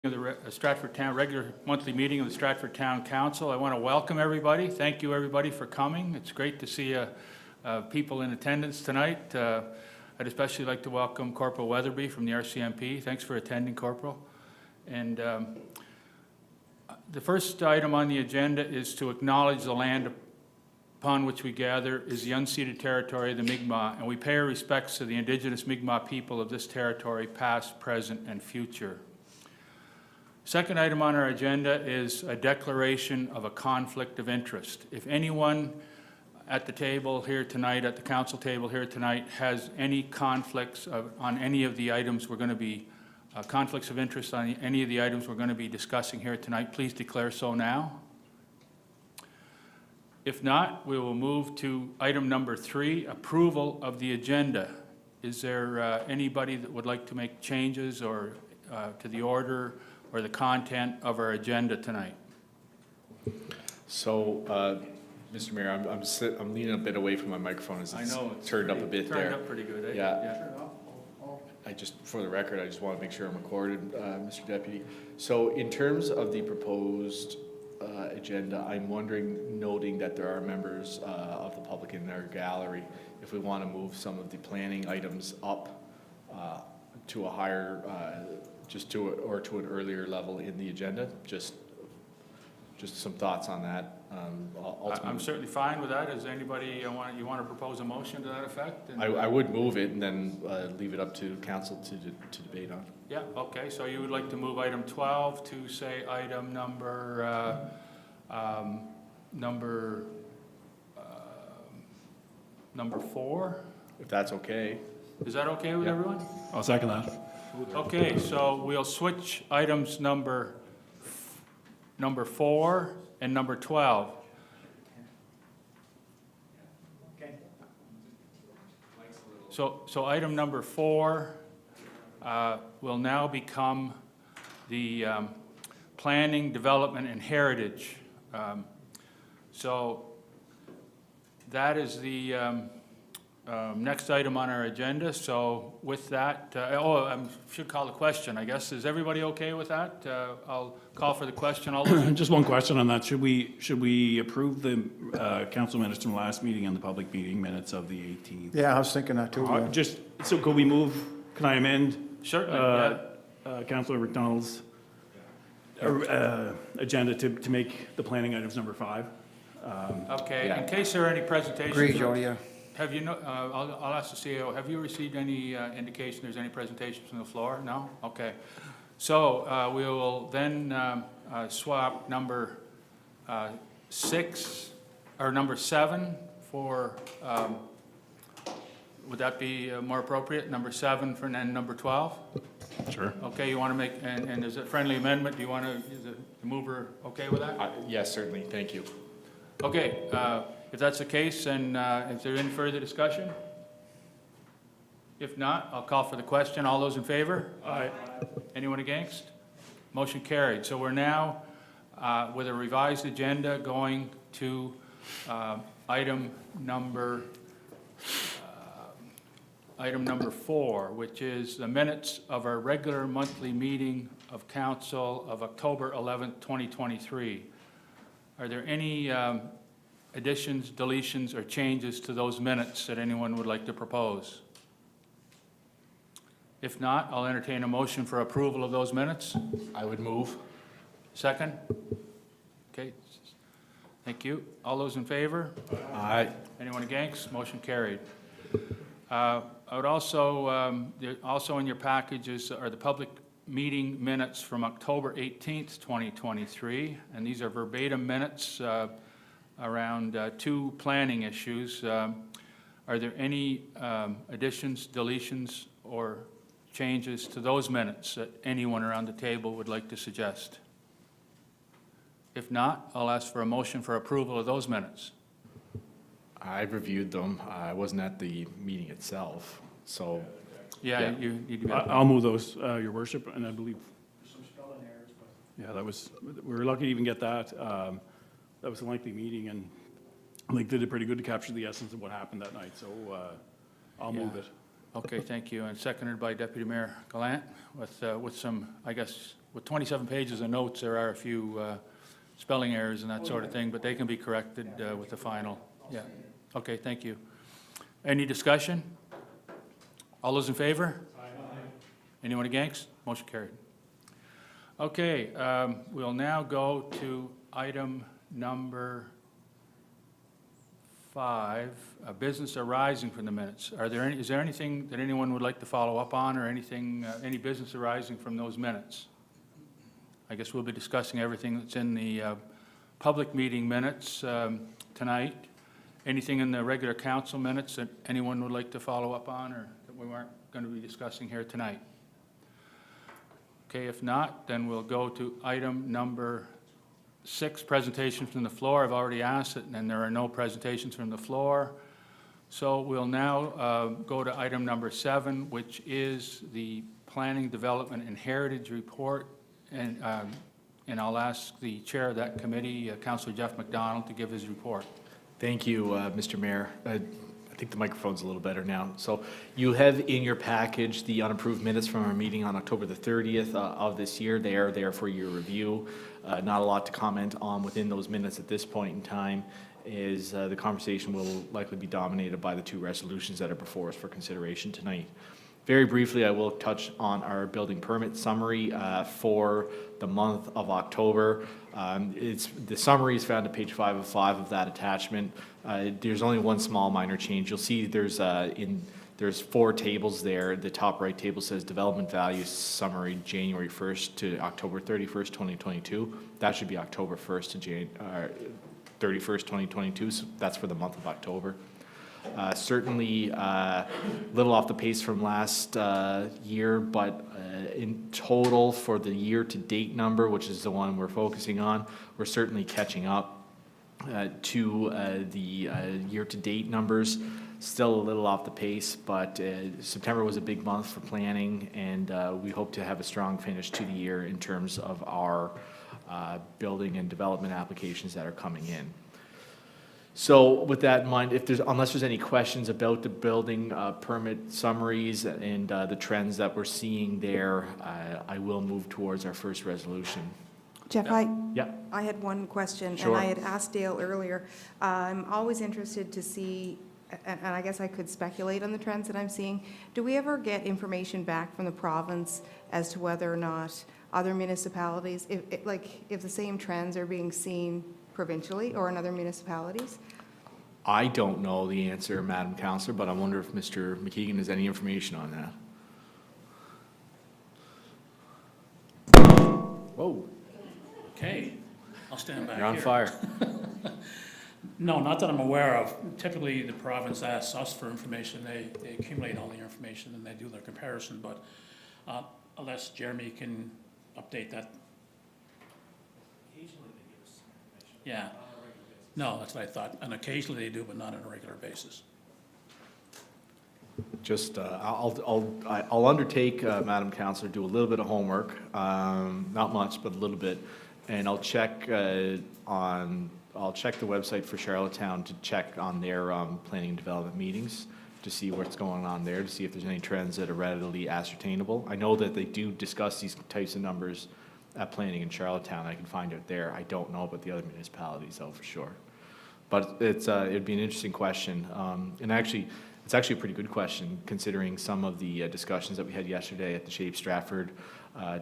Of the Stratford Town regular monthly meeting of the Stratford Town Council. I want to welcome everybody. Thank you everybody for coming. It's great to see people in attendance tonight. I'd especially like to welcome Corporal Weatherby from the RCMP. Thanks for attending, Corporal. And the first item on the agenda is to acknowledge the land upon which we gather is the unceded territory of the Mi'kmaq, and we pay our respects to the Indigenous Mi'kmaq people of this territory, past, present, and future. Second item on our agenda is a declaration of a conflict of interest. If anyone at the table here tonight, at the council table here tonight, has any conflicts on any of the items we're going to be, conflicts of interest on any of the items we're going to be discussing here tonight, please declare so now. If not, we will move to item number 3, approval of the agenda. Is there anybody that would like to make changes or to the order or the content of our agenda tonight? So, Mr. Mayor, I'm leaning a bit away from my microphone as it's turned up a bit there. Turned up pretty good, eh? Yeah. For the record, I just want to make sure I'm recorded, Mr. Deputy. So, in terms of the proposed agenda, I'm wondering, noting that there are members of the public in our gallery, if we want to move some of the planning items up to a higher to an earlier level in the agenda. Just some thoughts on that. I'm certainly fine with that. Is anybody you want to propose a motion to that effect? I would move it and then leave it up to council to debate on. Yeah. Okay. So you would like to move item 12 to say item number number 4. If that's okay. Is that okay with everyone? I'll second that. Okay, so we'll switch items number 4 and number 12. So item number 4 will now become the planning, development, and heritage. So that is the next item on our agenda. So with that, I should call the question, I guess. Is everybody okay with that? I'll call for the question. Just one question on that. Should we approve the council minutes from last meeting and the public meeting minutes of the 18th? Yeah, I was thinking that too. So could we move, can I amend? Certainly, Councillor McDonald's agenda to make the planning items number 5? Okay, Yeah. in case there are any presentations. Agree, Joe, yeah. Have you, I'll ask the CEO, have you received any indication there's any presentations from the floor? No? Okay. So we will then swap number 6, or number 7 for, would that be more appropriate? Number 7 for then number 12? Sure. Okay, you want to make, and is it friendly amendment? Do you want to, is the mover okay with that? Yes, certainly. Thank you. Okay. If that's the case, then is there any further discussion? If not, I'll call for the question. All those in favor? Aye. Anyone against? Motion carried. So we're now with a revised agenda going to item number 4, which is the minutes of our regular monthly meeting of council of October 11th, 2023. Are there any additions, deletions, or changes to those minutes that anyone would like to propose? If not, I'll entertain a motion for approval of those minutes. I would move. Second? Okay. Thank you. All those in favor? Aye. Anyone against? Motion carried. I would also, also in your packages are the public meeting minutes from October 18th, 2023, and these are verbatim minutes around 2 planning issues. Are there any additions, deletions, or changes to those minutes that anyone around the table would like to suggest? If not, I'll ask for a motion for approval of those minutes. I've reviewed them. I wasn't at the meeting itself, so. Yeah. You need to be. I'll move those, Your Worship, and I believe. Some spelling errors, but. Yeah, we were lucky to even get that. That was a lengthy meeting, and I think they did pretty good to capture the essence of what happened that night, so I'll move it. Okay, thank you. And seconded by Deputy Mayor Gallant with some, I guess, with 27 pages of notes, there are a few spelling errors and that sort of thing, but they can be corrected with the final. Yeah. Okay, thank you. Any discussion? All those in favor? Aye. Anyone against? Motion carried. Okay, we'll now go to item number 5, business arising from the minutes. Is there anything that anyone would like to follow up on, or anything, any business arising from those minutes? I guess we'll be discussing everything that's in the public meeting minutes tonight. Anything in the regular council minutes that anyone would like to follow up on, or that we weren't going to be discussing here tonight? Okay, if not, then we'll go to item number 6, presentation from the floor. I've already asked it, and there are no presentations from the floor. So we'll now go to item number 7, which is the Planning, Development, and Heritage Report. And I'll ask the chair of that committee, Councillor Jeff McDonald, to give his report. Thank you, Mr. Mayor. I think the microphone's a little better now. So you have in your package the unapproved minutes from our meeting on October the 30th of this year. They are there for your review. Not a lot to comment on within those minutes at this point in time, is the conversation will likely be dominated by the 2 resolutions that are before us for consideration tonight. Very briefly, I will touch on our building permit summary for the month of October. The summary is found at page 5 of 5 of that attachment. There's only one small minor change. You'll see there's 4 tables there. The top right table says development value summary January 1st to October 31st, 2022. That should be October 1st to 31st, 2022. So that's for the month of October. Certainly a little off the pace from last year, but in total for the year-to-date number, which is the one we're focusing on, we're certainly catching up to the year-to-date numbers. Still a little off the pace, but September was a big month for planning, and we hope to have a strong finish to the year in terms of our building and development applications that are coming in. So with that in mind, unless there's any questions about the building permit summaries and the trends that we're seeing there, I will move towards our first resolution. Jeff, Yeah. I had one question, Sure. and I had asked Dale earlier. I'm always interested to see, and I guess I could speculate on the trends that I'm seeing. Do we ever get information back from the province as to whether or not other municipalities, if the same trends are being seen provincially or in other municipalities? I don't know the answer, Madam Councillor, but I wonder if Mr. McKeegan has any information on that. Whoa, Okay, I'll stand back here. you're on fire. No, not that I'm aware of. Typically, the province asks us for information. They accumulate all the information and they do their comparison, but unless Jeremy can update that. Occasionally they give us some information. Yeah. No, that's what I thought. And occasionally they do, but not on a regular basis. Just, I'll undertake, Madam Councillor, do a little bit of homework, not much, but a little bit, and I'll check the website for Charlottetown to check on their planning and development meetings to see what's going on there, to see if there's any trends that are readily ascertainable. I know that they do discuss these types of numbers at planning in Charlottetown. I can find out there. I don't know about the other municipalities though, for sure. But it'd be an interesting question, and actually, it's actually a pretty good question considering some of the discussions that we had yesterday at the Stratford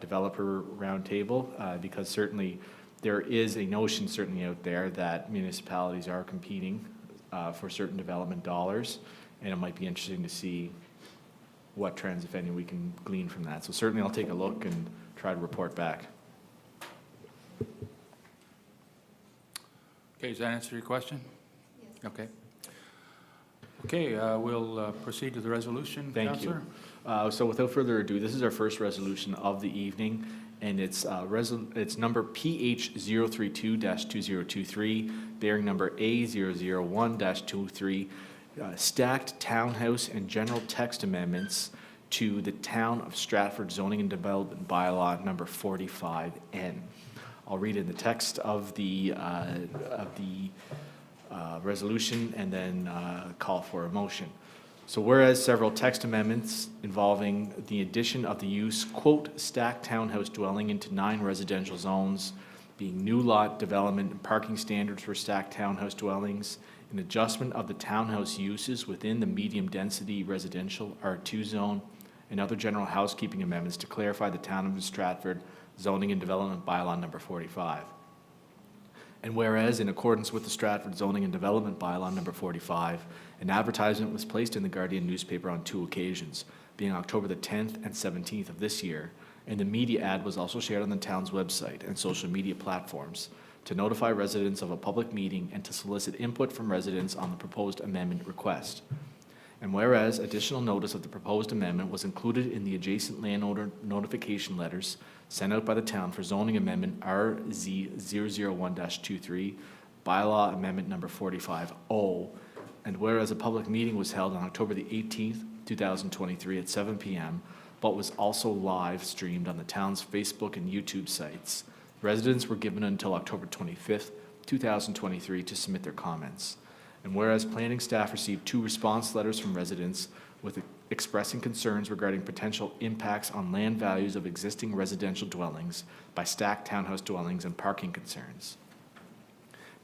Developer Roundtable, because certainly there is a notion certainly out there that municipalities are competing for certain development dollars, and it might be interesting to see what trends, if any, we can glean from that. So certainly I'll take a look and try to report back. Okay, does that answer your question? Yes. Okay. Okay, we'll proceed to the resolution, Thank you. Councillor. So without further ado, this is our first resolution of the evening, and it's number PH032-2023, bearing number A001-23, stacked townhouse and general text amendments to the Town of Stratford Zoning and Development Bylaw number 45N. I'll read in the text of the resolution and then call for a motion. So whereas several text amendments involving the addition of the use, quote, stacked townhouse dwelling into 9 residential zones, being new lot development and parking standards for stacked townhouse dwellings, an adjustment of the townhouse uses within the medium-density residential R2 zone, and other general housekeeping amendments to clarify the Town of Stratford zoning and development bylaw number 45. And whereas, in accordance with the Stratford zoning and development bylaw number 45, an advertisement was placed in the Guardian newspaper on 2 occasions, being October the 10th and 17th of this year, and the media ad was also shared on the town's website and social media platforms to notify residents of a public meeting and to solicit input from residents on the proposed amendment request. And whereas additional notice of the proposed amendment was included in the adjacent landowner notification letters sent out by the town for zoning amendment RZ001-23, bylaw amendment number 45O, and whereas a public meeting was held on October the 18th, 2023 at 7 p.m., but was also live streamed on the town's Facebook and YouTube sites, residents were given until October 25th, 2023 to submit their comments. And whereas planning staff received 2 response letters from residents with expressing concerns regarding potential impacts on land values of existing residential dwellings by stacked townhouse dwellings and parking concerns.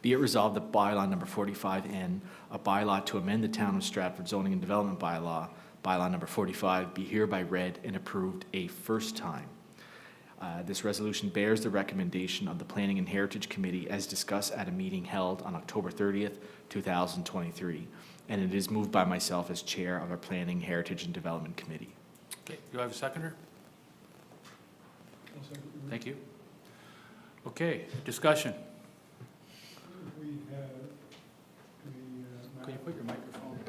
Be it resolved that bylaw number 45N, a bylaw to amend the Town of Stratford zoning and development bylaw, bylaw number 45, be hereby read and approved a first time. This resolution bears the recommendation of the Planning and Heritage Committee as discussed at a meeting held on October 30th, 2023, and it is moved by myself as chair of our Planning, Heritage, and Development Committee. Okay, do I have a seconder? Thank you. Okay, discussion. Can you put your microphone?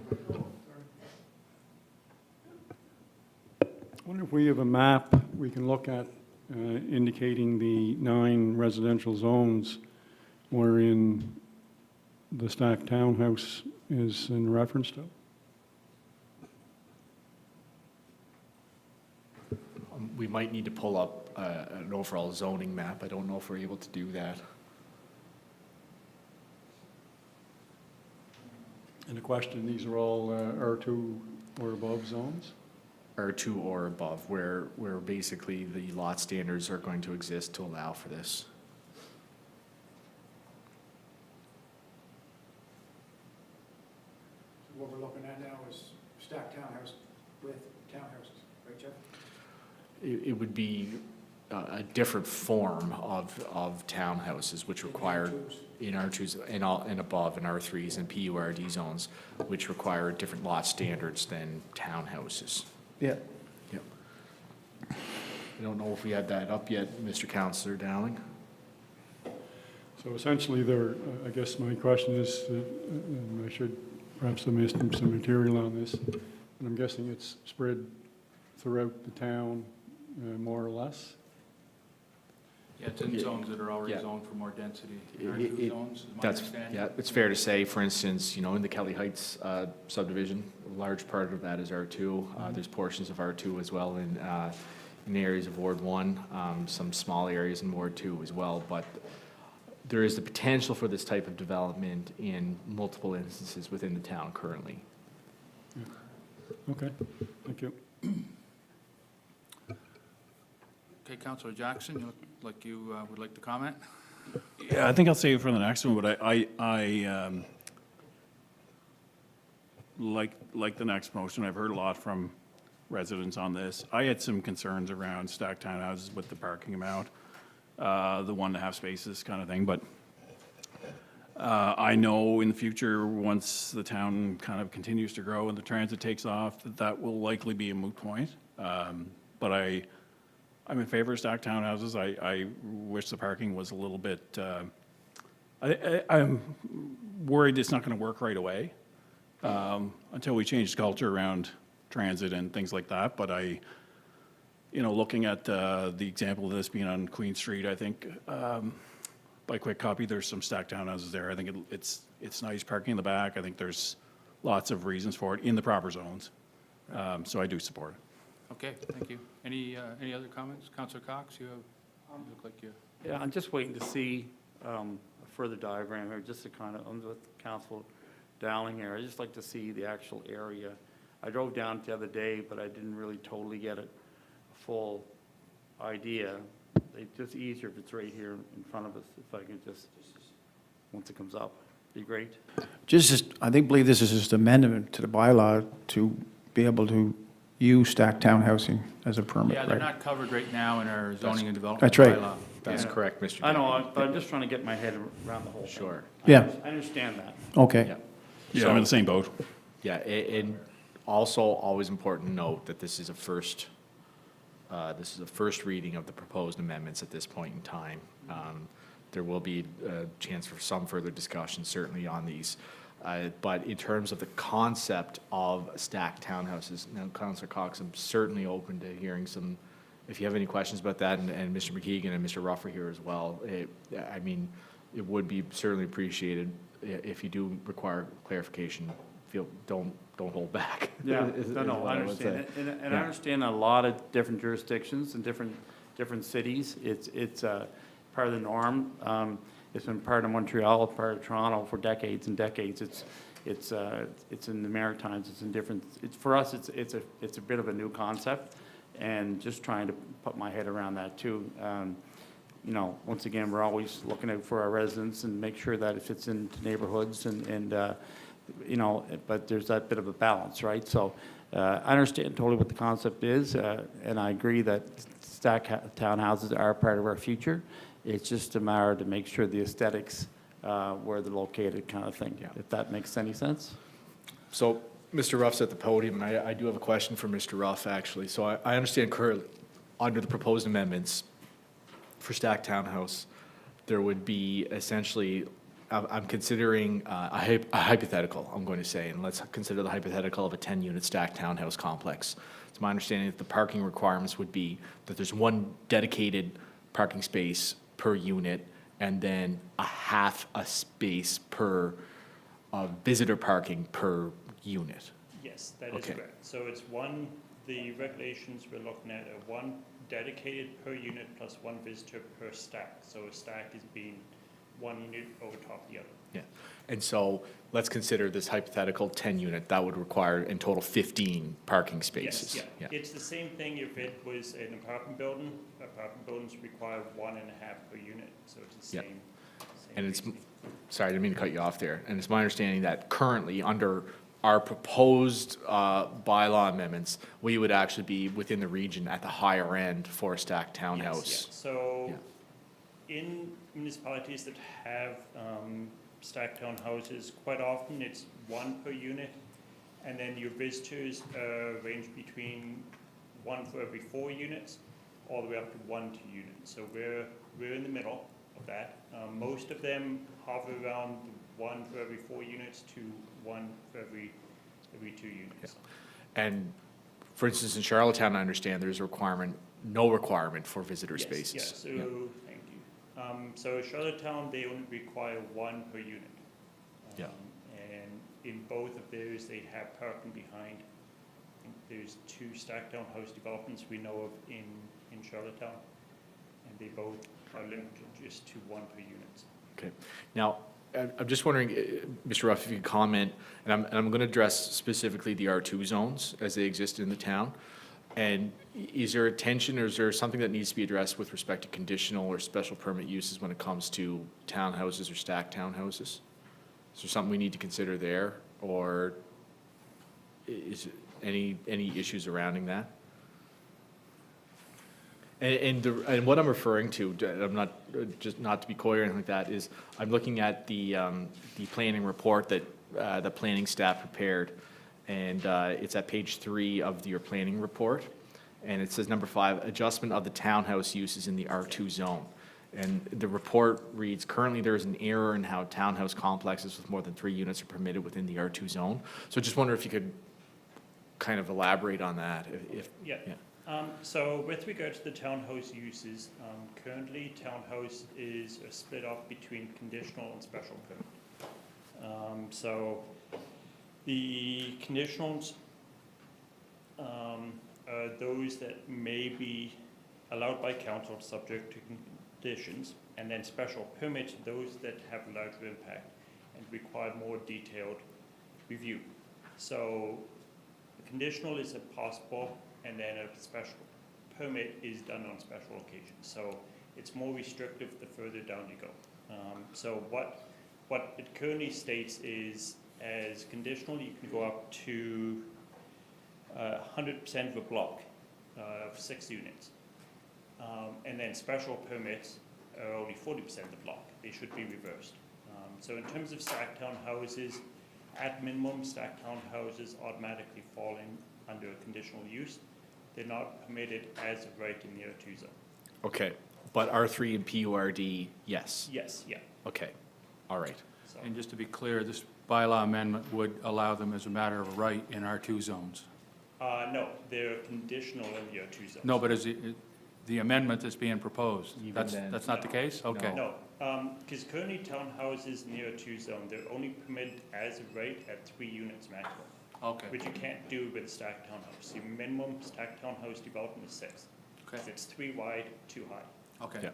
I wonder if we have a map we can look at indicating the 9 residential zones wherein the stacked townhouse is in reference to? We might need to pull up an overall zoning map. I don't know if we're able to do that. And the question, these are all R2 or above zones? R2 or above, where basically the lot standards are going to exist to allow for this. What we're looking at now is stacked townhouse with townhouses, right, Jeff? It would be a different form of townhouses, which require in R2s and above, in R3s and PURD zones, which require different lot standards than townhouses. Yeah. Yep. I don't know if we had that up yet, Mr. Councillor Dowling. So essentially there, I guess my question is, and I should perhaps have missed some material on this, and I'm guessing it's spread throughout the town more or less? Yeah, it's in Yeah. zones that are already Yeah. zoned for more density. It- R2 it- zones, is my That's, understanding. yeah, it's fair to say, for instance, in the Kelly Heights subdivision, a large part of that is R2. There's portions of R2 as well in areas of Ward 1, some small areas in Ward 2 as well, but there is the potential for this type of development in multiple instances within the town currently. Okay, thank you. Okay, Councillor Jackson, you look like you would like to comment? Yeah, I think I'll save it for the next one, but I like the next motion. I've heard a lot from residents on this. I had some concerns around stacked townhouses with the parking amount, the 1.5 spaces kind of thing, but I know in the future, once the town kind of continues to grow and the transit takes off, that will likely be a moot point. But I'm in favor of stacked townhouses. I wish the parking was a little bit, I'm worried it's not going to work right away until we change culture around transit and things like that. But looking at the example of this being on Queen Street, I think by quick copy, there's some stacked townhouses there. I think it's nice parking in the back. I think there's lots of reasons for it in the proper zones. So I do support it. Okay, thank you. Any other comments? Councillor Cox, you look like you. Yeah, I'm just waiting to see a further diagram here, just to kind of, I'm with Council Dowling here. I'd just like to see the actual area. I drove down the other day, but I didn't really totally get a full idea. It's just easier if it's right here in front of us, if I can just, once it comes up, be great. I believe this is just amendment to the bylaw to be able to use stacked town housing as a permit, Yeah, they're right? not covered right now in our zoning and development That's right. bylaw. That's Yeah. correct, Mr. I know, Deputy. but I'm just trying to get my head around the whole thing. Sure. Yeah. I understand that. Okay. Yeah. Yeah, I'm in the same boat. Yeah, and also always important to note that this is a first reading of the proposed amendments at this point in time. There will be a chance for some further discussion certainly on these. But in terms of the concept of stacked townhouses, now, Councillor Cox, I'm certainly open to hearing some, if you have any questions about that, and Mr. McKeegan and Mr. Ruff are here as well. I mean, it would be certainly appreciated if you do require clarification, don't hold back. Yeah, is no, what I would say. understand. And I Yeah. understand a lot of different jurisdictions and different cities. It's part of the norm. It's been part of Montreal, part of Toronto for decades and decades. It's in the Maritimes, it's in different, for us, it's a bit of a new concept, and just trying to put my head around that too. You know, once again, we're always looking out for our residents and make sure that it fits into neighborhoods and you know, but there's that bit of a balance, right? So I understand totally what the concept is, and I agree that stacked townhouses are part of our future. It's just a matter to make sure the aesthetics, where they're located kind of thing, if that makes any sense. So, Mr. Ruff's at the podium, and I do have a question for Mr. Ruff, actually. So I understand currently, under the proposed amendments for stacked townhouse, there would be essentially, I'm considering a hypothetical, I'm going to say, and let's consider the hypothetical of a 10-unit stacked townhouse complex. It's my understanding that the parking requirements would be that there's one dedicated parking space per unit, and then a half a space per visitor parking per unit. Yes, that is Okay. correct. So it's one, the regulations we're looking at are one dedicated per unit plus one visitor per stack. So a stack is being one unit over top of the other. Yeah, and so let's consider this hypothetical 10-unit, that would require in total 15 parking spaces. Yes, yeah. It's the same thing if it was an apartment building. Apartment buildings require 1.5 per unit, so it's the Yeah. same. And it's, basic. sorry, I didn't mean to cut you off there, and it's my understanding that currently, under our proposed bylaw amendments, we would actually be within the region at the higher end for a stacked townhouse. Yes, yeah. So Yeah. in municipalities that have stacked townhouses, quite often it's one per unit, and then your visitors range between one for every 4 units, all the way up to 1 to units. So we're in the middle of that. Most of them hover around 1 for every 4 units to 1 for every 2 units. And for instance, in Charlottetown, I understand there's no requirement for visitor Yes, spaces. yeah, so, Yeah. thank you. So Charlottetown, they only require 1 per unit. Yeah. And in both of those, they have parking behind. I think there's 2 stacked townhouse developments we know of in Charlottetown, and they both are limited just to 1 per unit. Okay. Now, I'm just wondering, Mr. Ruff, if you could comment, and I'm going to address specifically the R2 zones as they exist in the town. And is there a tension, or is there something that needs to be addressed with respect to conditional or special permit uses when it comes to townhouses or stacked townhouses? Is there something we need to consider there, or is any issues surrounding that? And what I'm referring to, I'm not, just not to be coy or anything like that, is I'm looking at the planning report that the planning staff prepared, and it's at page 3 of your planning report, and it says number 5, adjustment of the townhouse uses in the R2 zone. And the report reads, currently there is an error in how townhouse complexes with more than 3 units are permitted within the R2 zone. So I just wonder if you could kind of elaborate on that, if. Yeah. So with regard to the townhouse uses, currently townhouse is split up between conditional and special permit. So the conditionals are those that may be allowed by council subject to conditions, and then special permits, those that have larger impact and require more detailed review. So conditional is a possible, and then a special permit is done on special occasions. So it's more restrictive the further down you go. So what it currently states is, as conditional, you can go up to 100% of a block of 6 units. And then special permits are only 40% of the block. They should be reversed. So in terms of stacked townhouses, at minimum, stacked townhouses automatically fall in under a conditional use. They're not permitted as of right in the R2 zone. Okay, but R3 and PURD, yes. Yes, yeah. Okay, all right. So, And just to be clear, this bylaw amendment would allow them as a matter of right in R2 zones. no, they're conditional in the R2 zone. No, but is the amendment that's being proposed, Even that's, then- that's not the case? Okay. No, because currently townhouses in the R2 zone, they're only permitted as of right at 3 units maximum, Okay, which you can't do with stacked townhouse. The minimum stacked townhouse development is 6. okay, It's 3 wide, 2 high. okay. Yeah.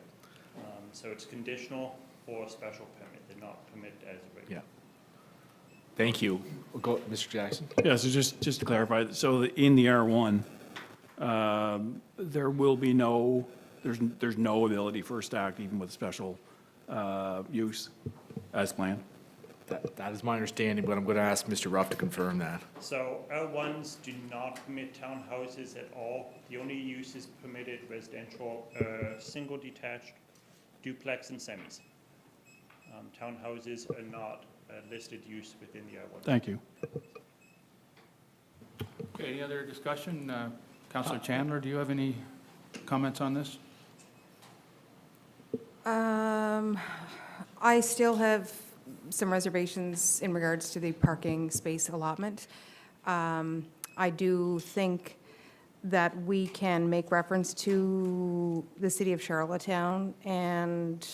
So it's conditional or special permit. They're not permitted as of right. Yeah. Thank you. We'll go, Mr. Jackson. Yeah, so just to clarify, so in the R1, there will be no, there's no ability for a stacked even with special use as planned? That is my understanding, but I'm going to ask Mr. Ruff to confirm that. So R1s do not permit townhouses at all. The only uses permitted residential, single detached, duplex, and semis. Townhouses are not a listed use within the R1. Thank you. Okay, any other discussion? Councillor Chandler, do you have any comments on this? I still have some reservations in regards to the parking space allotment. I do think that we can make reference to the city of Charlottetown, and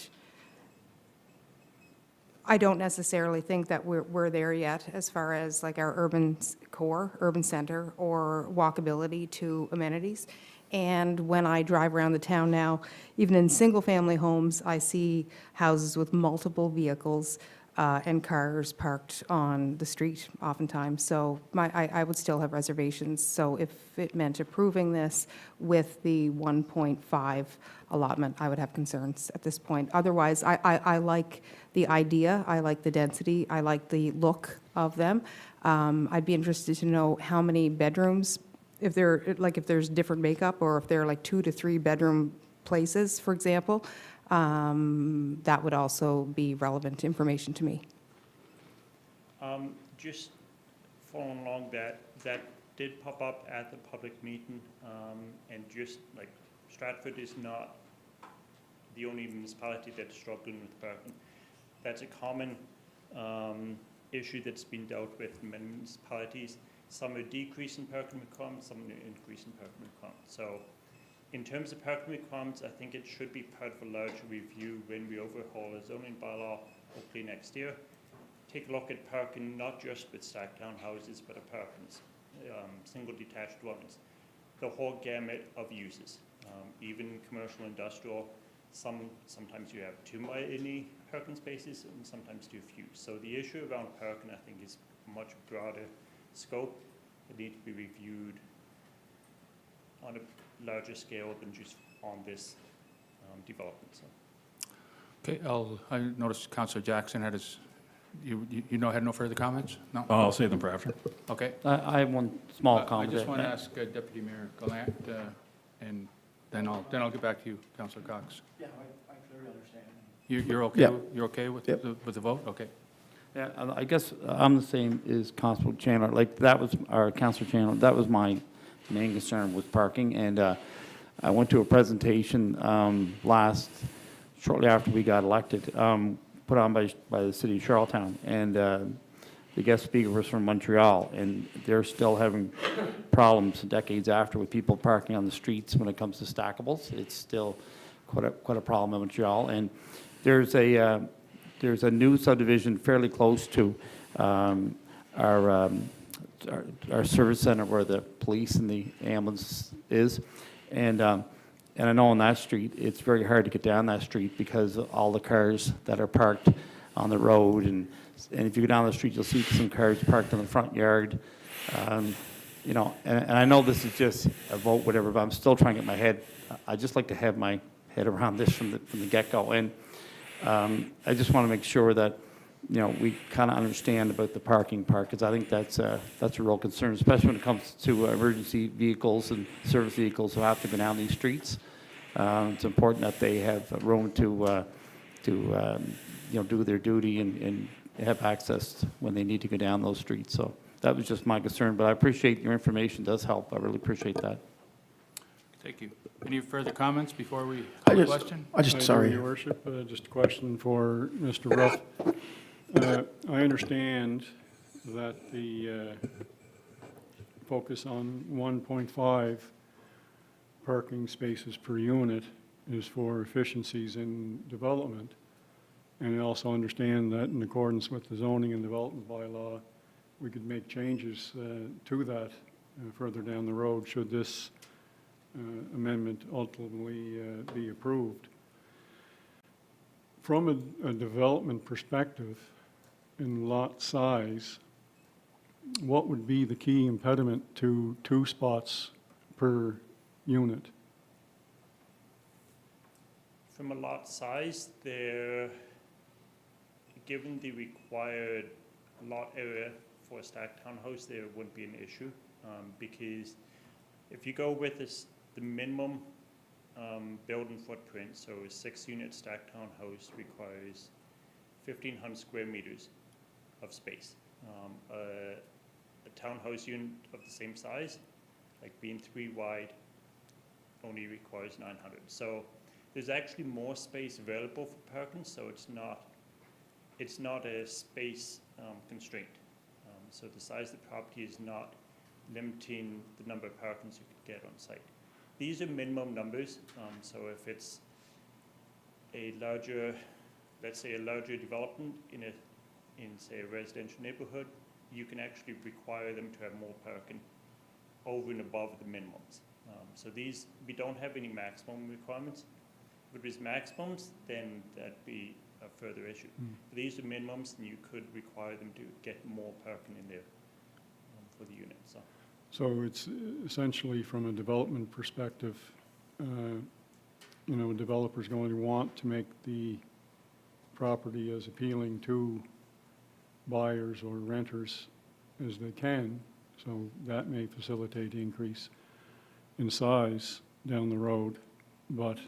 I don't necessarily think that we're there yet as far as like our urban core, urban center, or walkability to amenities. And when I drive around the town now, even in single-family homes, I see houses with multiple vehicles and cars parked on the street oftentimes. So I would still have reservations. So if it meant approving this with the 1.5 allotment, I would have concerns at this point. Otherwise, I like the idea, I like the density, I like the look of them. I'd be interested to know how many bedrooms, if there's different makeup, or if they're like 2 to 3 bedroom places, for example. That would also be relevant information to me. Just following along that did pop up at the public meeting, and just like Stratford is not the only municipality that's struggling with parking. That's a common issue that's been dealt with in many municipalities. Some are decreasing parking requirements, some are increasing parking requirements. So in terms of parking requirements, I think it should be part of a larger review when we overhaul the zoning bylaw hopefully next year. Take a look at parking, not just with stacked townhouses, but apartments, single detached dwellings, the whole gamut of uses, even commercial, industrial. Sometimes you have too many parking spaces and sometimes too few. So the issue around parking, I think, is much broader scope. It needs to be reviewed on a larger scale than just on this development. So. Okay, I noticed Councillor Jackson had his, had no further comments? No? I'll save them for after. Okay. I have one small I comment. just want to ask Deputy Mayor Gallant, and then I'll get back to you, Councillor Cox. Yeah, I clearly understand. You're okay? Yep. You're okay with Yep. with the vote? Okay. Yeah, I guess I'm the same as Councilor Chandler. Like, that was, our Councilor Chandler, that was my main concern with parking. And I went to a presentation shortly after we got elected, put on by the city of Charlottetown. And the guest speaker was from Montreal, and they're still having problems decades after with people parking on the streets when it comes to stackables. It's still quite a problem in Montreal. And there's a new subdivision fairly close to our service center where the police and the ambulance is. And I know on that street, it's very hard to get down that street because of all the cars that are parked on the road. And if you go down the street, you'll see some cars parked in the front yard. you know, and I know this is just a vote, whatever, but I'm still trying to get my head, I just like to have my head around this from the get-go. And I just want to make sure that, you know, we kind of understand about the parking part, because I think that's a real concern, especially when it comes to emergency vehicles and service vehicles who have to go down these streets. It's important that they have room to you know, do their duty and have access when they need to go down those streets. So that was just my concern, but I appreciate your information, does help. I really appreciate that. Thank you. Any further comments before we I call the just- question? I just, do, sorry. Your worship, just a question for Mr. Ruff. I understand that the focus on 1.5 parking spaces per unit is for efficiencies in development. And I also understand that in accordance with the zoning and development bylaw, we could make changes to that further down the road should this amendment ultimately be approved. From a development perspective, in lot size, what would be the key impediment to 2 spots per unit? From a lot size, given the required lot area for a stacked townhouse, there wouldn't be an issue, because if you go with the minimum building footprint, so a 6-unit stacked townhouse requires 1,500 square meters of space. A townhouse unit of the same size, like being 3 wide, only requires 900. So there's actually more space available for parking, so it's not a space constraint. So the size of the property is not limiting the number of parkings you could get on site. These are minimum numbers, so if it's a larger, let's say a larger development in say a residential neighborhood, you can actually require them to have more parking over and above the minimums. So these, we don't have any maximum requirements. If it was maximums, then that'd be a further issue. But these are minimums, and you could require them to get more parking in there for the unit. So it's essentially from a development perspective, you know, a developer's going to want to make the property as appealing to buyers or renters as they can, so that may facilitate the increase in size down the road. But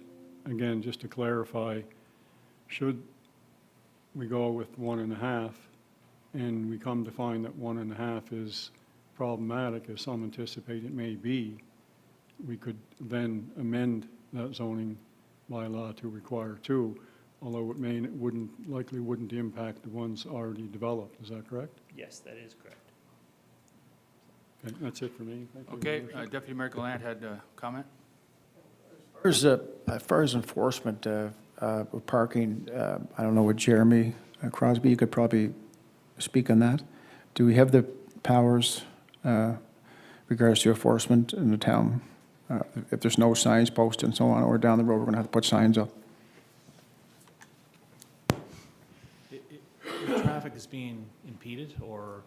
again, just to clarify, should we go with 1.5 and we come to find that 1.5 is problematic, as some anticipate it may be, we could then amend that zoning bylaw to require 2, although it likely wouldn't impact the ones already developed. Is that correct? Yes, that is correct. Okay, that's it for me. Thank you, Okay, Your Worship. Deputy Mayor Gallant had a comment? As far as enforcement of parking, I don't know what Jeremy Crosby, you could probably speak on that. Do we have the powers regards to enforcement in the town? If there's no signs posted and so on, or down the road, we're going to have to put signs up? If traffic is being impeded or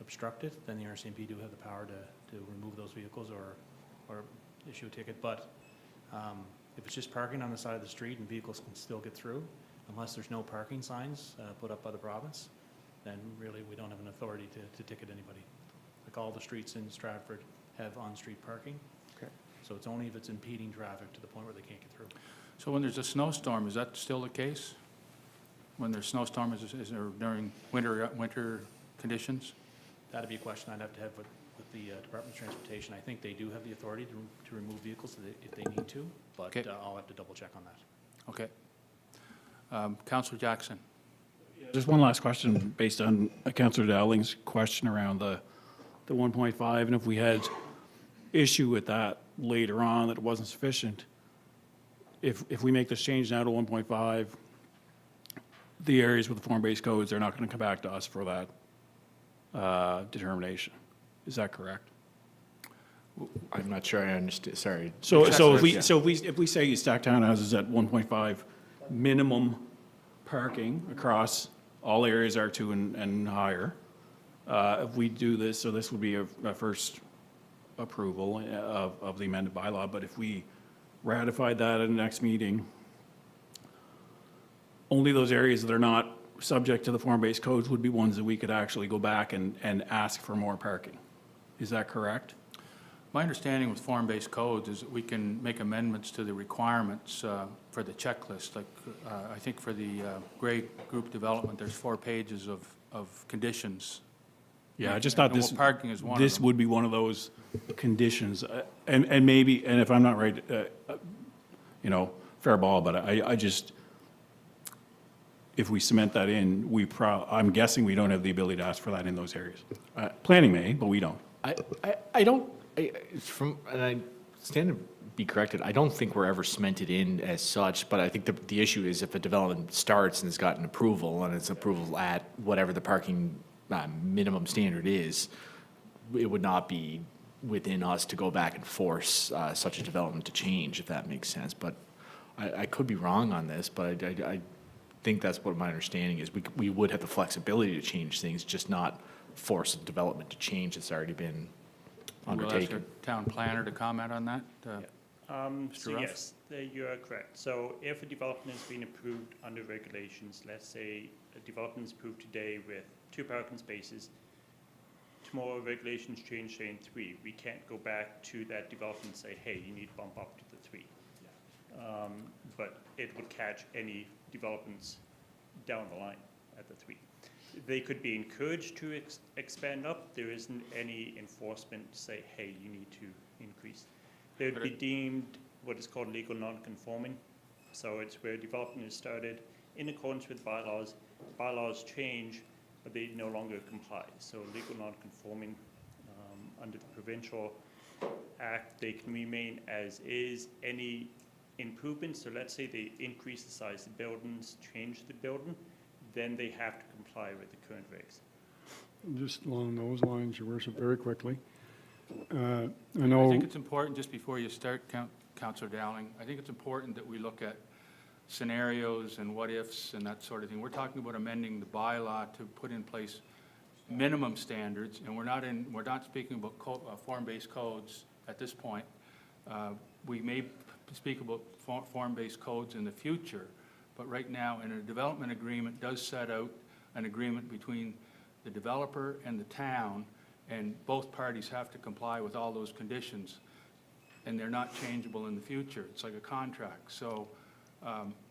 obstructed, then the RCMP do have the power to remove those vehicles or issue a ticket. But if it's just parking on the side of the street and vehicles can still get through, unless there's no parking signs put up by the province, then really we don't have an authority to ticket anybody. Like all the streets in Stratford have on-street parking. Okay. So it's only if it's impeding traffic to the point where they can't get through. So when there's a snowstorm, is that still the case? When there's snowstorm, is there during winter conditions? That'd be a question I'd have to have with the Department of Transportation. I think they do have the authority to remove vehicles if they need to, but Okay. I'll have to double check on that. Okay. Councillor Jackson. Just one last question based on Councillor Dowling's question around the 1.5, and if we had issue with that later on that it wasn't sufficient, if we make this change now to 1.5, the areas with the form-based codes, they're not going to come back to us for that determination. Is that correct? I'm not sure I understand, sorry. So if we say stacked townhouses at 1.5 minimum parking across all areas R2 and higher, if we do this, so this would be a first approval of the amended bylaw, but if we ratified that at the next meeting, only those areas that are not subject to the form-based codes would be ones that we could actually go back and ask for more parking. Is that correct? My understanding with form-based codes is that we can make amendments to the requirements for the checklist. Like, I think for the gray group development, there's 4 pages of conditions. Yeah, I just thought And this, parking is one of this them. would be one of those conditions. And maybe, and if I'm not right, you know, fair ball, but I just, if we cement that in, I'm guessing we don't have the ability to ask for that in those areas. Planning may, but we don't. I don't, and I stand to be corrected, I don't think we're ever cemented in as such, but I think the issue is if a development starts and it's gotten approval, and it's approval at whatever the parking minimum standard is, it would not be within us to go back and force such a development to change, if that makes sense. But I could be wrong on this, but I think that's what my understanding is. We would have the flexibility to change things, just not force a development to change that's already been We'll ask undertaken. our town planner to comment on that. So Ruff? yes, you are correct. So if a development has been approved under regulations, let's say a development is approved today with 2 parking spaces, tomorrow regulations change, saying 3. We can't go back to that development and say, hey, you need to bump up to the 3. But it would catch any developments down the line at the 3. They could be encouraged to expand up. There isn't any enforcement to say, hey, you need to increase. They would be deemed what is called legal non-conforming. So it's where development is started in accordance with bylaws. Bylaws change, but they no longer comply. So legal non-conforming, under the provincial act, they can remain as is. Any improvements, so let's say they increase the size of the buildings, change the building, then they have to comply with the current regs. Just along those lines, Your Worship, very quickly. I I know, think it's important, just before you start, Councillor Dowling, I think it's important that we look at scenarios and what-ifs and that sort of thing. We're talking about amending the bylaw to put in place minimum standards, and we're not speaking about form-based codes at this point. We may speak about form-based codes in the future, but right now, in a development agreement does set out an agreement between the developer and the town, and both parties have to comply with all those conditions, and they're not changeable in the future. It's like a contract. So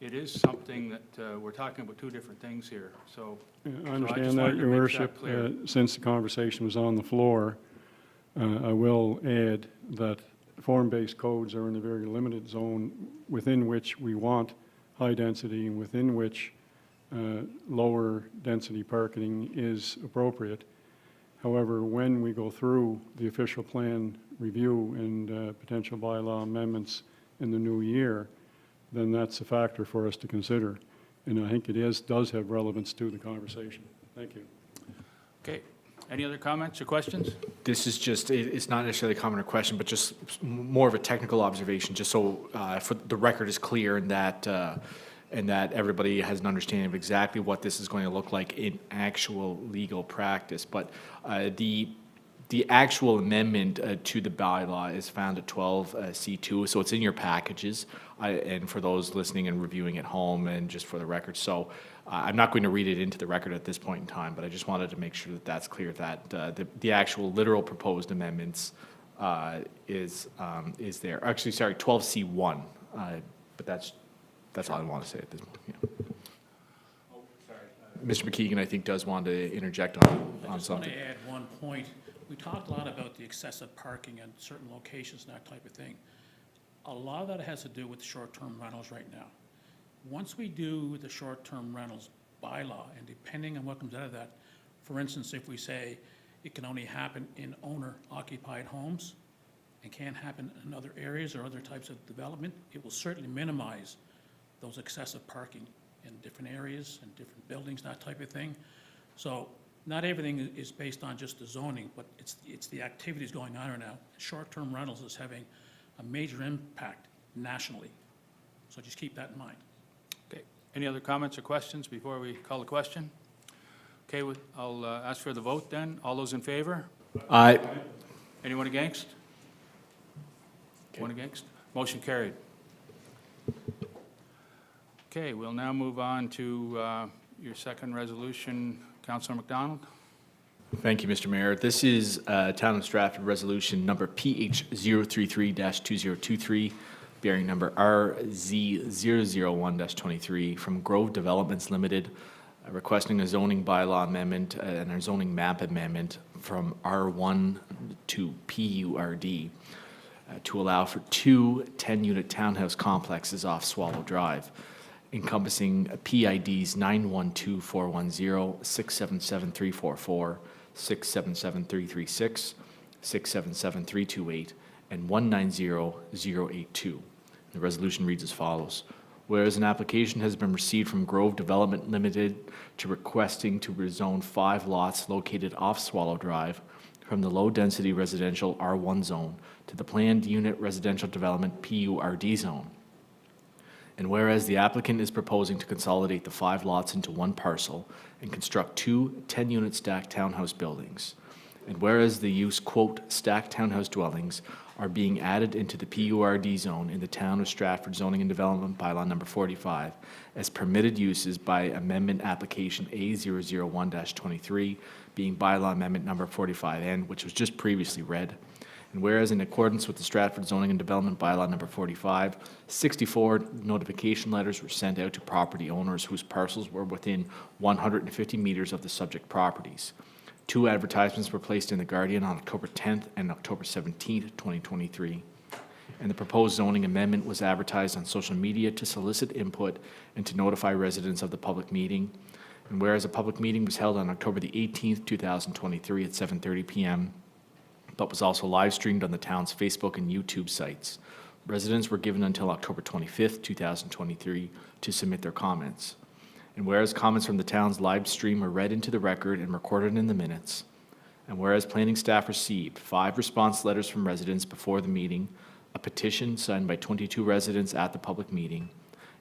it is something that we're talking about 2 different things here. So I just understand wanted that, to Your make that Worship. clear. Since the conversation was on the floor, I will add that form-based codes are in a very limited zone within which we want high density and within which lower density parking is appropriate. However, when we go through the official plan review and potential bylaw amendments in the new year, then that's a factor for us to consider. And I think it does have relevance to the conversation. Thank you. Okay. Any other comments or questions? This is just, it's not necessarily a comment or question, but just more of a technical observation, just so for the record is clear and that everybody has an understanding of exactly what this is going to look like in actual legal practice. But the actual amendment to the bylaw is found at 12C2, so it's in your packages. And for those listening and reviewing at home, and just for the record, so I'm not going to read it into the record at this point in time, but I just wanted to make sure that that's clear, that the actual literal proposed amendments is there. Actually, sorry, 12C1, but that's all I want to say at this point. Yeah. Mr. McKeegan, I think, does want to interject on I just want something. to add one point. We talked a lot about the excessive parking at certain locations and that type of thing. A lot of that has to do with short-term rentals right now. Once we do the short-term rentals bylaw, and depending on what comes out of that, for instance, if we say it can only happen in owner-occupied homes and can't happen in other areas or other types of development, it will certainly minimize those excessive parking in different areas and different buildings, that type of thing. So not everything is based on just the zoning, but it's the activities going on right now. Short-term rentals is having a major impact nationally. So just keep that in mind. Okay. Any other comments or questions before we call the question? Okay, I'll ask for the vote then. All those in favor? Aye. Anyone against? One against? Motion carried. Okay, we'll now move on to your second resolution. Councillor McDonald? Thank you, Mr. Mayor. This is Town of Stratford Resolution number PH033-2023, bearing number RZ001-23 from Grove Developments Limited, requesting a zoning bylaw amendment and a zoning map amendment from R1 to PURD to allow for 2 10-unit townhouse complexes off Swallow Drive, encompassing PIDs 912410, 677344, 677336, 677328, and 190082. The resolution reads as follows. Whereas an application has been received from Grove Development Limited to requesting to rezone 5 lots located off Swallow Drive from the low-density residential R1 zone to the planned unit residential development PURD zone. And whereas the applicant is proposing to consolidate the 5 lots into one parcel and construct 2 10-unit stacked townhouse buildings. And whereas the use, quote, stacked townhouse dwellings are being added into the PURD zone in the Town of Stratford Zoning and Development Bylaw number 45 as permitted uses by amendment application A001-23, being bylaw amendment number 45N, which was just previously read. And whereas in accordance with the Stratford Zoning and Development Bylaw number 45, 64 notification letters were sent out to property owners whose parcels were within 150 meters of the subject properties. 2 advertisements were placed in the Guardian on October 10th and October 17th, 2023. And the proposed zoning amendment was advertised on social media to solicit input and to notify residents of the public meeting. And whereas a public meeting was held on October the 18th, 2023 at 7:30 p.m., but was also live streamed on the town's Facebook and YouTube sites. Residents were given until October 25th, 2023 to submit their comments. And whereas comments from the town's live stream are read into the record and recorded in the minutes, and whereas planning staff received 5 response letters from residents before the meeting, a petition signed by 22 residents at the public meeting,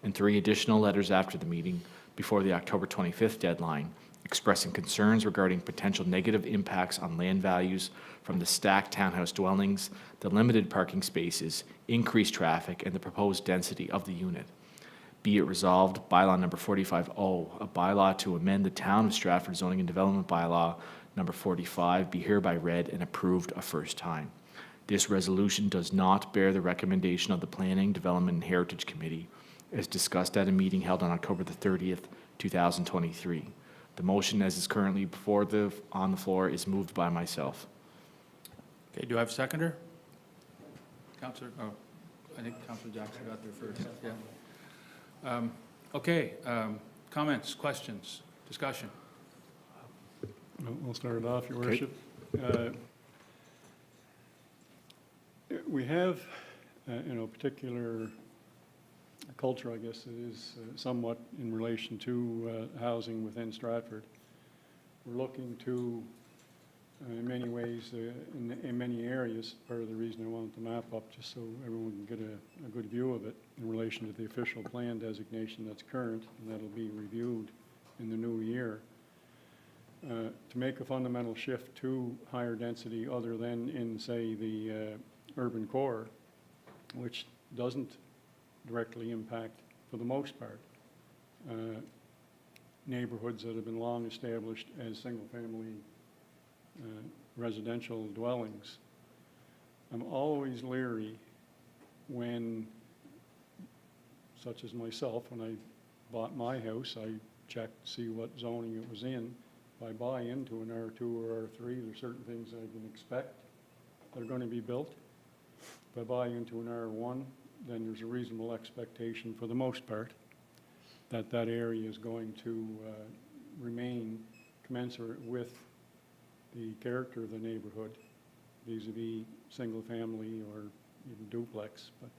and 3 additional letters after the meeting before the October 25th deadline, expressing concerns regarding potential negative impacts on land values from the stacked townhouse dwellings, the limited parking spaces, increased traffic, and the proposed density of the unit. Be it resolved, bylaw number 45O, a bylaw to amend the Town of Stratford Zoning and Development Bylaw number 45, be hereby read and approved a first time. This resolution does not bear the recommendation of the Planning, Development, and Heritage Committee, as discussed at a meeting held on October the 30th, 2023. The motion, as is currently on the floor, is moved by myself. Okay, do I have a seconder? Councillor, I think Councillor Jackson got there first, yeah. Okay, comments, questions, discussion? We'll start it off, Your Okay. Worship. We have, particular culture, I guess it is, somewhat in relation to housing within Stratford. We're looking to, in many ways, in many areas, part of the reason I wanted the map up, just so everyone can get a good view of it in relation to the official plan designation that's current, and that'll be reviewed in the new year. To make a fundamental shift to higher density other than in, say, the urban core, which doesn't directly impact, for the most part, neighborhoods that have been long established as single-family residential dwellings. I'm always leery when, such as myself, when I bought my house, I checked to see what zoning it was in. If I buy into an R2 or R3, there's certain things I can expect that are going to be built. If I buy into an R1, then there's a reasonable expectation, for the most part, that that area is going to remain commensurate with the character of the neighborhood, vis-a-vis single-family or even duplex, but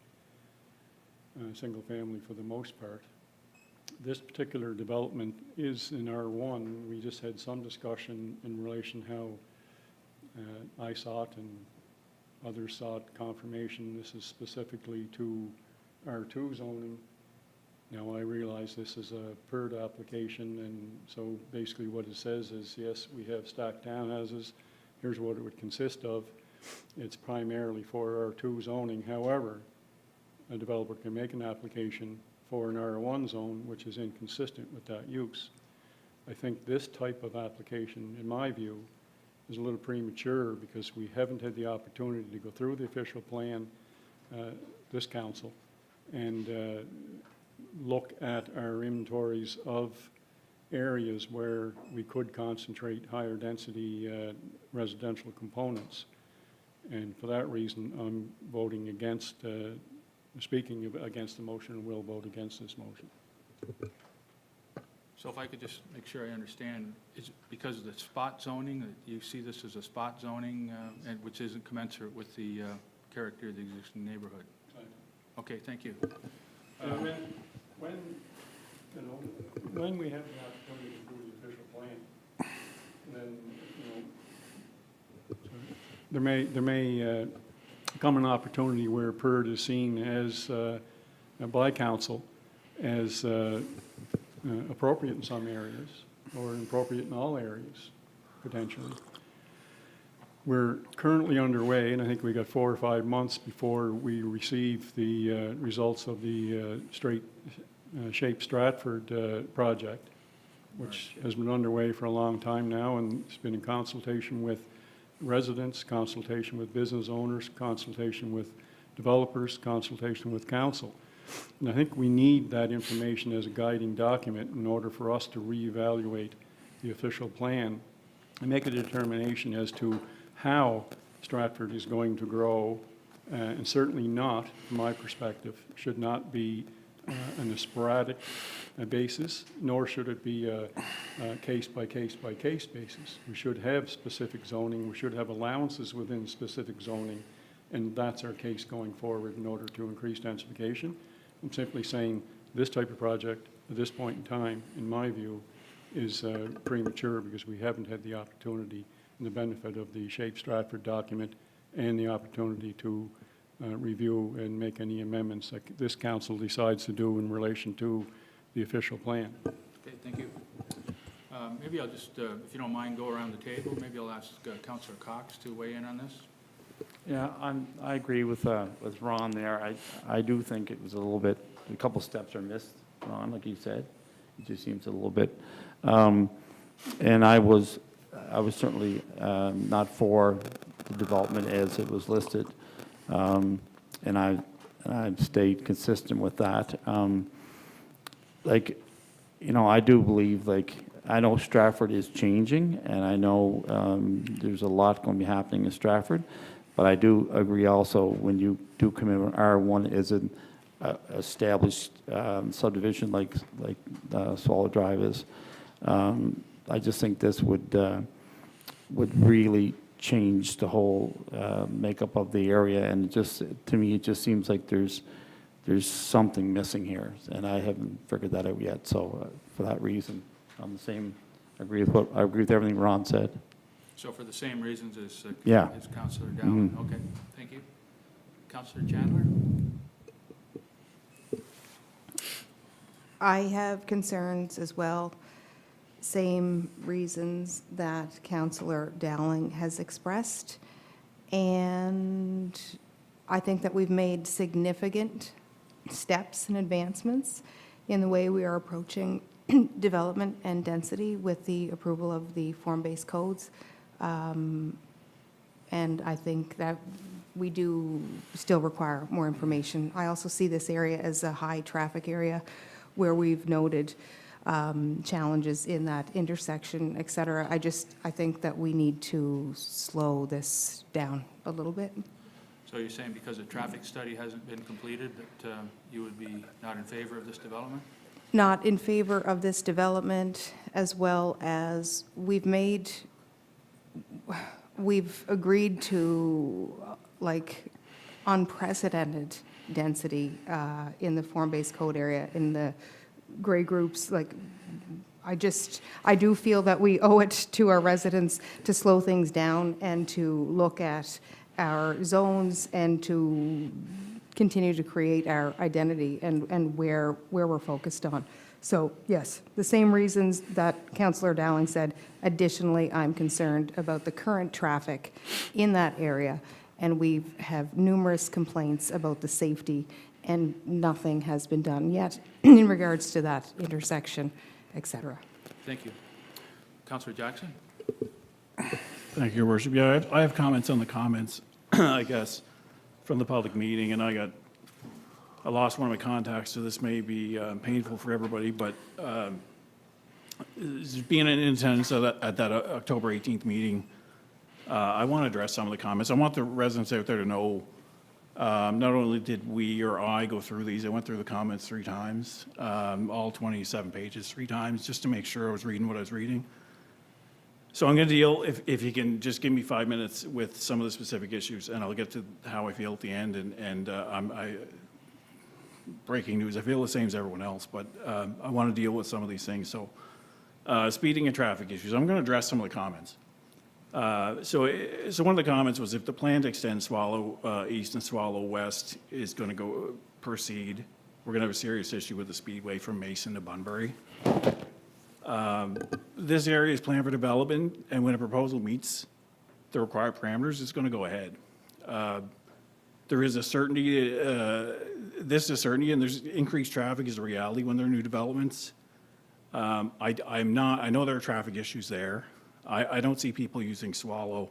single-family for the most part. This particular development is in R1. We just had some discussion in relation how I sought and others sought confirmation. This is specifically to R2 zoning. Now I realize this is a PERD application, and so basically what it says is, yes, we have stacked townhouses. Here's what it would consist of. It's primarily for R2 zoning. However, a developer can make an application for an R1 zone, which is inconsistent with that use. I think this type of application, in my view, is a little premature because we haven't had the opportunity to go through the official plan, this council, and look at our inventories of areas where we could concentrate higher density residential components. And for that reason, I'm voting against, against the motion, and will vote against this motion. So if I could just make sure I understand, is it because of the spot zoning, that you see this as a spot zoning, and which isn't commensurate with the character of the existing neighborhood? Okay, thank you. When we have the opportunity to do the official plan, then, there may come an opportunity where PERD is seen as, by council, as appropriate in some areas, or inappropriate in all areas, potentially. We're currently underway, and I think we got 4 or 5 months before we receive the results of the Shape Stratford project, which has been underway for a long time now, and it's been in consultation with residents, consultation with business owners, consultation with developers, consultation with council. And I think we need that information as a guiding document in order for us to reevaluate the official plan and make a determination as to how Stratford is going to grow, and certainly not, from my perspective, should not be on a sporadic basis, nor should it be a case-by-case-by-case basis. We should have specific zoning, we should have allowances within specific zoning, and that's our case going forward in order to increase densification. I'm simply saying this type of project at this point in time, in my view, is premature because we haven't had the opportunity and the benefit of the Shape Stratford document and the opportunity to review and make any amendments that this council decides to do in relation to the official plan. Okay, thank you. Maybe I'll just, if you don't mind, go around the table. Maybe I'll ask Councillor Cox to weigh in on this. Yeah, I agree with Ron there. I do think it was a couple steps are missed, Ron, like you said. It just seems a little bit. And I was certainly not for the development as it was listed. And I've stayed consistent with that. I do believe, I know Stratford is changing, and I know there's a lot going to be happening in Stratford, but I do agree also when you do come in with R1 is an established subdivision like Swallow Drive is. I just think this would really change the whole makeup of the area, and to me it just seems like there's something missing here, and I haven't figured that out yet. So for that reason, I'm the same. I agree with everything Ron said. So for the same reasons as Yeah. as Councillor Dowling. Mm-hmm. Okay, thank you. Councillor Chandler? I have concerns as well, same reasons that Councillor Dowling has expressed. And I think that we've made significant steps and advancements in the way we are approaching development and density with the approval of the form-based codes. And I think that we do still require more information. I also see this area as a high-traffic area where we've noted challenges in that intersection, et cetera. I think that we need to slow this down a little bit. So you're saying because a traffic study hasn't been completed that you would be not in favor of this development? Not in favor of this development, as well as we've agreed to unprecedented density in the form-based code area, in the gray groups. I do feel that we owe it to our residents to slow things down and to look at our zones and to continue to create our identity and where we're focused on. So, yes, the same reasons that Councillor Dowling said. Additionally, I'm concerned about the current traffic in that area, and we have numerous complaints about the safety, and nothing has been done yet in regards to that intersection, et cetera. Thank you. Councillor Jackson? Thank you, Your Worship. Yeah, I have comments on the comments, I guess, from the public meeting, and I lost one of my contacts, so this may be painful for everybody, but being in attendance at that October 18th meeting, I want to address some of the comments. I want the residents out there to know, not only did we or I go through these, I went through the comments 3 times, all 27 pages 3 times, just to make sure I was reading what I was reading. So I'm going to deal, if you can just give me 5 minutes with some of the specific issues, and I'll get to how I feel at the end, and breaking news, I feel the same as everyone else, but I want to deal with some of these things. So speeding and traffic issues, I'm going to address some of the comments. So one of the comments was if the plan to extend Swallow East and Swallow West is going to proceed, we're going to have a serious issue with the speedway from Mason to Bunbury. This area is planned for development, and when a proposal meets the required parameters, it's going to go ahead. There is a certainty, this is a certainty, and there's increased traffic is a reality when there are new developments. I know there are traffic issues there. I don't see people using Swallow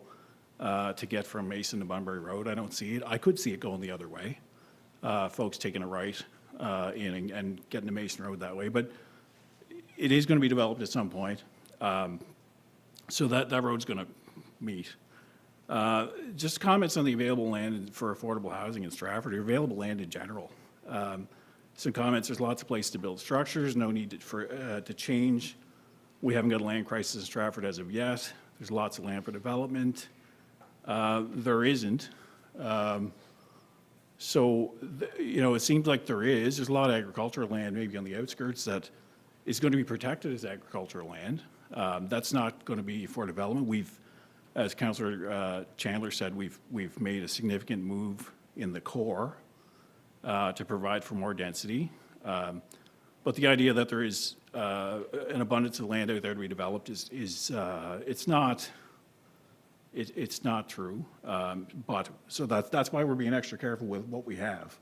to get from Mason to Bunbury Road. I don't see it. I could see it going the other way, folks taking a right in and getting to Mason Road that way, but it is going to be developed at some point, so that road's going to meet. Just comments on the available land for affordable housing in Stratford, or available land in general. Some comments, there's lots of places to build structures, no need to change. We haven't got a land crisis in Stratford as of yet. There's lots of land for development. There isn't. So, it seems like there is. There's a lot of agricultural land maybe on the outskirts that is going to be protected as agricultural land. That's not going to be for development. As Councillor Chandler said, we've made a significant move in the core to provide for more density. But the idea that there is an abundance of land out there to be developed it's not true. But so that's why we're being extra careful with what we have,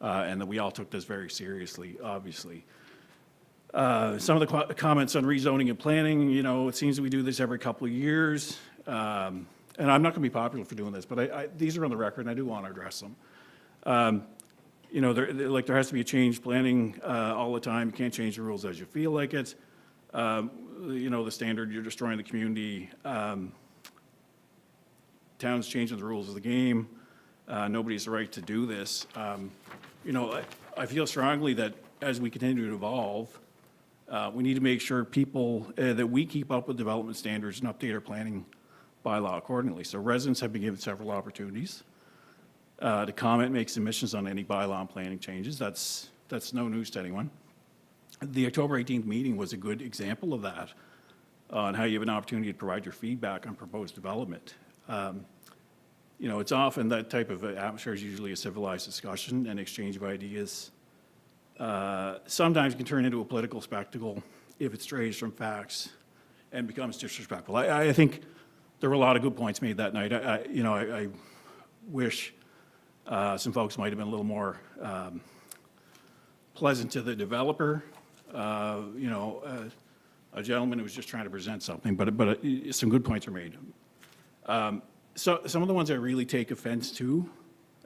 and that we all took this very seriously, obviously. Some of the comments on rezoning and planning, it seems that we do this every couple of years. And I'm not going to be popular for doing this, but these are on the record, and I do want to address them. There has to be a change planning all the time. You can't change the rules as you feel like it. The standard, you're destroying the community. Towns changing the rules of the game. Nobody has the right to do this. I feel strongly that as we continue to evolve, we need to make sure that we keep up with development standards and update our planning bylaw accordingly. So residents have been given several opportunities to comment, make submissions on any bylaw and planning changes. That's no news to anyone. The October 18th meeting was a good example of that, on how you have an opportunity to provide your feedback on proposed development. It's often that type of atmosphere is usually a civilized discussion and exchange of ideas. Sometimes it can turn into a political spectacle if it strays from facts and becomes disrespectful. I think there were a lot of good points made that night. I wish some folks might have been a little more pleasant to the developer. A gentleman who was just trying to present something, but some good points were made. So some of the ones I really take offense to,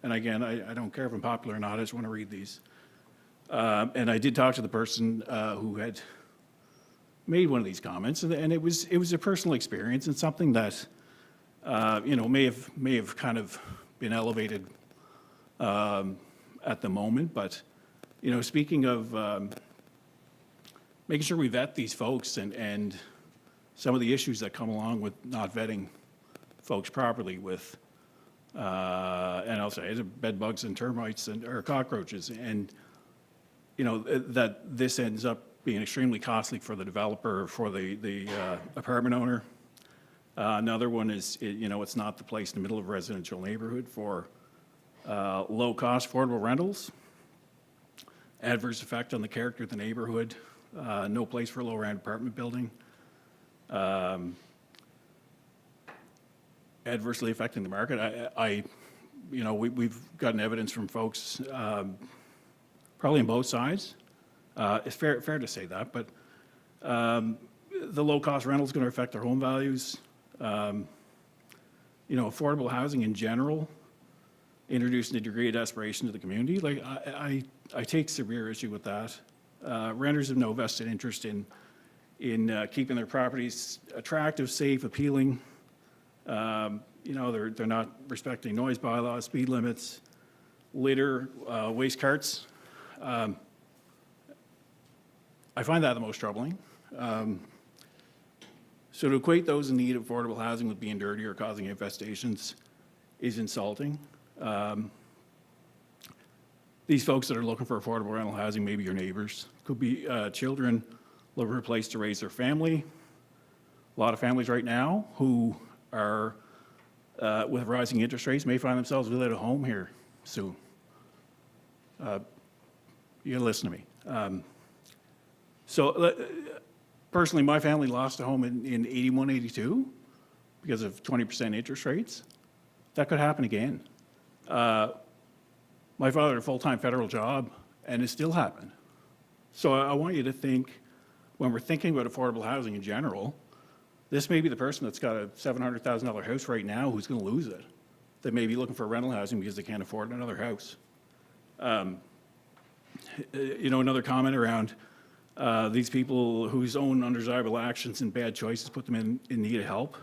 and again, I don't care if I'm popular or not, I just want to read these. And I did talk to the person who had made one of these comments, and it was a personal experience and something that may have kind of been elevated at the moment. But speaking of making sure we vet these folks and some of the issues that come along with not vetting folks properly with, and I'll say bed bugs and termites or cockroaches, and that this ends up being extremely costly for the developer, for the apartment owner. Another one is, it's not the place in the middle of a residential neighborhood for low-cost affordable rentals. Adverse effect on the character of the neighborhood. no place for a low-rent apartment building, adversely affecting the market. We've gotten evidence from folks, probably on both sides. It's fair to say that, but the low-cost rental is going to affect their home values. Affordable housing in general, introducing a degree of desperation to the community. Like, I take severe issue with that. Renters have no vested interest in keeping their properties attractive, safe, appealing. They're not respecting noise bylaws, speed limits, litter, waste carts. I find that the most troubling. So to equate those in need of affordable housing with being dirty or causing infestations is insulting. These folks that are looking for affordable rental housing may be your neighbors. Could be children looking for a place to raise their family. A lot of families right now who are, with rising interest rates, may find themselves without a home here soon. You gotta listen to me. Personally, my family lost a home in 81, 82 because of 20% interest rates. That could happen again. My father had a full-time federal job, and it still happened. So I want you to think, when we're thinking about affordable housing in general, this may be the person that's got a $700,000 house right now who's going to lose it. They may be looking for rental housing because they can't afford another house. Another comment around these people whose own undesirable actions and bad choices put them in need of help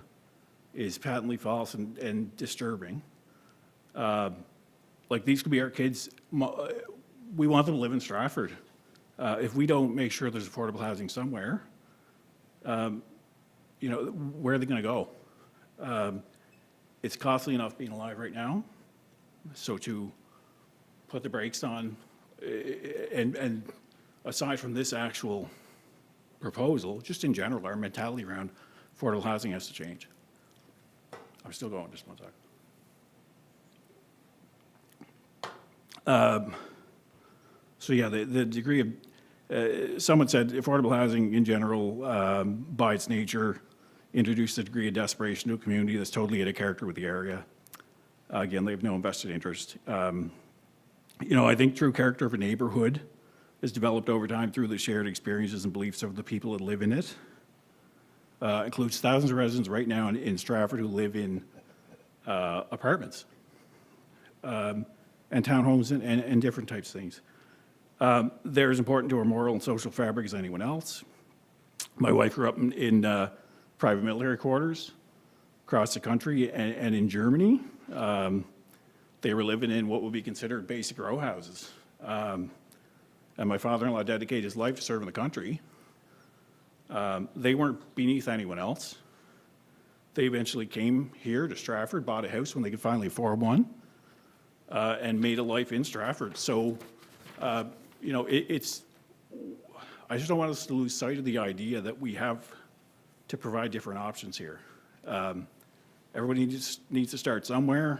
is patently false and disturbing. These could be our kids. We want them to live in Stratford. If we don't make sure there's affordable housing somewhere, where are they going to go? It's costly enough being alive right now. So to put the brakes on, and aside from this actual proposal, just in general, our mentality around affordable housing has to change. I'm still going, just one second. The degree of, someone said affordable housing in general, by its nature, introduced a degree of desperation to a community that's totally out of character with the area. Again, they have no invested interest. I think true character of a neighborhood is developed over time through the shared experiences and beliefs of the people that live in it. Includes thousands of residents right now in Stratford who live in apartments and townhomes and different types of things. They're as important to our moral and social fabric as anyone else. My wife grew up in private military quarters across the country and in Germany. They were living in what would be considered basic row houses. And my father-in-law dedicated his life to serving the country. They weren't beneath anyone else. They eventually came here to Stratford, bought a house when they could finally afford one, and made a life in Stratford. So, I just don't want us to lose sight of the idea that we have to provide different options here. Everybody needs to start somewhere,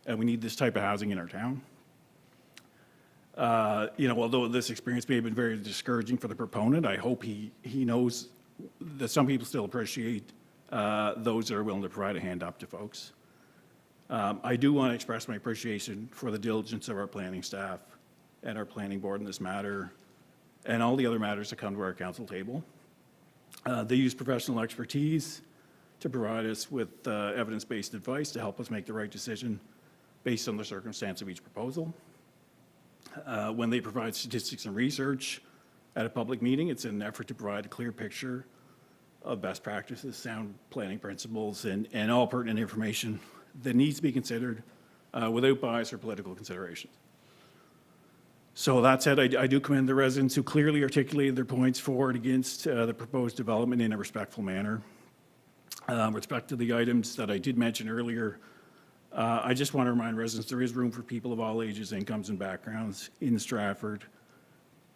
and we need this type of housing in our town. Although this experience may have been very discouraging for the proponent, I hope he knows that some people still appreciate those that are willing to provide a hand up to folks. I do want to express my appreciation for the diligence of our planning staff and our planning board in this matter, and all the other matters that come to our council table. They use professional expertise to provide us with evidence-based advice to help us make the right decision based on the circumstance of each proposal. When they provide statistics and research at a public meeting, it's in an effort to provide a clear picture of best practices, sound planning principles, and all pertinent information that needs to be considered without bias or political considerations. So that said, I do commend the residents who clearly articulated their points for and against the proposed development in a respectful manner. With respect to the items that I did mention earlier, I just want to remind residents there is room for people of all ages, incomes, and backgrounds in Stratford,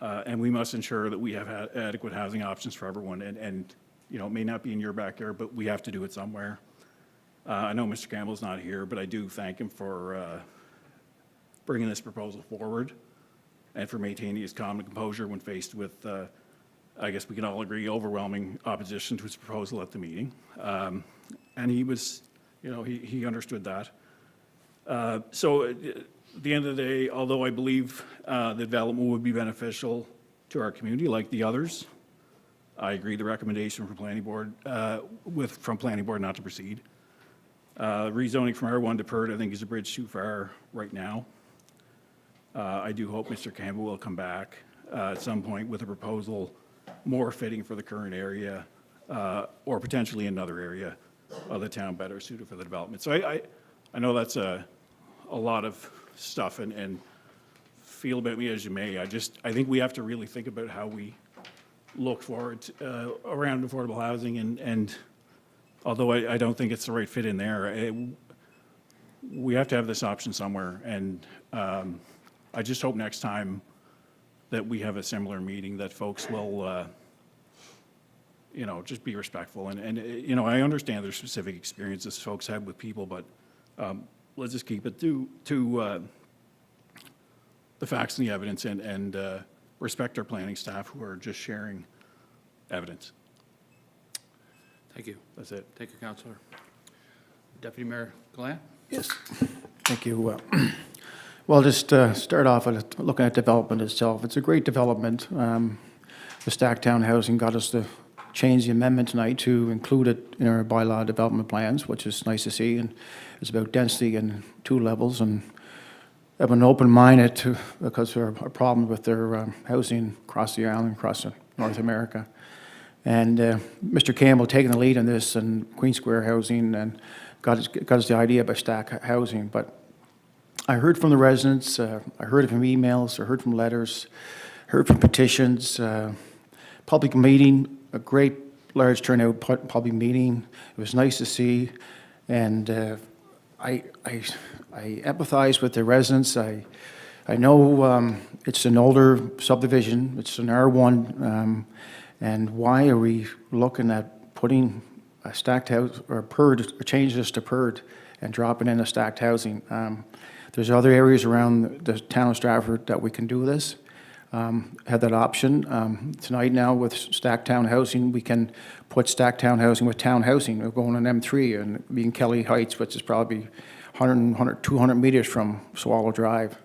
and we must ensure that we have adequate housing options for everyone. And it may not be in your backyard, but we have to do it somewhere. I know Mr. Campbell's not here, but I do thank him for bringing this proposal forward and for maintaining his calm and composure when faced with I guess we can all agree, overwhelming opposition to his proposal at the meeting. And he was, you know, he understood that. So at the end of the day, although I believe the development would be beneficial to our community like the others, I agree the recommendation from planning board, from planning board not to proceed. Rezoning from R1 to PERD, I think, is a bridge too far right now. I do hope Mr. Campbell will come back at some point with a proposal more fitting for the current area, or potentially another area of the town better suited for the development. So I know that's a lot of stuff, and feel about me as you may. I think we have to really think about how we look forward around affordable housing, and although I don't think it's the right fit in there, we have to have this option somewhere. And I just hope next time that we have a similar meeting that folks will, you know, just be respectful. And you know, I understand there's specific experiences folks have with people, but let's just keep it to the facts and the evidence, and respect our planning staff who are just sharing evidence. Thank you. That's it. Thank you, Councillor. Deputy Mayor Glenn? Yes, thank you. Well, just start off with looking at development itself. It's a great development. The stacked town housing got us to change the amendment tonight to include it in our bylaw development plans, which is nice to see. And it's about density in 2 levels, and have an open-minded to, because there are problems with their housing across the island, across North America. And Mr. Campbell taking the lead on this, and Queen Square housing, and got us the idea about stack housing. But I heard from the residents, I heard from emails, I heard from letters, heard from petitions, public meeting, a great large turnout public meeting. It was nice to see, and I empathize with the residents. I know it's an older subdivision, it's an R1, and why are we looking at putting a stacked house, or PERD, or change this to PERD and dropping in a stacked housing? There's other areas around the town of Stratford that we can do this, have that option. Tonight now with stacked town housing, we can put stacked town housing with town housing. We're going on M3 and being Kelly Heights, which is probably 200 meters from Swallow Drive.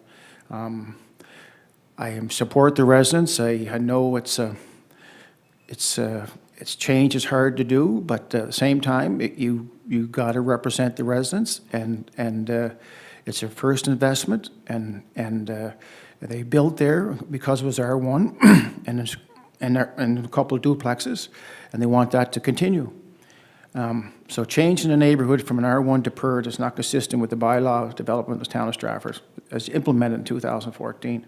I support the residents. I know it's change is hard to do, but at the same time, you got to represent the residents, and it's their first investment, and they built there because it was R1 and a couple of duplexes, and they want that to continue. So changing the neighborhood from an R1 to PERD is not consistent with the bylaw of development of the town of Stratford as implemented in 2014.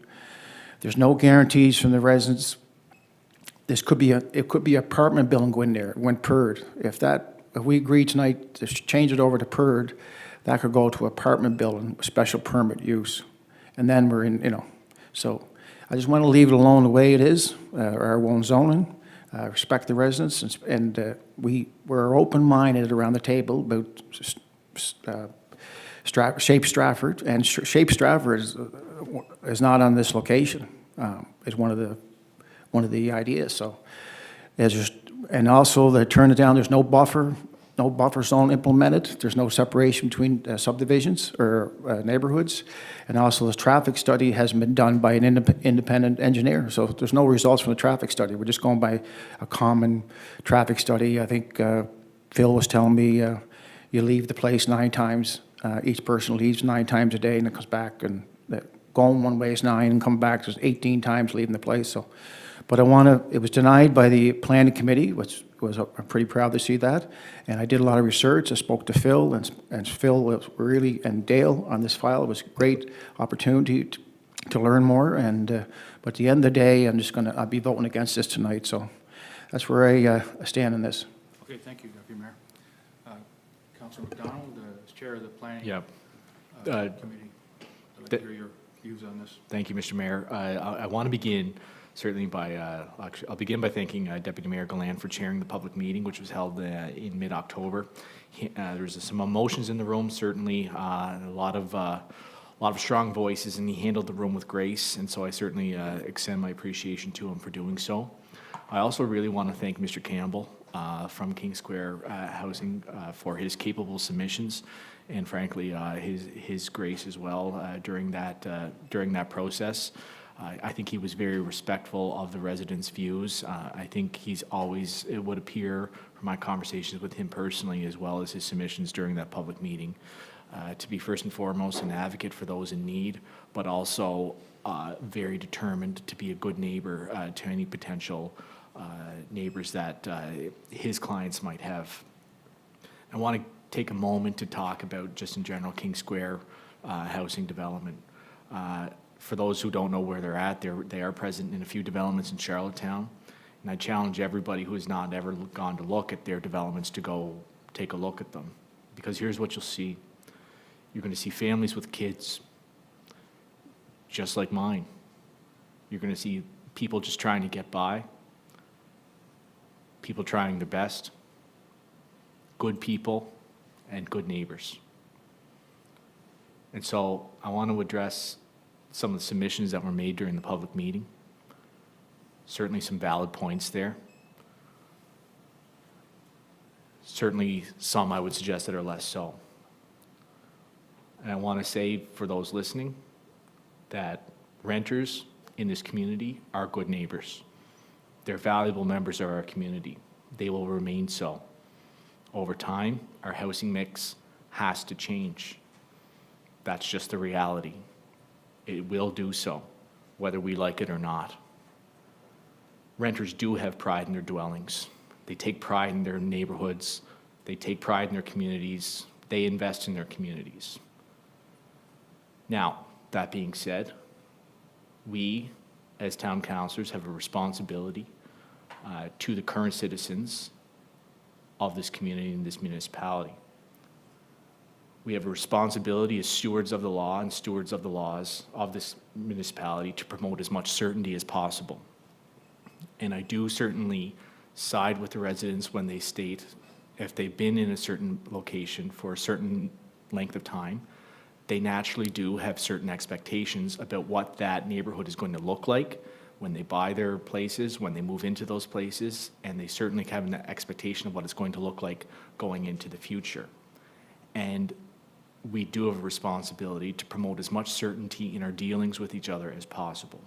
There's no guarantees from the residents. It could be apartment building going there when PERD. If we agree tonight to change it over to PERD, that could go to apartment building with special permit use, and then we're in, you know. So I just want to leave it alone the way it is, R1 zoning. Respect the residents, and we're open-minded around the table about Shape Stratford, and Shape Stratford is not on this location. Is one of the ideas. So, and also they turn it down. There's no buffer zone implemented. There's no separation between subdivisions or neighborhoods, and also the traffic study hasn't been done by an independent engineer. So there's no results from the traffic study. We're just going by a common traffic study. I think Phil was telling me you leave the place 9 times. Each person leaves 9 times a day, and it comes back, and going one way is 9, and coming back is 18 times leaving the place. So. But it was denied by the planning committee, which I'm pretty proud to see that. And I did a lot of research. I spoke to Phil, and Phil was really, and Dale on this file. It was a great opportunity to learn more. And but at the end of the day, I'll be voting against this tonight. So that's where I stand on this. Okay, thank you, Deputy Mayor. Councillor McDonald, as Chair of the Planning Committee, I'd like to hear your views on this. Thank you, Mr. Mayor. I want to begin certainly by, I'll begin by thanking Deputy Mayor Gallant for chairing the public meeting, which was held in mid-October. There's some emotions in the room, certainly, a lot of strong voices, and he handled the room with grace, and so I certainly extend my appreciation to him for doing so. I also really want to thank Mr. Campbell from King Square Housing for his capable submissions and frankly his grace as well during that process. I think he was very respectful of the residents' views. I think he's always, it would appear from my conversations with him personally as well as his submissions during that public meeting, to be first and foremost an advocate for those in need, but also very determined to be a good neighbor to any potential neighbors that his clients might have. I want to take a moment to talk about just in general King Square housing development. For those who don't know where they're at, they are present in a few developments in Charlottetown. And I challenge everybody who has not ever gone to look at their developments to go take a look at them. Because here's what you'll see. You're going to see families with kids, just like mine. You're going to see people just trying to get by, people trying their best, good people, and good neighbors. And so I want to address some of the submissions that were made during the public meeting. Certainly some valid points there. Certainly some I would suggest that are less so. And I want to say for those listening that renters in this community are good neighbors. They're valuable members of our community. They will remain so. Over time, our housing mix has to change. That's just the reality. It will do so, whether we like it or not. Renters do have pride in their dwellings. They take pride in their neighborhoods. They take pride in their communities. They invest in their communities. Now, that being said, we, as town councillors, have a responsibility to the current citizens of this community and this municipality. We have a responsibility as stewards of the law and stewards of the laws of this municipality to promote as much certainty as possible. And I do certainly side with the residents when they state if they've been in a certain location for a certain length of time, they naturally do have certain expectations about what that neighborhood is going to look like when they buy their places, when they move into those places, and they certainly have an expectation of what it's going to look like going into the future. And we do have a responsibility to promote as much certainty in our dealings with each other as possible.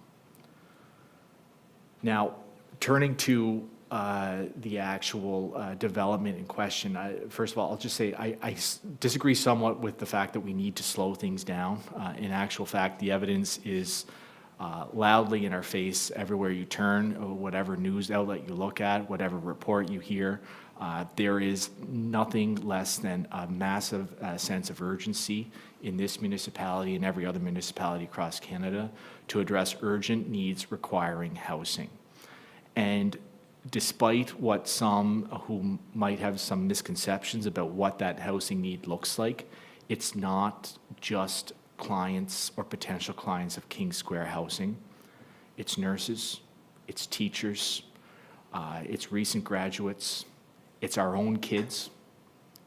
Now, turning to the actual development in question, first of all, I'll just say I disagree somewhat with the fact that we need to slow things down. In actual fact, the evidence is loudly in our face everywhere you turn, whatever news outlet you look at, whatever report you hear. There is nothing less than a massive sense of urgency in this municipality and every other municipality across Canada to address urgent needs requiring housing. And despite what some who might have some misconceptions about what that housing need looks like, it's not just clients or potential clients of King Square Housing. It's nurses, it's teachers, it's recent graduates, it's our own kids,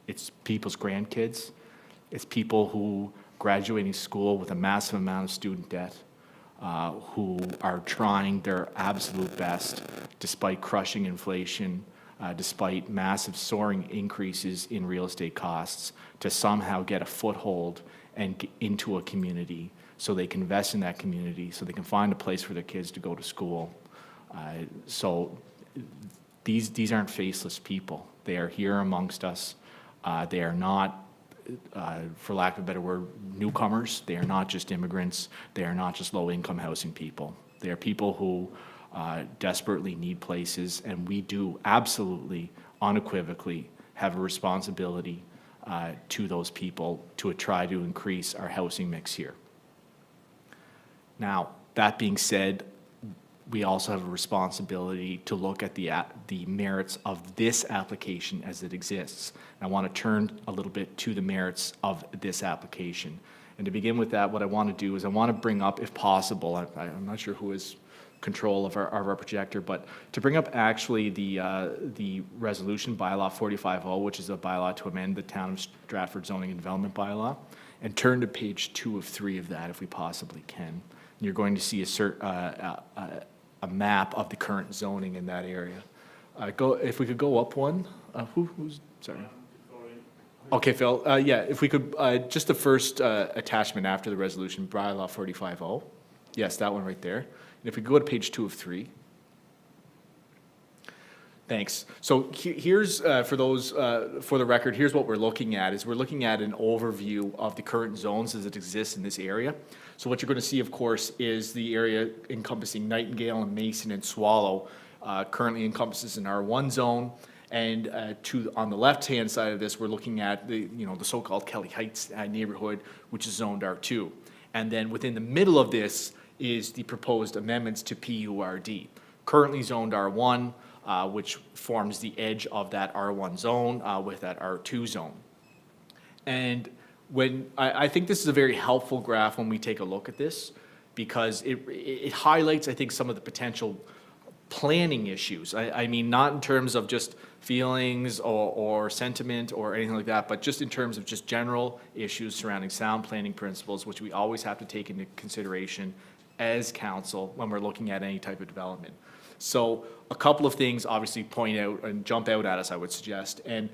it's people's grandkids, it's people who graduating school with a massive amount of student debt, who are trying their absolute best despite crushing inflation, despite massive soaring increases in real estate costs, to somehow get a foothold and get into a community so they can invest in that community, so they can find a place for their kids to go to school. So these aren't faceless people. They are here amongst us. They are not, for lack of a better word, newcomers. They are not just immigrants. They are not just low-income housing people. They are people who desperately need places, and we do absolutely, unequivocally, have a responsibility to those people to try to increase our housing mix here. Now, that being said, we also have a responsibility to look at the merits of this application as it exists. And I want to turn a little bit to the merits of this application. And to begin with that, what I want to do is I want to bring up, if possible, I'm not sure who has control of our projector, but to bring up actually the resolution bylaw 45.0, which is a bylaw to amend the Town of Stratford zoning and development bylaw, and turn to page 2 of 3 of that if we possibly can. And you're going to see a map of the current zoning in that area. If we could go up one, who's, sorry. Okay, Phil, yeah, if we could, just the first attachment after the resolution, bylaw 45-0. Yes, that one right there. And if we go to page 2 of 3. Thanks. So here's, for those, for the record, here's what we're looking at, is we're looking at an overview of the current zones as it exists in this area. So what you're going to see, of course, is the area encompassing Nightingale and Mason and Swallow currently encompasses an R1 zone. And on the left-hand side of this, we're looking at the so-called Kelly Heights neighborhood, which is zoned R2. And then within the middle of this is the proposed amendments to PURD, currently zoned R1, which forms the edge of that R1 zone with that R2 zone. And when I think this is a very helpful graph when we take a look at this, because it highlights, I think, some of the potential planning issues. I mean, not in terms of just feelings or sentiment or anything like that, but just in terms of just general issues surrounding sound planning principles, which we always have to take into consideration as council when we're looking at any type of development. So a couple of things obviously point out and jump out at us, I would suggest, and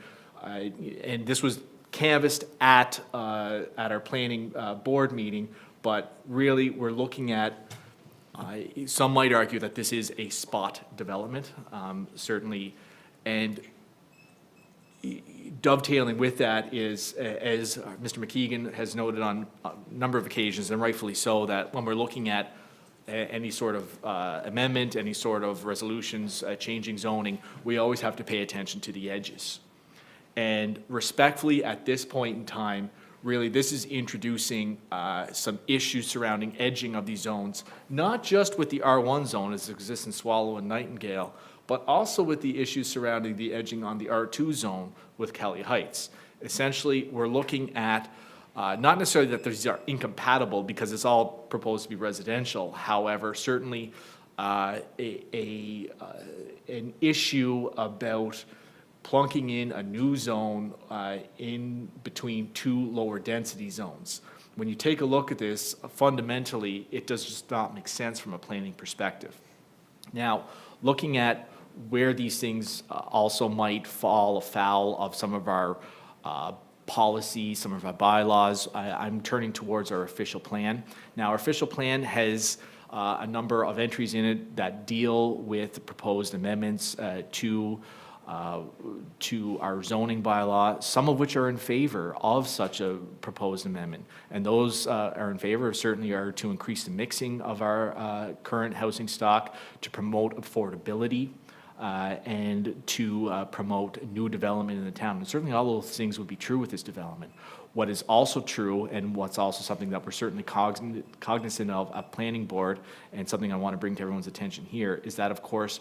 this was canvassed at our planning board meeting, but really we're looking at, some might argue that this is a spot development, certainly, and dovetailing with that is, as Mr. McKeegan has noted on a number of occasions, and rightfully so, that when we're looking at any sort of amendment, any sort of resolutions, changing zoning, we always have to pay attention to the edges. And respectfully, at this point in time, really, this is introducing some issues surrounding edging of these zones, not just with the R1 zone as it exists in Swallow and Nightingale, but also with the issues surrounding the edging on the R2 zone with Kelly Heights. Essentially, we're looking at not necessarily that these are incompatible because it's all proposed to be residential. However, certainly an issue about plunking in a new zone in between two lower density zones. When you take a look at this, fundamentally, it does just not make sense from a planning perspective. Now, looking at where these things also might fall afoul of some of our policies, some of our bylaws, I'm turning towards our official plan. Now, our official plan has a number of entries in it that deal with proposed amendments to our zoning bylaw, some of which are in favor of such a proposed amendment. And those are in favor, certainly are to increase the mixing of our current housing stock, to promote affordability, and to promote new development in the town. And certainly all those things would be true with this development. What is also true, and what's also something that we're certainly cognizant of at Planning Board, and something I want to bring to everyone's attention here, is that, of course,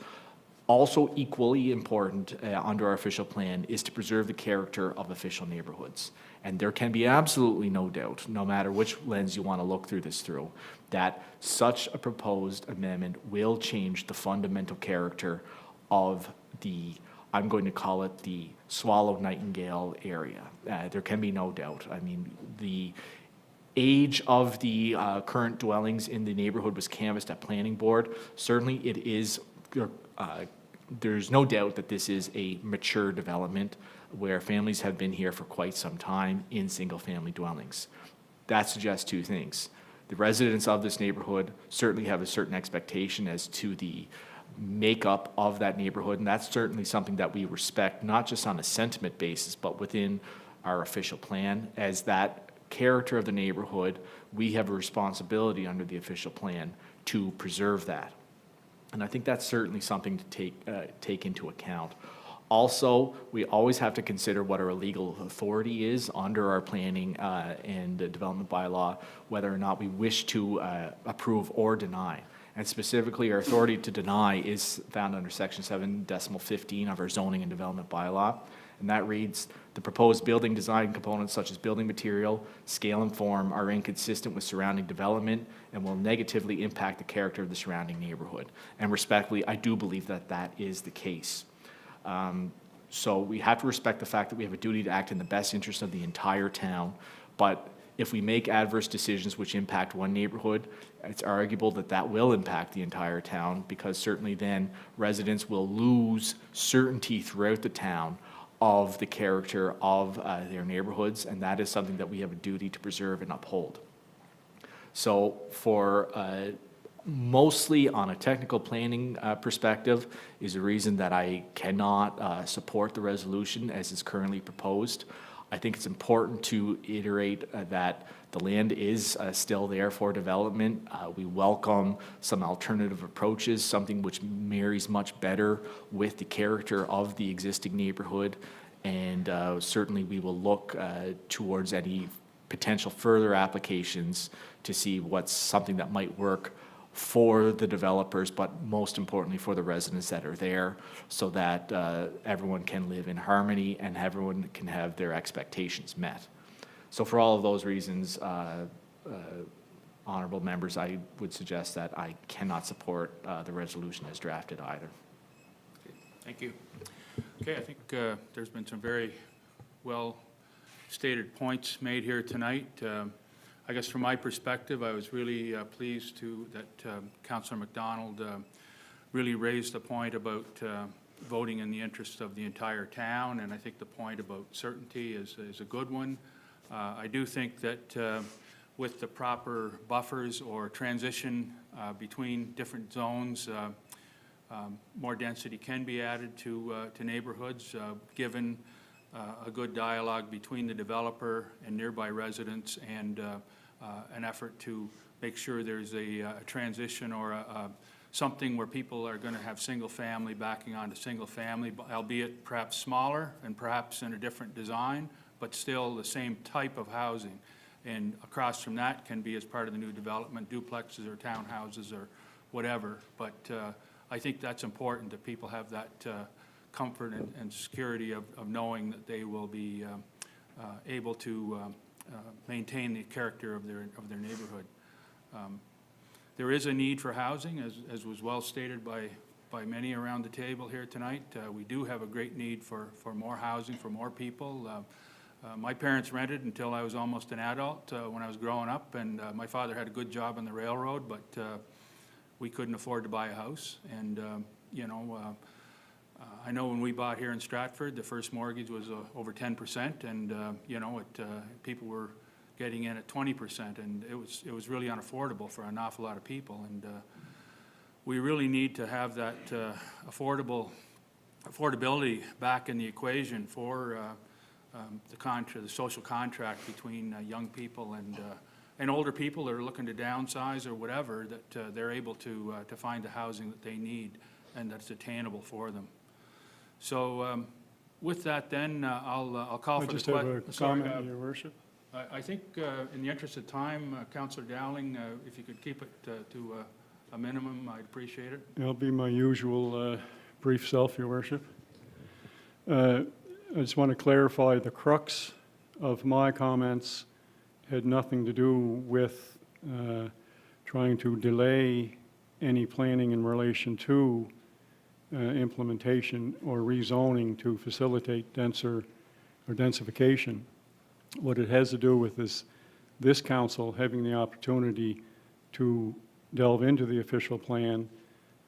also equally important under our official plan is to preserve the character of official neighborhoods. And there can be absolutely no doubt, no matter which lens you want to look through this through, that such a proposed amendment will change the fundamental character of the, I'm going to call it the Swallow Nightingale area. There can be no doubt. I mean, the age of the current dwellings in the neighborhood was canvassed at Planning Board. Certainly it is, there's no doubt that this is a mature development where families have been here for quite some time in single-family dwellings. That suggests two things. The residents of this neighborhood certainly have a certain expectation as to the makeup of that neighborhood, and that's certainly something that we respect, not just on a sentiment basis, but within our official plan. As that character of the neighborhood, we have a responsibility under the official plan to preserve that. And I think that's certainly something to take into account. Also, we always have to consider what our legal authority is under our planning and development bylaw, whether or not we wish to approve or deny. And specifically, our authority to deny is found under section 7.15 of our zoning and development bylaw. And that reads, the proposed building design components such as building material, scale and form are inconsistent with surrounding development and will negatively impact the character of the surrounding neighborhood. And respectfully, I do believe that that is the case. So we have to respect the fact that we have a duty to act in the best interest of the entire town, but If we make adverse decisions which impact one neighborhood, it's arguable that that will impact the entire town, because certainly then residents will lose certainty throughout the town of the character of their neighborhoods, and that is something that we have a duty to preserve and uphold. So for mostly on a technical planning perspective is a reason that I cannot support the resolution as is currently proposed. I think it's important to iterate that the land is still there for development. We welcome some alternative approaches, something which marries much better with the character of the existing neighborhood. And certainly we will look towards any potential further applications to see what's something that might work for the developers, but most importantly for the residents that are there, so that everyone can live in harmony and everyone can have their expectations met. So for all of those reasons, honorable members, I would suggest that I cannot support the resolution as drafted either. Thank you. Okay, I think there's been some very well stated points made here tonight. I guess from my perspective, I was really pleased that Councillor MacDonald really raised the point about voting in the interest of the entire town, and I think the point about certainty is a good one. I do think that with the proper buffers or transition between different zones, more density can be added to neighborhoods, given a good dialogue between the developer and nearby residents, and an effort to make sure there's a transition or something where people are going to have single family backing onto single family, albeit perhaps smaller and perhaps in a different design, but still the same type of housing. And across from that can be, as part of the new development, duplexes or townhouses or whatever. But I think that's important, that people have that comfort and security of knowing that they will be able to maintain the character of their neighborhood. There is a need for housing, as was well stated by many around the table here tonight. We do have a great need for more housing, for more people. My parents rented until I was almost an adult when I was growing up, and my father had a good job on the railroad, but we couldn't afford to buy a house. And I know when we bought here in Stratford, the first mortgage was over 10%, and people were getting in at 20%, and it was really unaffordable for an awful lot of people. And we really need to have that affordability back in the equation for the social contract between young people and older people that are looking to downsize or whatever, that they're able to find the housing that they need and that's attainable for them. So with that, then I'll call for the question. I just have a comment, Your Worship. I think in the interest of time, Councillor Dowling, if you could keep it to a minimum, I'd appreciate it. It'll be my usual brief self, Your Worship. I just want to clarify, the crux of my comments had nothing to do with trying to delay any planning in relation to implementation or rezoning to facilitate denser or densification. What it has to do with is this council having the opportunity to delve into the official plan,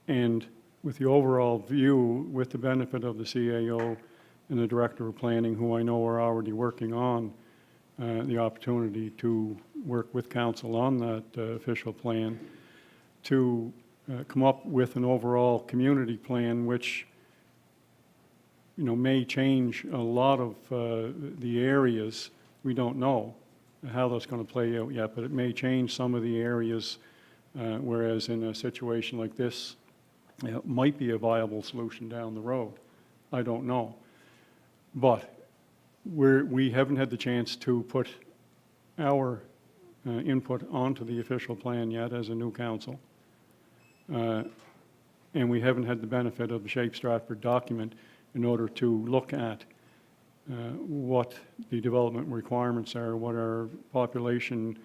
and with the overall view, with the benefit of the CAO and the Director of Planning, who I know are already working on the opportunity to work with council on that official plan, to come up with an overall community plan which may change a lot of the areas. We don't know how that's going to play out yet, but it may change some of the areas, whereas in a situation like this, it might be a viable solution down the road. I don't know. But we haven't had the chance to put our input onto the official plan yet as a new council. And we haven't had the benefit of the Shape Stratford document in order to look at what the development requirements are, what our population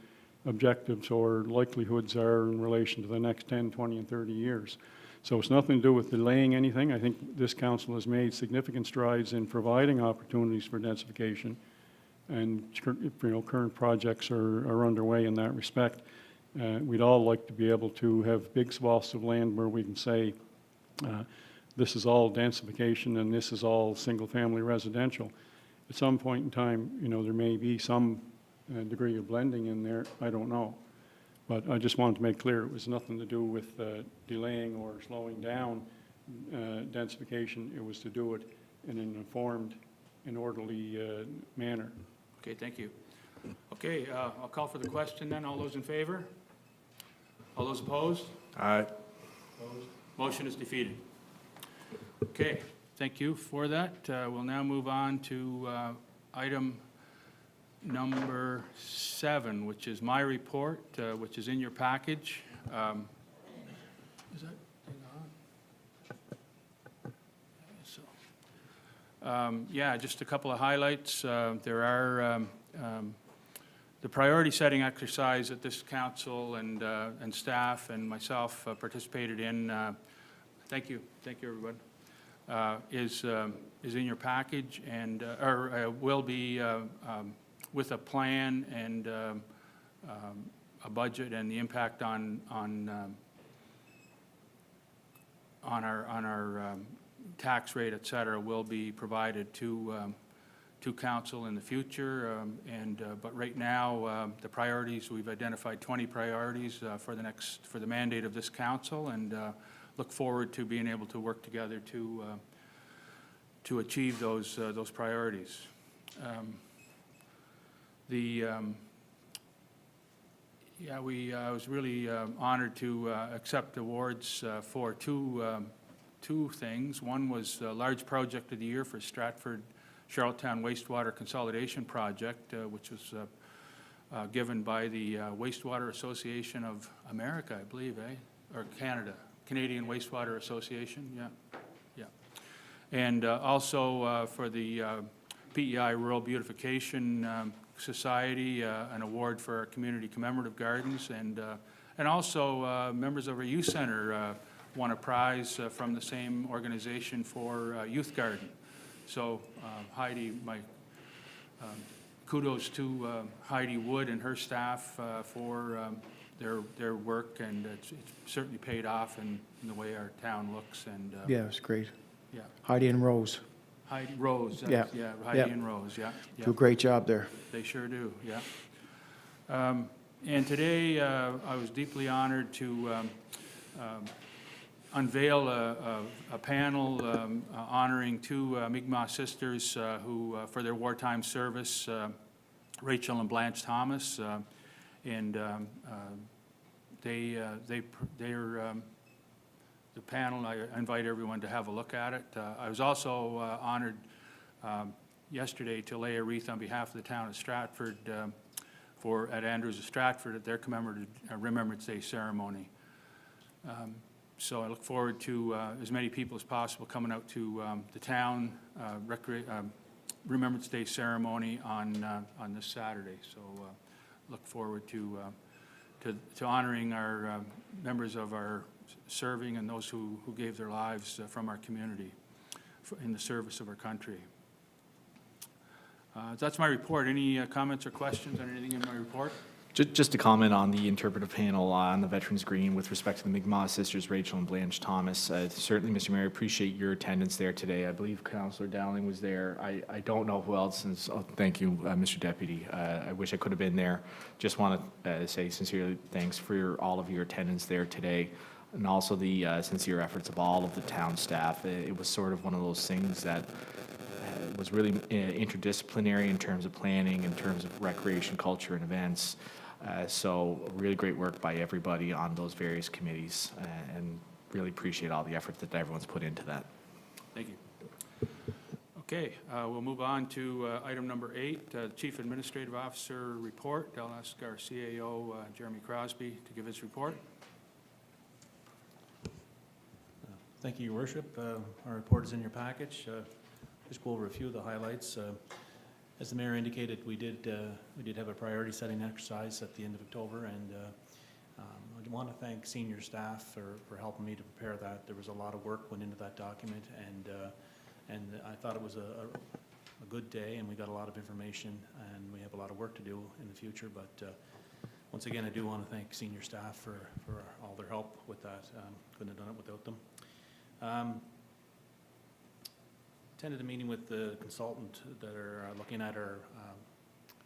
objectives or likelihoods are in relation to the next 10, 20, and 30 years. So it's nothing to do with delaying anything. I think this council has made significant strides in providing opportunities for densification, and current projects are underway in that respect. We'd all like to be able to have big swaths of land where we can say, this is all densification and this is all single-family residential. At some point in time, there may be some degree of blending in there, I don't know. But I just wanted to make clear it was nothing to do with delaying or slowing down densification. It was to do it in an informed and orderly manner. Okay, thank you. Okay, I'll call for the question then. All those in favor? All those opposed? Aye. Opposed? Motion is defeated. Okay, thank you for that. We'll now move on to item number 7, which is my report, which is in your package. Is that thing on? So, yeah, just a couple of highlights. There are the priority setting exercise that this council and staff and myself participated in. Thank you, everyone. Is in your package and will be with a plan and a budget and the impact on our tax rate, et cetera, will be provided to council in the future. But right now, the priorities, we've identified 20 priorities for the mandate of this council, and look forward to being able to work together to achieve those priorities. I was really honored to accept awards for two things. One was a large project of the year for Stratford Charlottetown Wastewater Consolidation Project, which was given by the Wastewater Association of America, I believe, or Canada. Canadian Wastewater Association, yeah. And also for the PEI Rural Beautification Society, an award for our community commemorative gardens, and also members of our youth center won a prize from the same organization for youth garden. So Heidi, my kudos to Heidi Wood and her staff for their work, and it's certainly paid off in the way our town looks. And Yeah, it was great. yeah, Heidi and Rose Heidi Rose. Yeah. Heidi Yeah. and Rose. Yeah, do a great job there. they sure do. Yeah. And today I was deeply honored to unveil a panel honoring two Mi'kmaq sisters who, for their wartime service, Rachel and Blanche Thomas, and they're the panel. I invite everyone to have a look at it. I was also honored yesterday to lay a wreath on behalf of the town of Stratford at Andrews of Stratford at their Remembrance Day ceremony. So I look forward to as many people as possible coming out to the town Remembrance Day ceremony on this Saturday. So look forward to honoring our members of our serving and those who gave their lives from our community in the service of our country. That's my report. Any comments or questions on anything in my report? Just to comment on the interpretive panel on the Veterans Green with respect to the Mi'kmaq sisters, Rachel and Blanche Thomas. Certainly, Mr. Mayor, appreciate your attendance there today. I believe Councillor Dowling was there. I don't know who else. Thank you, Mr. Deputy. I wish I could have been there. Just want to say sincerely thanks for all of your attendance there today, and also the sincere efforts of all of the town staff. It was sort of one of those things that was really interdisciplinary in terms of planning, in terms of recreation, culture, and events. So really great work by everybody on those various committees, and really appreciate all the effort that everyone's put into that. Thank you. Okay, we'll move on to item number 8, the Chief Administrative Officer report. I'll ask our CAO, Jeremy Crosby, to give his report. Thank you, Your Worship. Our report is in your package. Just go over a few of the highlights. As the Mayor indicated, we did have a priority setting exercise at the end of October, and I want to thank senior staff for helping me to prepare that. There was a lot of work went into that document, and I thought it was a good day, and we got a lot of information, and we have a lot of work to do in the future, but once again, I do want to thank senior staff for all their help with that. Couldn't have done it without them. Attended a meeting with the consultant that are looking at our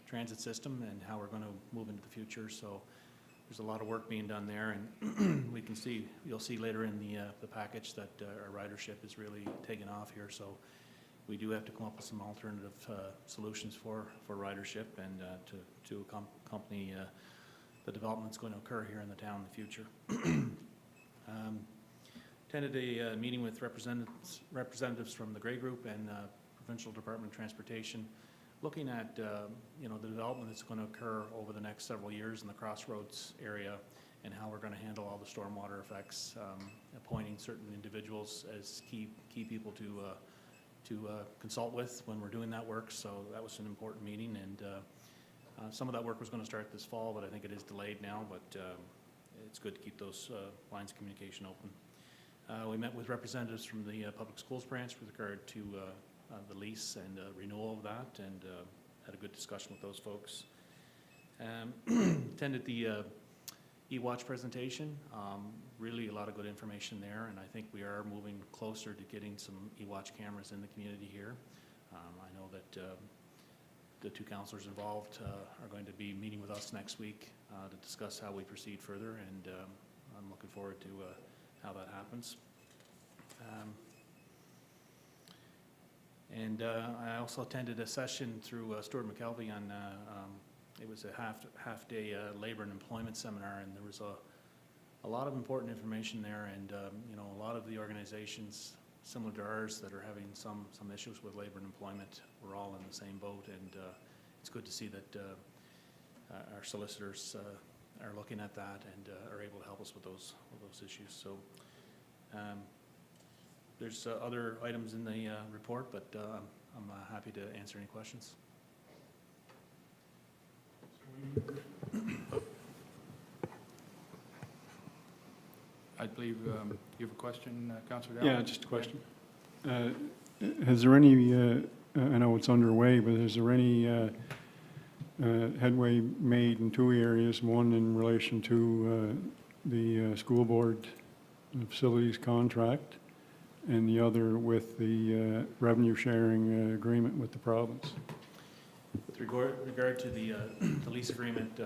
transit system and how we're going to move into the future. So there's a lot of work being done there, and we can see, you'll see later in the package that our ridership is really taking off here. So we do have to come up with some alternative solutions for ridership and to accompany the development's going to occur here in the town in the future. Attended a meeting with representatives from the Grey Group and Provincial Department of Transportation, looking at the development that's going to occur over the next several years in the Crossroads area and how we're going to handle all the stormwater effects, appointing certain individuals as key people to consult with when we're doing that work. So that was an important meeting, and some of that work was going to start this fall, but I think it is delayed now, but it's good to keep those lines of communication open. We met with representatives from the public schools branch with regard to the lease and renewal of that, and had a good discussion with those folks. Attended the e-watch presentation. Really a lot of good information there, and I think we are moving closer to getting some e-watch cameras in the community here. I know that the two councillors involved are going to be meeting with us next week to discuss how we proceed further, and I'm looking forward to how that happens. And I also attended a session through Stuart McKelvey on, it was a half-day labor and employment seminar, and there was a lot of important information there, and a lot of the organizations similar to ours that are having some issues with labor and employment, we're all in the same boat, and it's good to see that our solicitors are looking at that and are able to help us with those issues. So there's other items in the report, but I'm happy to answer any questions. I believe you have a question, Councillor Dowling? Yeah, just a question. Has there any, I know it's underway, but is there any headway made in two areas? One in relation to the school board facilities contract, and the other with the revenue sharing agreement with the province? With regard to the lease agreement,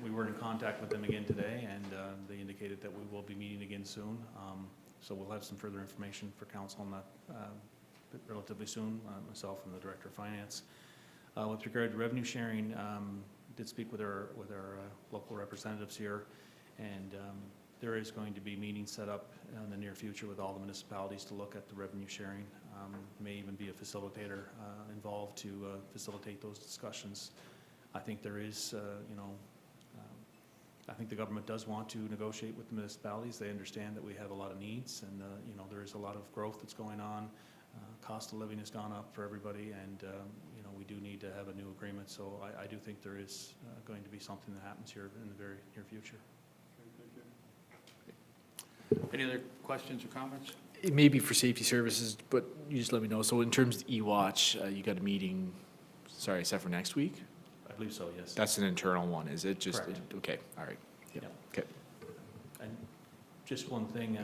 we were in contact with them again today, and they indicated that we will be meeting again soon. So we'll have some further information for council on that relatively soon, myself and the Director of Finance. With regard to revenue sharing, did speak with our local representatives here, and there is going to be meetings set up in the near future with all the municipalities to look at the revenue sharing. May even be a facilitator involved to facilitate those discussions. I think there is, I think the government does want to negotiate with the municipalities. They understand that we have a lot of needs, and there is a lot of growth that's going on. Cost of living has gone up for everybody, and we do need to have a new agreement. So I do think there is going to be something that happens here in the very near future. Any other questions or comments? It may be for safety services, but you just let me know. So in terms of e-watch, you got a meeting, sorry, is that for next week? I believe so, yes. That's an internal one, is it? Just Correct. Okay, all right. Yeah. Okay. And just one thing,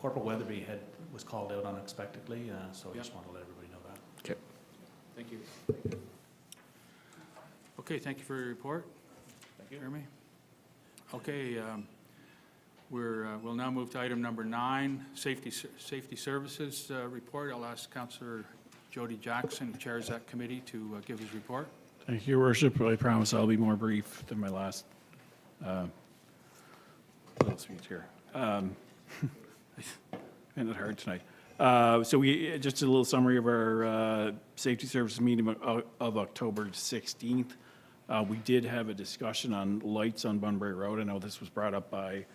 Corporal Weatherby was called out unexpectedly, so I just want to let everybody know that. Okay. Thank you. Okay, thank you for your report. Thank you, Jeremy. Okay, we'll now move to item number 9, Safety Services report. I'll ask Councillor Jody Jackson, who chairs that committee, to give his report. Thank you, Your Worship. I promise I'll be more brief than my last little speech here. Find it hard tonight. So just a little summary of our safety services meeting of October 16th. We did have a discussion on lights on Bunbury Road. I know this was brought up by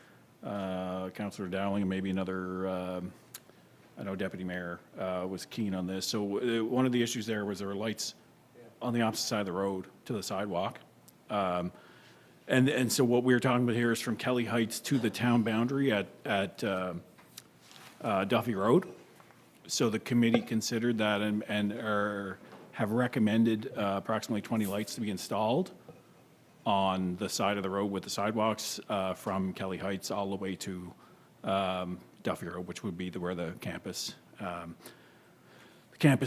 Councillor Dowling and maybe another, I know Deputy Mayor was keen on this. So one of the issues there was there were lights on the opposite side of the road to the sidewalk. And so what we're talking about here is from Kelly Heights to the town boundary at Duffy Road. So the committee considered that and have recommended approximately 20 lights to be installed on the side of the road with the sidewalks from Kelly Heights all the way to Duffy Road, which would be where the campus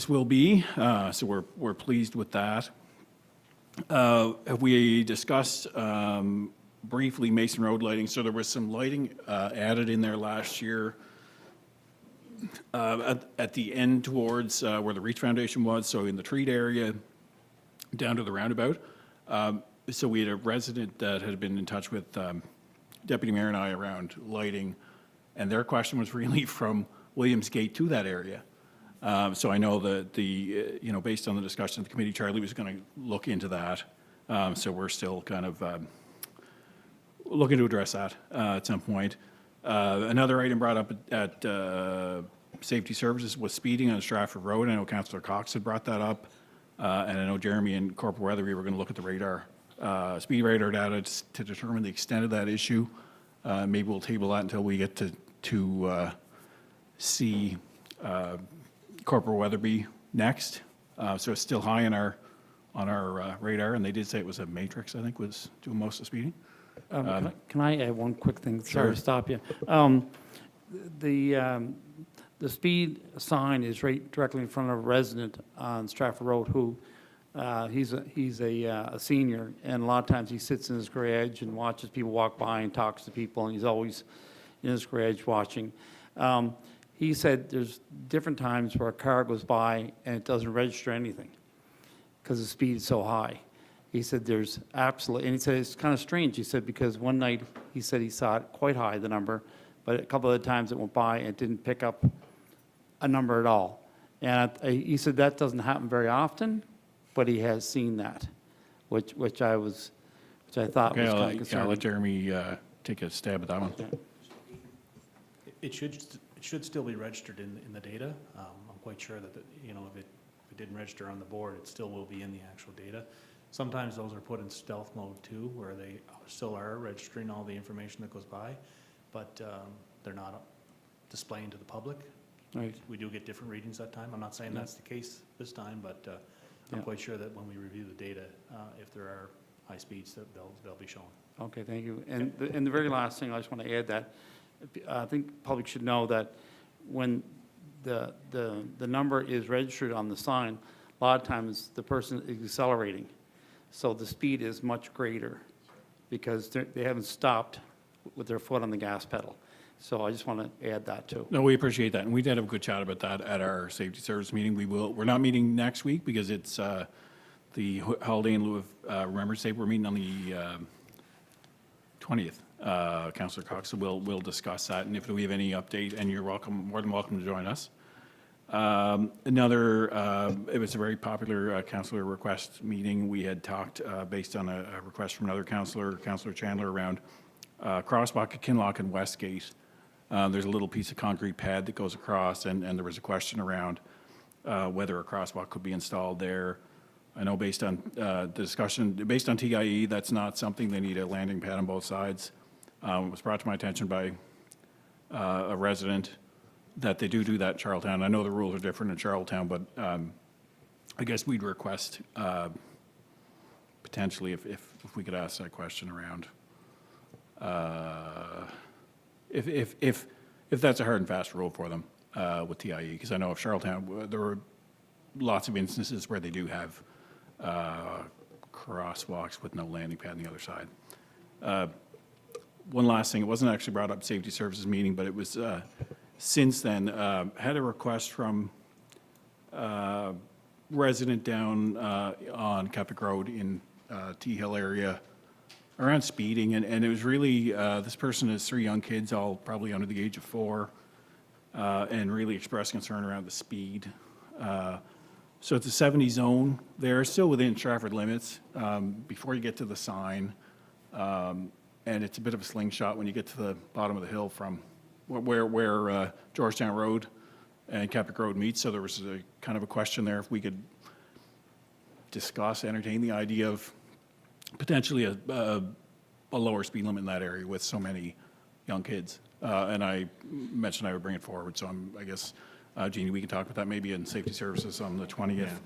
will be. So we're pleased with that. We discussed briefly Mason Road lighting. So there was some lighting added in there last year at the end towards where the Reach Foundation was, so in the treat area down to the roundabout. So we had a resident that had been in touch with Deputy Mayor and I around lighting, and their question was really from Williams Gate to that area. So I know that based on the discussion of the committee, Charlie was going to look into that. So we're still kind of looking to address that at some point. Another item brought up at Safety Services was speeding on Stratford Road. I know Councillor Cox had brought that up. And I know Jeremy and Corporal Weatherby were going to look at the radar, speed radar data to determine the extent of that issue. Maybe we'll table that until we get to see Corporal Weatherby next. So it's still high on our radar, and they did say it was a matrix, I think, was doing most of the speeding. Can I add one quick thing? Sorry to stop you. The speed sign is right directly in front of a resident on Stratford Road who, he's a senior, and a lot of times he sits in his garage and watches people walk by and talks to people, and he's always in his garage watching. He said there's different times where a car goes by and it doesn't register anything because the speed is so high. He said there's absolutely, and he said it's kind of strange. He said because one night he said he saw it quite high, the number, but a couple of times it went by and it didn't pick up a number at all. And he said that doesn't happen very often, but he has seen that, which I thought was kind of concerning. I'll let Jeremy take a stab at that one. Yeah. It should still be registered in the data. I'm quite sure that, if it didn't register on the board, it still will be in the actual data. Sometimes those are put in stealth mode too, where they still are registering all the information that goes by, but they're not displaying to the public. Right. We do get different readings that time. I'm not saying that's the case this time, but I'm quite sure that when we review the data, if there are high speeds, that they'll be shown. Okay, thank you. And the very last thing, I just want to add that I think public should know that when the number is registered on the sign, a lot of times the person is accelerating. So the speed is much greater because they haven't stopped with their foot on the gas pedal. So I just want to add that too. No, we appreciate that, and we did have a good chat about that at our safety service meeting. We're not meeting next week because it's the holiday in lieu of Remembrance Day. We're meeting on the 20th. Councillor Cox, so we'll discuss that, and if we have any update, and you're more than welcome to join us. It was a very popular councillor request meeting. We had talked based on a request from another councillor, Councillor Chandler, around crosswalk at Kinloch and Westgate. There's a little piece of concrete pad that goes across, and there was a question around whether a crosswalk could be installed there. I know based on the discussion, based on TIE, that's not something. They need a landing pad on both sides. It was brought to my attention by a resident that they do that in Charlottetown. I know the rules are different in Charlottetown, but I guess we'd request potentially if we could ask that question around if that's a hard and fast rule for them with TIE, because I know of Charlottetown, there were lots of instances where they do have crosswalks with no landing pad on the other side. One last thing, it wasn't actually brought up safety services meeting, but it was since then, had a request from resident down on Capic Road in T Hill area around speeding, and it was really, this person has 3 young kids, all probably under the age of 4, and really expressed concern around the speed. So it's a 70 zone there, still within Stratford limits, before you get to the sign, and it's a bit of a slingshot when you get to the bottom of the hill from where Georgetown Road and Capic Road meet. So there was a kind of a question there if we could discuss, entertain the idea of potentially a lower speed limit in that area with so many young kids. And I mentioned I would bring it forward, so I guess Jeannie, we can talk about that maybe in Safety Services on the 20th.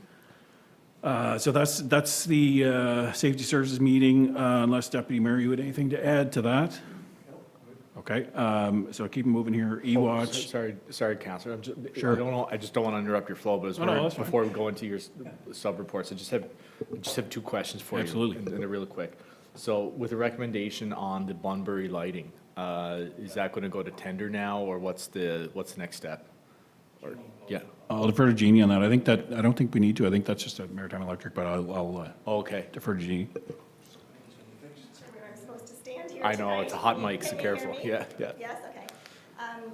So that's the Safety Services meeting, unless Deputy Mayor, you had anything to add to that? Okay, so keep moving here. E-Watch. Sorry, Councillor. Sure. I just don't want to interrupt your flow, but as No, that's fine. before we go into your sub-reports, I just have two questions for you. Absolutely. And they're really quick. So with the recommendation on the Bunbury lighting, is that going to go to tender now, or what's the next step? Or, yeah. I'll defer to Jeannie on that. I don't think we need to. I think that's just a Maritime Electric, but I'll Okay. defer to Jeannie. I'm supposed to stand here I know, tonight. it's a hot mic, so Can you hear careful. me? Yeah, yeah. Yes, okay.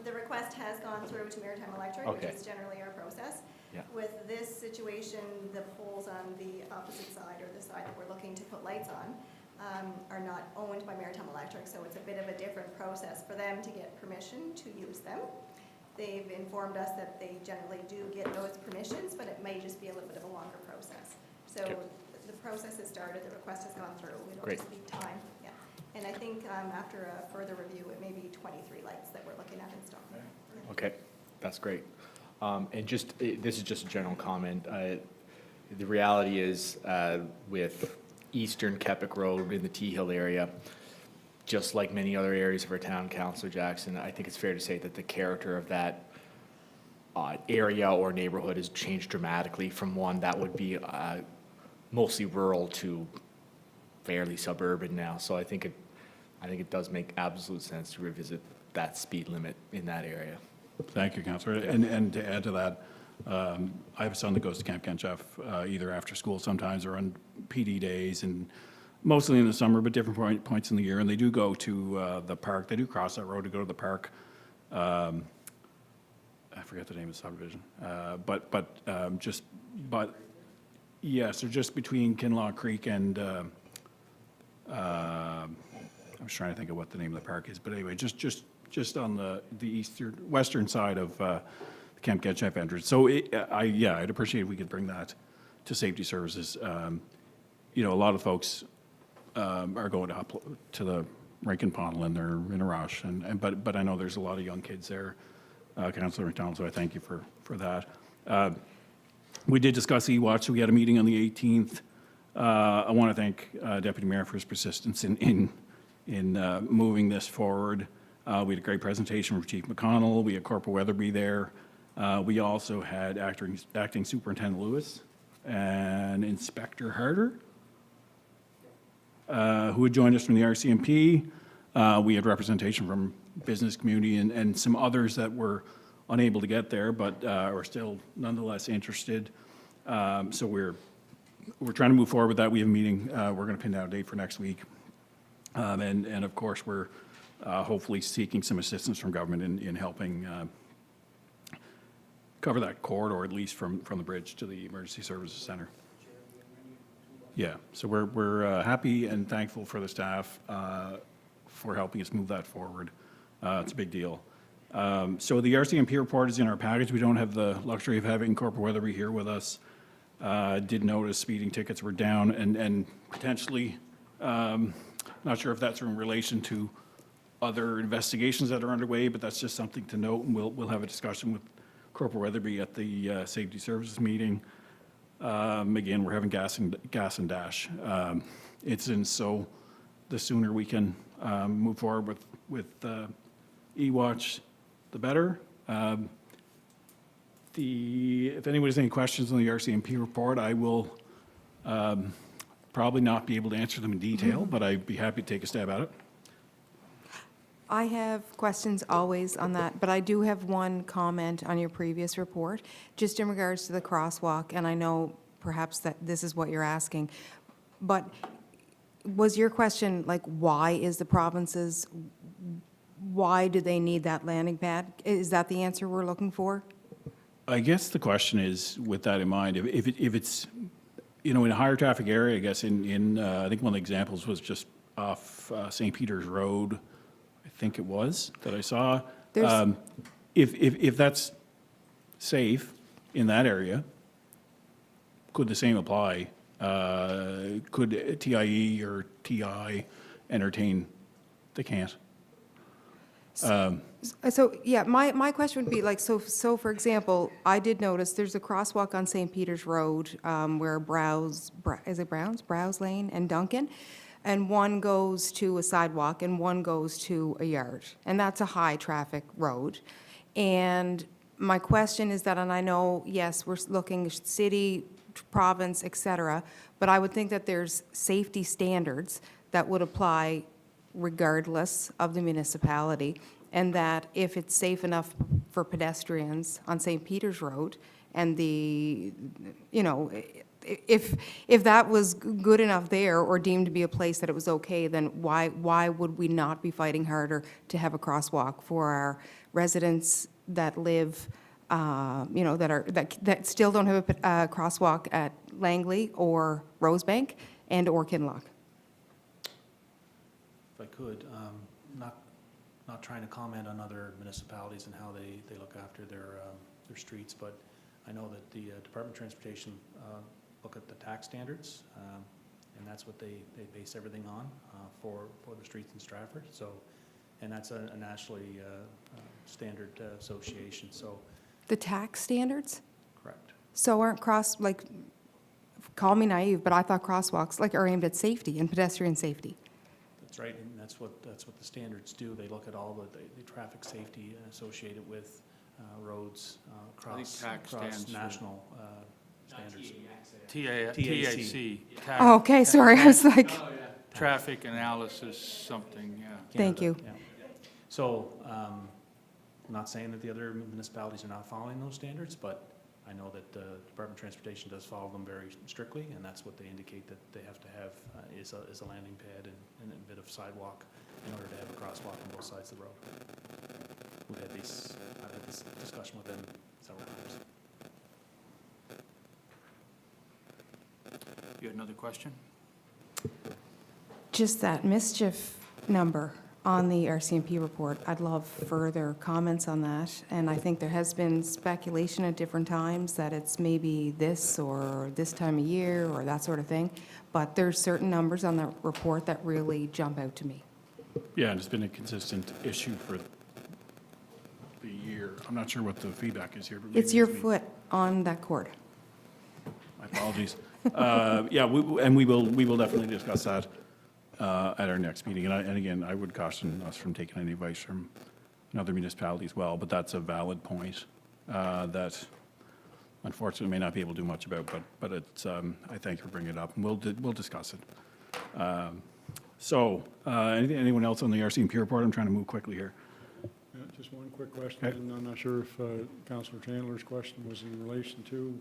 The request has gone through to Maritime Electric, which Okay. is generally our process. Yeah. With this situation, the poles on the opposite side, or the side that we're looking to put lights on, are not owned by Maritime Electric, so it's a bit of a different process for them to get permission to use them. They've informed us that they generally do get those permissions, but it may just be a little bit of a longer process. So Okay. the process has started, the request has gone through, it'll Great. just be time, yeah. And I think after a further review, it may be 23 lights that we're looking at installing. Okay, that's great. And just, this is just a general comment. The reality is, with Eastern Keppoch Road in the T Hill area, just like many other areas of our town, Councillor Jackson, I think it's fair to say that the character of that area or neighborhood has changed dramatically from one that would be mostly rural to fairly suburban now. So I think it does make absolute sense to revisit that speed limit in that area. Thank you, Councillor. And to add to that, I have a son that goes to Camp Kenchef either after school sometimes or on PD days, and mostly in the summer, but different points in the year. And they do go to the park. They do cross that road to go to the park. I forget the name of the subdivision. Yes, they're just between Kinlaw Creek and I was trying to think of what the name of the park is, but anyway, just on the western side of the Camp Kenchef entrance. So I'd appreciate if we could bring that to Safety Services. You know, a lot of folks are going to the Rankin Pond and they're in a rush, but I know there's a lot of young kids there, Councillor McDonald, so I thank you for that. We did discuss E-Watch, so we had a meeting on the 18th. I want to thank Deputy Mayor for his persistence in moving this forward. We had a great presentation from Chief McConnell. We had Corporal Weatherby there. We also had Acting Superintendent Lewis and Inspector Harder, who had joined us from the RCMP. We had representation from business community and some others that were unable to get there, but are still nonetheless interested. So we're trying to move forward with that. We have a meeting. We're going to pin down a date for next week. And of course, we're hopefully seeking some assistance from government in helping cover that corridor, at least from the bridge to the Emergency Services Center. Yeah, so we're happy and thankful for the staff for helping us move that forward. It's a big deal. So the RCMP report is in our package. We don't have the luxury of having Corporal Weatherby here with us. Did notice speeding tickets were down and potentially, not sure if that's in relation to other investigations that are underway, but that's just something to note, and we'll have a discussion with Corporal Weatherby at the Safety Services meeting. Again, we're having gas and dash incidents, so the sooner we can move forward with E-Watch, the better. If anybody has any questions on the RCMP report, I will probably not be able to answer them in detail, but I'd be happy to take a stab at it. I have questions always on that, but I do have one comment on your previous report, just in regards to the crosswalk, and I know perhaps that this is what you're asking, but was your question like, why is the provinces, why do they need that landing pad? Is that the answer we're looking for? I guess the question is, with that in mind, if it's, you know, in a higher traffic area, I guess I think one of the examples was just off St. Peter's Road, I think it was, that I saw. If that's safe in that area, could the same apply? Could TIE or TI entertain? They can't. So, yeah, my question would be like, so for example, I did notice there's a crosswalk on St. Peter's Road where is it Browse Lane and Duncan? And one goes to a sidewalk and one goes to a yard. And that's a high-traffic road. And my question is that, and I know, yes, we're looking city, province, et cetera, but I would think that there's safety standards that would apply regardless of the municipality, and that if it's safe enough for pedestrians on St. Peter's Road, and if that was good enough there or deemed to be a place that it was okay, then why would we not be fighting harder to have a crosswalk for our residents that live, that still don't have a crosswalk at Langley or Rosebank or Kinloch? If I could, not trying to comment on other municipalities and how they look after their streets, but I know that the Department of Transportation look at the tax standards, and that's what they base everything on for the streets in Stratford. So, and that's a nationally standard association. So, The tax standards? correct. So aren't call me naive, but I thought crosswalks are aimed at safety and pedestrian safety. That's right, and that's what the standards do. They look at all the traffic safety associated with roads across TAC stands for- national standards. TAC. Oh, okay, sorry, I was like, Traffic analysis, something, yeah. Thank you. Yeah. So, I'm not saying that the other municipalities are not following those standards, but I know that the Department of Transportation does follow them very strictly, and that's what they indicate that they have to have is a landing pad and a bit of sidewalk in order to have a crosswalk on both sides of the road. I've had this discussion with them several times. You had another question? Just that mischief number on the RCMP report, I'd love further comments on that. And I think there has been speculation at different times that it's maybe this or this time of year or that sort of thing. But there's certain numbers on the report that really jump out to me. Yeah, and it's been a consistent issue for the year. I'm not sure what the feedback is here. But maybe It's your me. foot on that cord. My apologies. Yeah, we will definitely discuss that at our next meeting. And again, I would caution us from taking any advice from another municipality as well, but that's a valid point that unfortunately may not be able to do much about, but it's, I thank you for bringing it up, and we'll discuss it. So, anyone else on the RCMP report? I'm trying to move quickly here. Just one quick question, Okay. and I'm not sure if Councillor Chandler's question was in relation to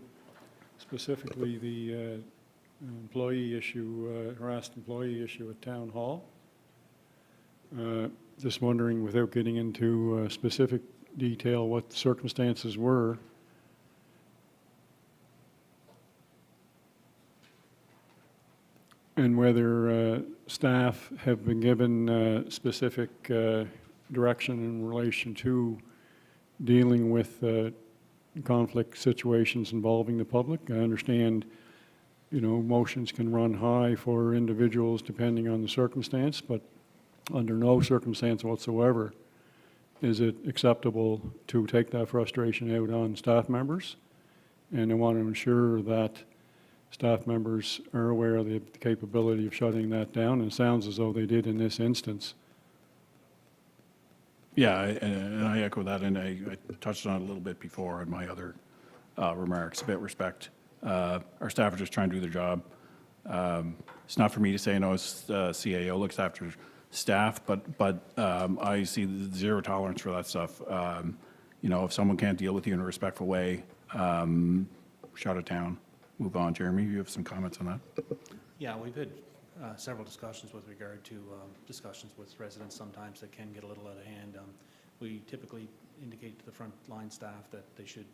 specifically the employee issue, harassed employee issue at Town Hall. Just wondering, without getting into specific detail, what the circumstances were. And whether staff have been given specific direction in relation to dealing with conflict situations involving the public. I understand, motions can run high for individuals depending on the circumstance, but under no circumstance whatsoever is it acceptable to take that frustration out on staff members. And I want to ensure that staff members are aware of the capability of shutting that down, and it sounds as though they did in this instance. Yeah, and I echo that, and I touched on it a little bit before in my other remarks about respect. Our staff are just trying to do their job. It's not for me to say, no, it's CAO looks after staff, but I see zero tolerance for that stuff. If someone can't deal with you in a respectful way, shut it down, move on. Jeremy, you have some comments on that? Yeah, we've had several discussions with regard to discussions with residents sometimes that can get a little out of hand. We typically indicate to the frontline staff that they should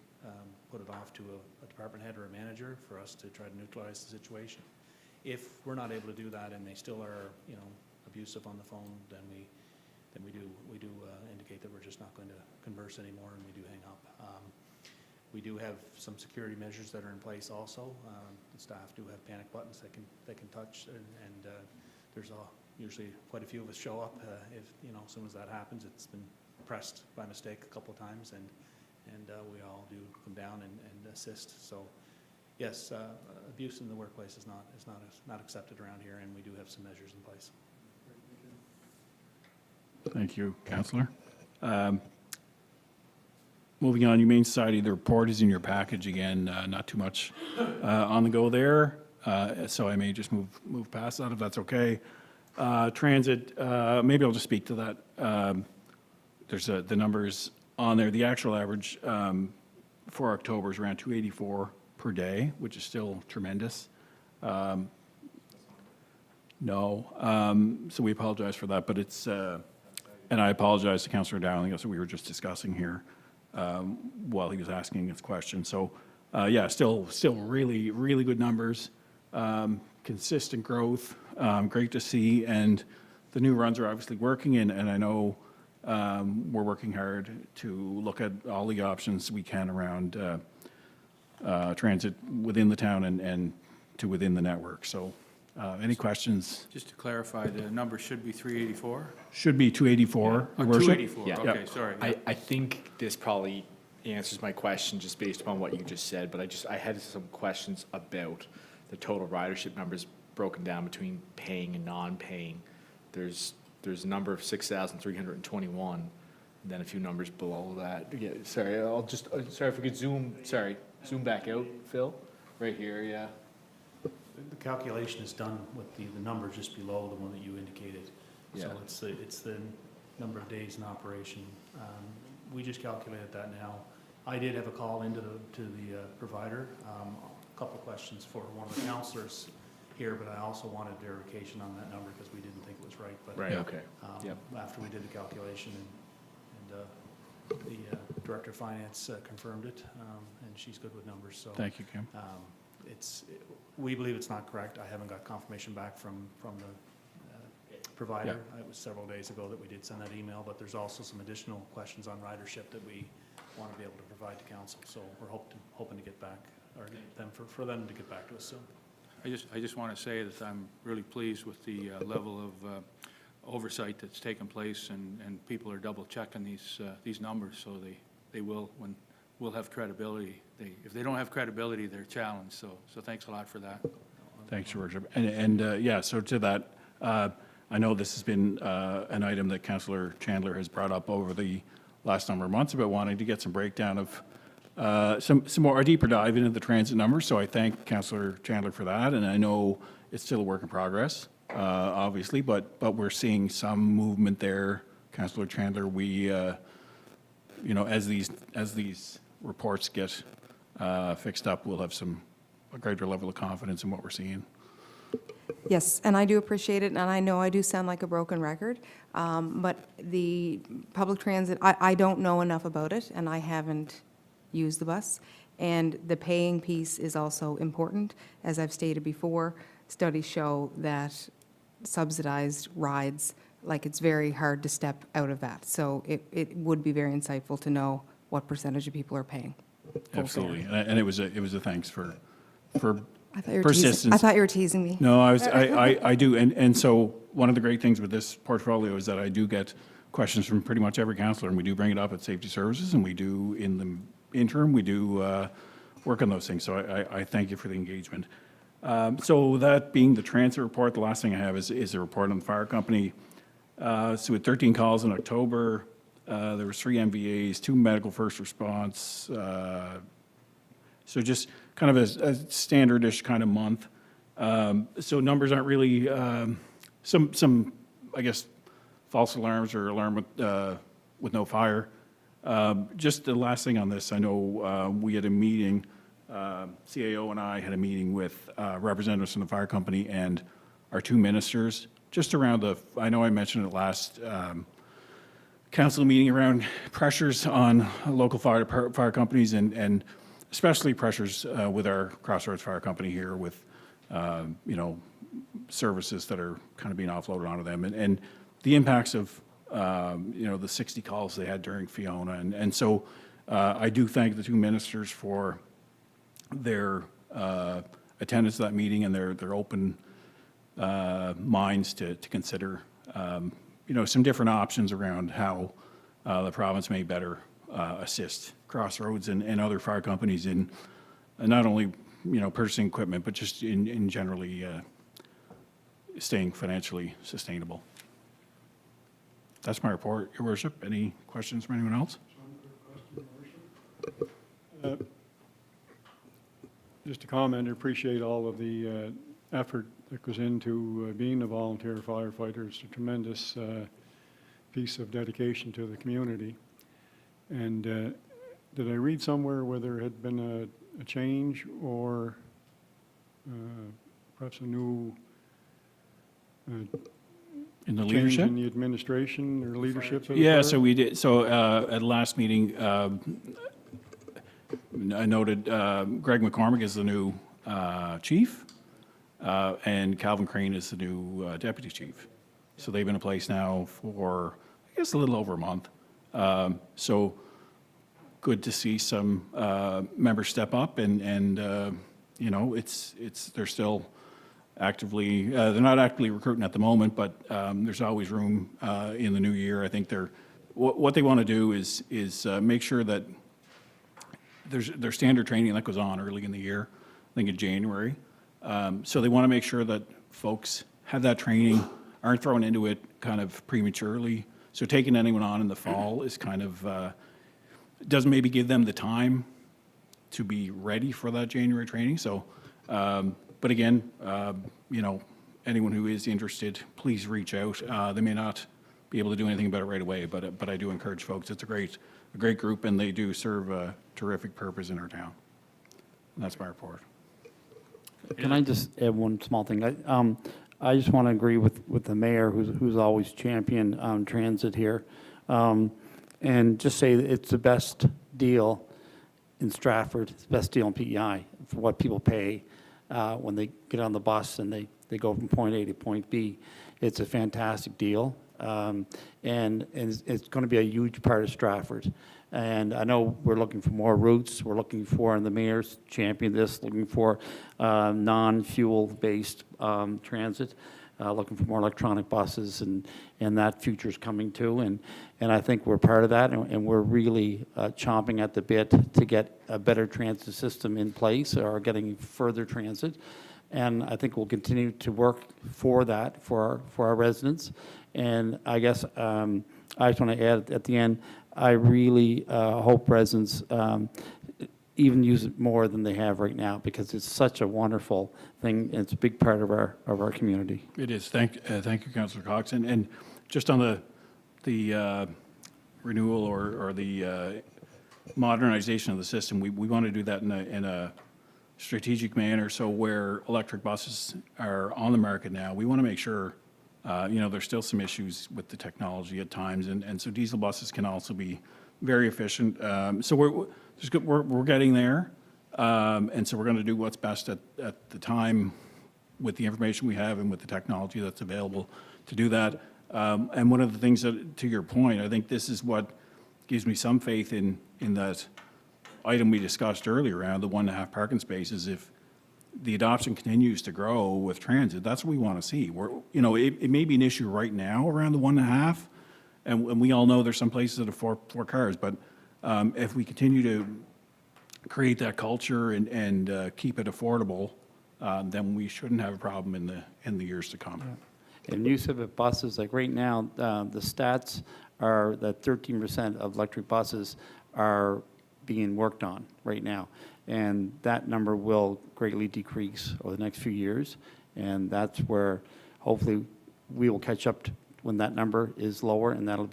put it off to a department head or a manager for us to try to neutralize the situation. If we're not able to do that and they still are, abusive on the phone, then we do indicate that we're just not going to converse anymore, and we do hang up. We do have some security measures that are in place also. The staff do have panic buttons they can touch, and there's usually quite a few of us show up if as soon as that happens. It's been pressed by mistake a couple of times, and we all do come down and assist. So, yes, abuse in the workplace is not accepted around here, and we do have some measures in place. Thank you, Councillor. Moving on, Humane Society, the report is in your package again, not too much on the go there, so I may just move past that if that's okay. Transit, maybe I'll just speak to that. There's the numbers on there. The actual average for October is around 284 per day, which is still tremendous. No, so we apologize for that, but it's, and I apologize to Councillor Dowling, that's what we were just discussing here while he was asking his question. So, yeah, still really, really good numbers, consistent growth, great to see, and the new runs are obviously working, and I know we're working hard to look at all the options we can around transit within the town and to within the network. So, any questions? Just to clarify, the number should be 384? Should be 284, Your Oh, Worship. 284, Yeah. okay, sorry. I think this probably answers my question just based upon what you just said, but I had some questions about the total ridership numbers broken down between paying and non-paying. There's a number of 6,321, and then a few numbers below that. Yeah, sorry, sorry if we could zoom back out, Phil, right here, yeah. The calculation is done with the number just below the one that you indicated. So Yeah. it's the number of days in operation. We just calculated that now. I did have a call into the provider, a couple of questions for one of the councillors here, but I also wanted verification on that number because we didn't think it was right. But Right, okay. Yep. after we did the calculation and the Director of Finance confirmed it, and she's good with numbers, so. Thank you, Kim. We believe it's not correct. I haven't got confirmation back from the provider. It was several days ago that we did send that email, but there's also some additional questions on ridership that we want to be able to provide to council. So we're hoping to get back, or get them for them to get back to us soon. I just want to say that I'm really pleased with the level of oversight that's taken place, and people are double checking these numbers, so they will, when we'll have credibility. If they don't have credibility, they're challenged. So thanks a lot for that. Thanks, Your Worship. And yeah, so to that, I know this has been an item that Councillor Chandler has brought up over the last number of months about wanting to get some breakdown of some more, a deeper dive into the transit numbers. So I thank Councillor Chandler for that. And I know it's still a work in progress, obviously, but we're seeing some movement there. Councillor Chandler, we, you know, as these reports get fixed up, we'll have a greater level of confidence in what we're seeing. Yes, and I do appreciate it, and I know I do sound like a broken record, but the public transit, I don't know enough about it, and I haven't used the bus. And the paying piece is also important. As I've stated before, studies show that subsidized rides, like it's very hard to step out of that. So it would be very insightful to know what percentage of people are paying. full fare. Absolutely. And it was a thanks for I thought you were persistence. teasing, I thought you were teasing me. No, I do. And so one of the great things with this portfolio is that I do get questions from pretty much every councillor, and we do bring it up at Safety Services, and we do, in the interim, we do work on those things. So I thank you for the engagement. So that being the transit report, the last thing I have is a report on the fire company. So with 13 calls in October, there was 3 MVAs, 2 medical first response. So just kind of a standard-ish kind of month. So numbers aren't really, some, I guess, false alarms or alarm with no fire. Just the last thing on this, I know we had a meeting, CAO and I had a meeting with representatives from the fire company and our 2 ministers, just around I know I mentioned it last council meeting, around pressures on local fire companies and especially pressures with our Crossroads Fire Company here with, you know, services that are kind of being offloaded onto them and the impacts of, you know, the 60 calls they had during Fiona. And so I do thank the 2 ministers for their attendance at that meeting and their open minds to consider, you know, some different options around how the province may better assist Crossroads and other fire companies in not only, purchasing equipment, but just in generally staying financially sustainable. That's my report, Your Worship. Any questions from anyone else? Just a comment, I appreciate all of the effort that goes into being a volunteer firefighter. It's a tremendous piece of dedication to the community. And did I read somewhere where there had been a change or perhaps a new In the change leadership? in the administration or leadership? of the Yeah, fire? so we did, so at the last meeting, I noted Greg McCormick is the new chief, and Calvin Crane is the new deputy chief. So they've been in place now for, I guess, a little over a month. So good to see some members step up and they're still actively, they're not actively recruiting at the moment, but there's always room in the new year. I think what they want to do is make sure that there's standard training that goes on early in the year, I think in January. So they want to make sure that folks have that training, aren't thrown into it kind of prematurely. So taking anyone on in the fall is kind of, doesn't maybe give them the time to be ready for that January training. So, but again, anyone who is interested, please reach out. They may not be able to do anything about it right away, but I do encourage folks. It's a great group, and they do serve a terrific purpose in our town. And that's my report. Can I just add one small thing? I just want to agree with the mayor, who's always championed transit here, and just say that it's the best deal in Stratford, it's the best deal in PEI for what people pay when they get on the bus and they go from point A to point B. It's a fantastic deal, and it's going to be a huge part of Stratford. And I know we're looking for more routes. We're looking for, and the mayor's championed this, looking for non-fuel-based transit, looking for more electronic buses, and that future's coming too. And I think we're part of that, and we're really chomping at the bit to get a better transit system in place, or getting further transit. And I think we'll continue to work for that, for our residents. And I guess I just want to add at the end, I really hope residents even use it more than they have right now, because it's such a wonderful thing. And it's a big part of our community. It is. Thank you, Councillor Cox. And just on the renewal or the modernization of the system, we want to do that in a strategic manner. So where electric buses are on the market now, we want to make sure, there's still some issues with the technology at times, and so diesel buses can also be very efficient. So we're getting there, and so we're going to do what's best at the time with the information we have and with the technology that's available to do that. And one of the things that, to your point, I think this is what gives me some faith in that item we discussed earlier around the 1.5 parking spaces. If the adoption continues to grow with transit, that's what we want to see. It may be an issue right now around the 1.5, and we all know there's some places that have four cars, but if we continue to create that culture and keep it affordable, then we shouldn't have a problem in the years to come. Yeah. And use of buses, like right now, the stats are that 13% of electric buses are being worked on right now. And that number will greatly decrease over the next few years. And that's where hopefully we will catch up when that number is lower, and that'll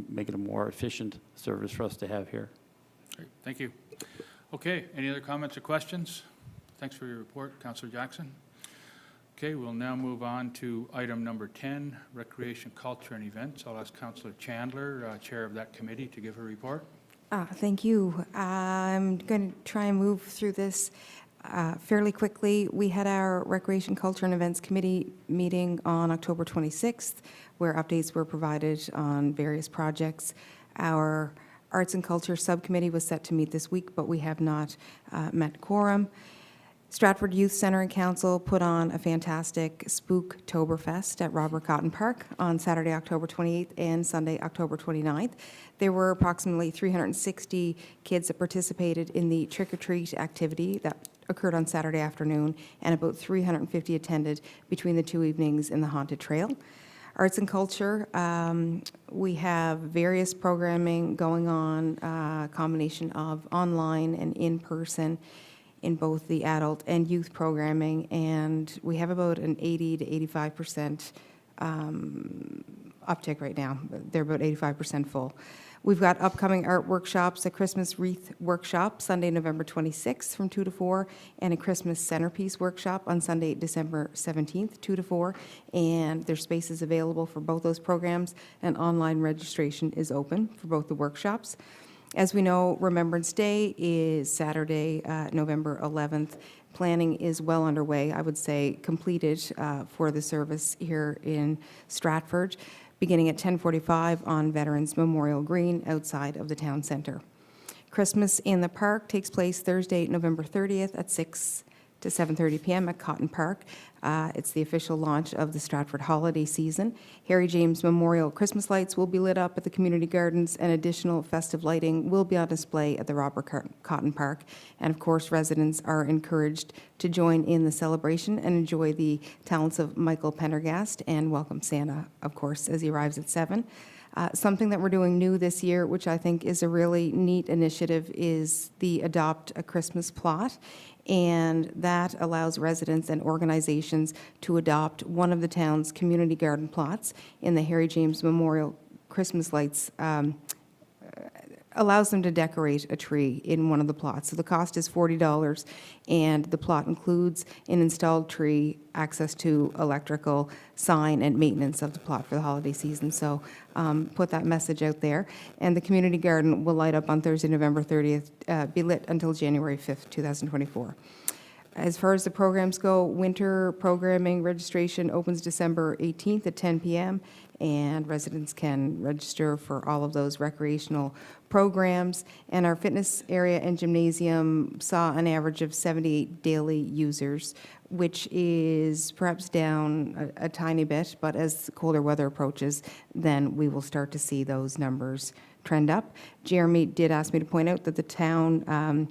make it a more efficient service for us to have here. Great, thank you. Okay, any other comments or questions? Thanks for your report, Councillor Jackson. Okay, we'll now move on to item number 10, Recreation, Culture and Events. I'll ask Councillor Chandler, Chair of that committee, to give her report. Thank you. I'm going to try and move through this fairly quickly. We had our Recreation, Culture and Events Committee meeting on October 26th, where updates were provided on various projects. Our Arts and Culture Subcommittee was set to meet this week, but we have not met quorum. Stratford Youth Center and Council put on a fantastic Spooktoberfest at Robert Cotton Park on Saturday, October 28th and Sunday, October 29th. There were approximately 360 kids that participated in the trick-or-treat activity that occurred on Saturday afternoon, and about 350 attended between the two evenings in the Haunted Trail. Arts and culture, we have various programming going on, a combination of online and in-person in both the adult and youth programming, and we have about an 80 to 85% uptick right now. They're about 85% full. We've got upcoming art workshops, a Christmas wreath workshop Sunday, November 26th from 2 to 4, and a Christmas centerpiece workshop on Sunday, December 17th, 2 to 4. And there's spaces available for both those programs, and online registration is open for both the workshops. As we know, Remembrance Day is Saturday, November 11th. Planning is well underway, I would say completed for the service here in Stratford, beginning at 10:45 on Veterans Memorial Green outside of the town centre. Christmas in the Park takes place Thursday, November 30th at 6 to 7:30 p.m. at Cotton Park. It's the official launch of the Stratford holiday season. Harry James Memorial Christmas lights will be lit up at the community gardens, and additional festive lighting will be on display at the Robert Cotton Park. And of course, residents are encouraged to join in the celebration and enjoy the talents of Michael Pendergast and welcome Santa, of course, as he arrives at 7. Something that we're doing new this year, which I think is a really neat initiative, is the Adopt a Christmas plot. And that allows residents and organizations to adopt one of the town's community garden plots in the Harry James Memorial Christmas lights. Allows them to decorate a tree in one of the plots. So the cost is $40, and the plot includes an installed tree, access to electrical, sign, and maintenance of the plot for the holiday season. So put that message out there. And the community garden will light up on Thursday, November 30th, be lit until January 5th, 2024. As far as the programs go, winter programming registration opens December 18th at 10 p.m., and residents can register for all of those recreational programs. And our fitness area and gymnasium saw an average of 78 daily users, which is perhaps down a tiny bit, but as colder weather approaches, then we will start to see those numbers trend up. Jeremy did ask me to point out that the town,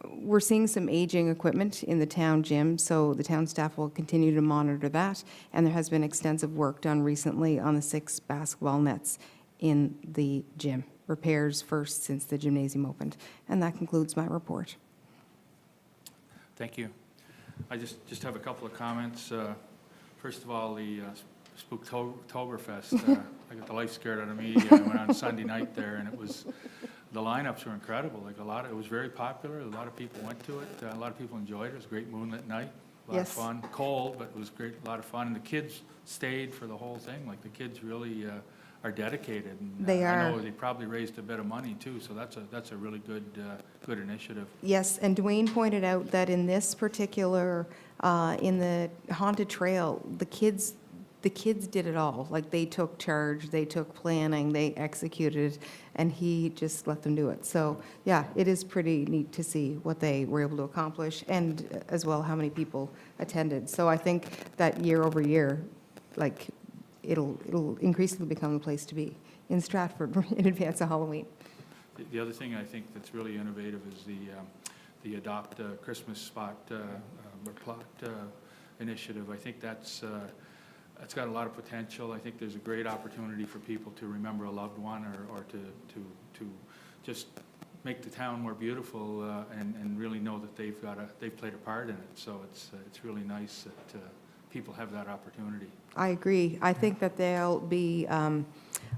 we're seeing some aging equipment in the town gym, so the town staff will continue to monitor that. And there has been extensive work done recently on the 6 basketball nets in the gym. Repairs first since the gymnasium opened. And that concludes my report. Thank you. I just have a couple of comments. First of all, the Spooktoberfest, I got the life scared out of me. I went on Sunday night there, and it was, the lineups were incredible. Like it was very popular. A lot of people went to it. A lot of people enjoyed it. It was a great moonlit night. A lot of fun. Cold, but it was great. A lot of fun. And the kids stayed for the whole thing. Like the kids really are dedicated. And, they are. I know they probably raised a bit of money too. So that's a really good initiative. Yes, and Dwayne pointed out that in this particular, in the Haunted Trail, the kids did it all. Like they took charge, they took planning, they executed, and he just let them do it. So yeah, it is pretty neat to see what they were able to accomplish, and as well how many people attended. So I think that year over year, like it'll increasingly become the place to be in Stratford in advance of Halloween. The other thing I think that's really innovative is the Adopt a Christmas spot or plot initiative. I think that's got a lot of potential. I think there's a great opportunity for people to remember a loved one, or to just make the town more beautiful, and really know that they've played a part in it. So it's really nice that people have that opportunity. I agree. I think that there'll be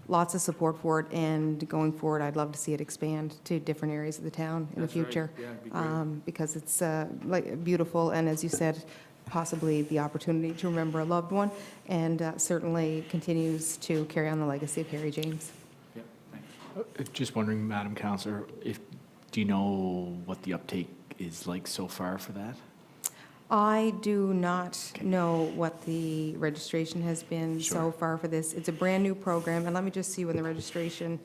lots of support for it, and going forward, I'd love to see it expand to different areas of the town in the future. Right. Yeah, it'd be great. Because it's like beautiful, and as you said, possibly the opportunity to remember a loved one, and certainly continues to carry on the legacy of Harry James. Yeah, thanks. Just wondering, Madam Councillor, do you know what the uptake is like so far for that? I do not know what the registration has been Sure. so far for this. It's a brand-new program, and let me just see when the registration,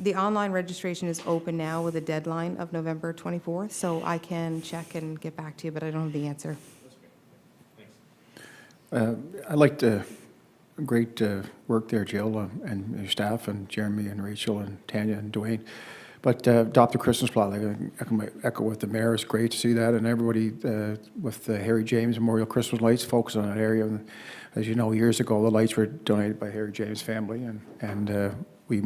The online registration is open now with a deadline of November 24th, so I can check and get back to you, but I don't have the answer. I liked the great work there, Jill, and your staff, and Jeremy and Rachel and Tanya and Dwayne. But adopt a Christmas plot, like I echo with the mayor, it's great to see that, and everybody with the Harry James Memorial Christmas lights focus on that area. And as you know, years ago, the lights were donated by Harry James' family, and we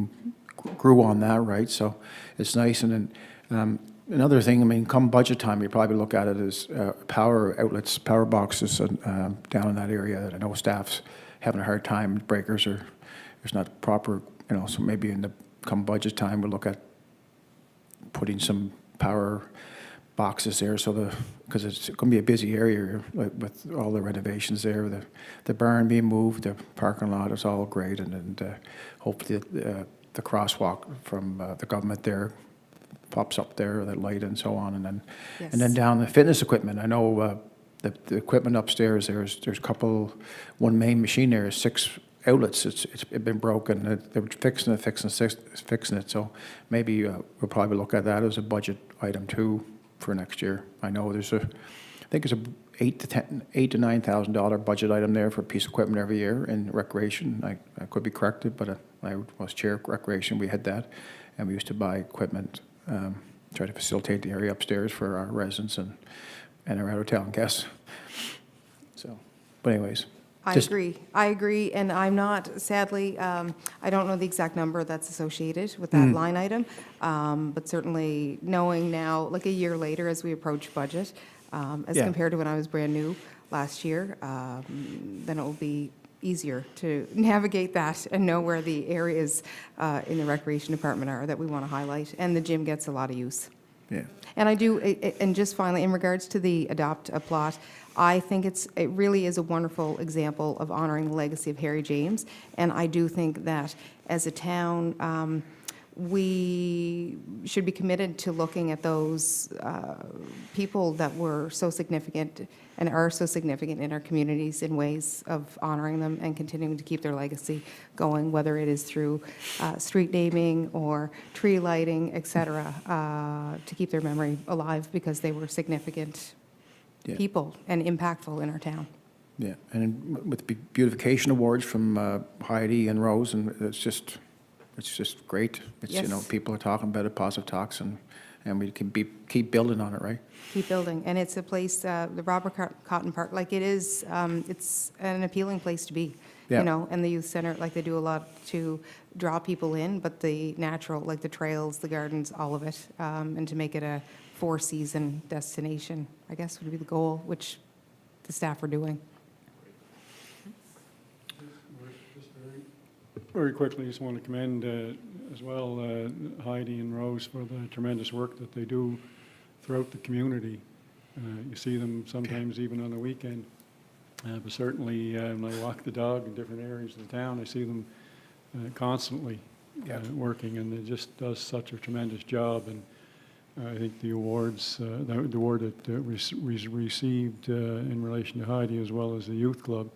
grew on that, right? So it's nice. And then another thing, I mean, come budget time, you probably look at it as power outlets, power boxes down in that area that I know staff's having a hard time. Breakers are, there's not proper, you know, so maybe in the come budget time, we'll look at putting some power boxes there, so because it's going to be a busy area with all the renovations there, the barn being moved, the parking lot is all great, and hopefully the crosswalk from the government there pops up there, that light and so on, and then Yes. and then down the fitness equipment. I know the equipment upstairs. There's a couple. One main machine there is 6 outlets. It's been broken. They're fixing it. So maybe we'll probably look at that as a budget item too for next year. I know there's I think it's a $8,000 to $9,000 budget item there for a piece of equipment every year in recreation. I could be corrected, but I was chair of recreation. We had that, and we used to buy equipment, try to facilitate the area upstairs for our residents and our out of town guests. So, but anyways. I agree, and I'm not, sadly, I don't know the exact number that's associated with that line item, but certainly knowing now, like a year later, as we approach budget, as Yeah. compared to when I was brand new last year, then it will be easier to navigate that and know where the areas in the recreation department are that we want to highlight, and the gym gets a lot of use. Yeah. And I do, and just finally, in regards to the Adopt a Plot, I think it really is a wonderful example of honoring the legacy of Harry James. And I do think that as a town, we should be committed to looking at those people that were so significant and are so significant in our communities in ways of honoring them and continuing to keep their legacy going, whether it is through street naming or tree lighting, et cetera, to keep their memory alive because they were significant people and impactful in our town. Yeah, and with the beautification awards from Heidi and Rose, and it's just great. It's, you know, Yes. people are talking about it, positive talks, and we can keep building on it, right? Keep building, and it's a place, the Robert Cotton Park, like it is, it's an appealing place to be, Yeah. you know, and the youth center, like they do a lot to draw people in, but the natural, like the trails, the gardens, all of it, and to make it a 4-season destination, I guess would be the goal, which the staff are doing. Very quickly, just want to commend as well Heidi and Rose for the tremendous work that they do throughout the community. You see them sometimes even on the weekend, but certainly when I walk the dog in different areas of the town, I see them constantly working, and it just does such a tremendous job. And I think the awards, the award that was received in relation to Heidi as well as the youth club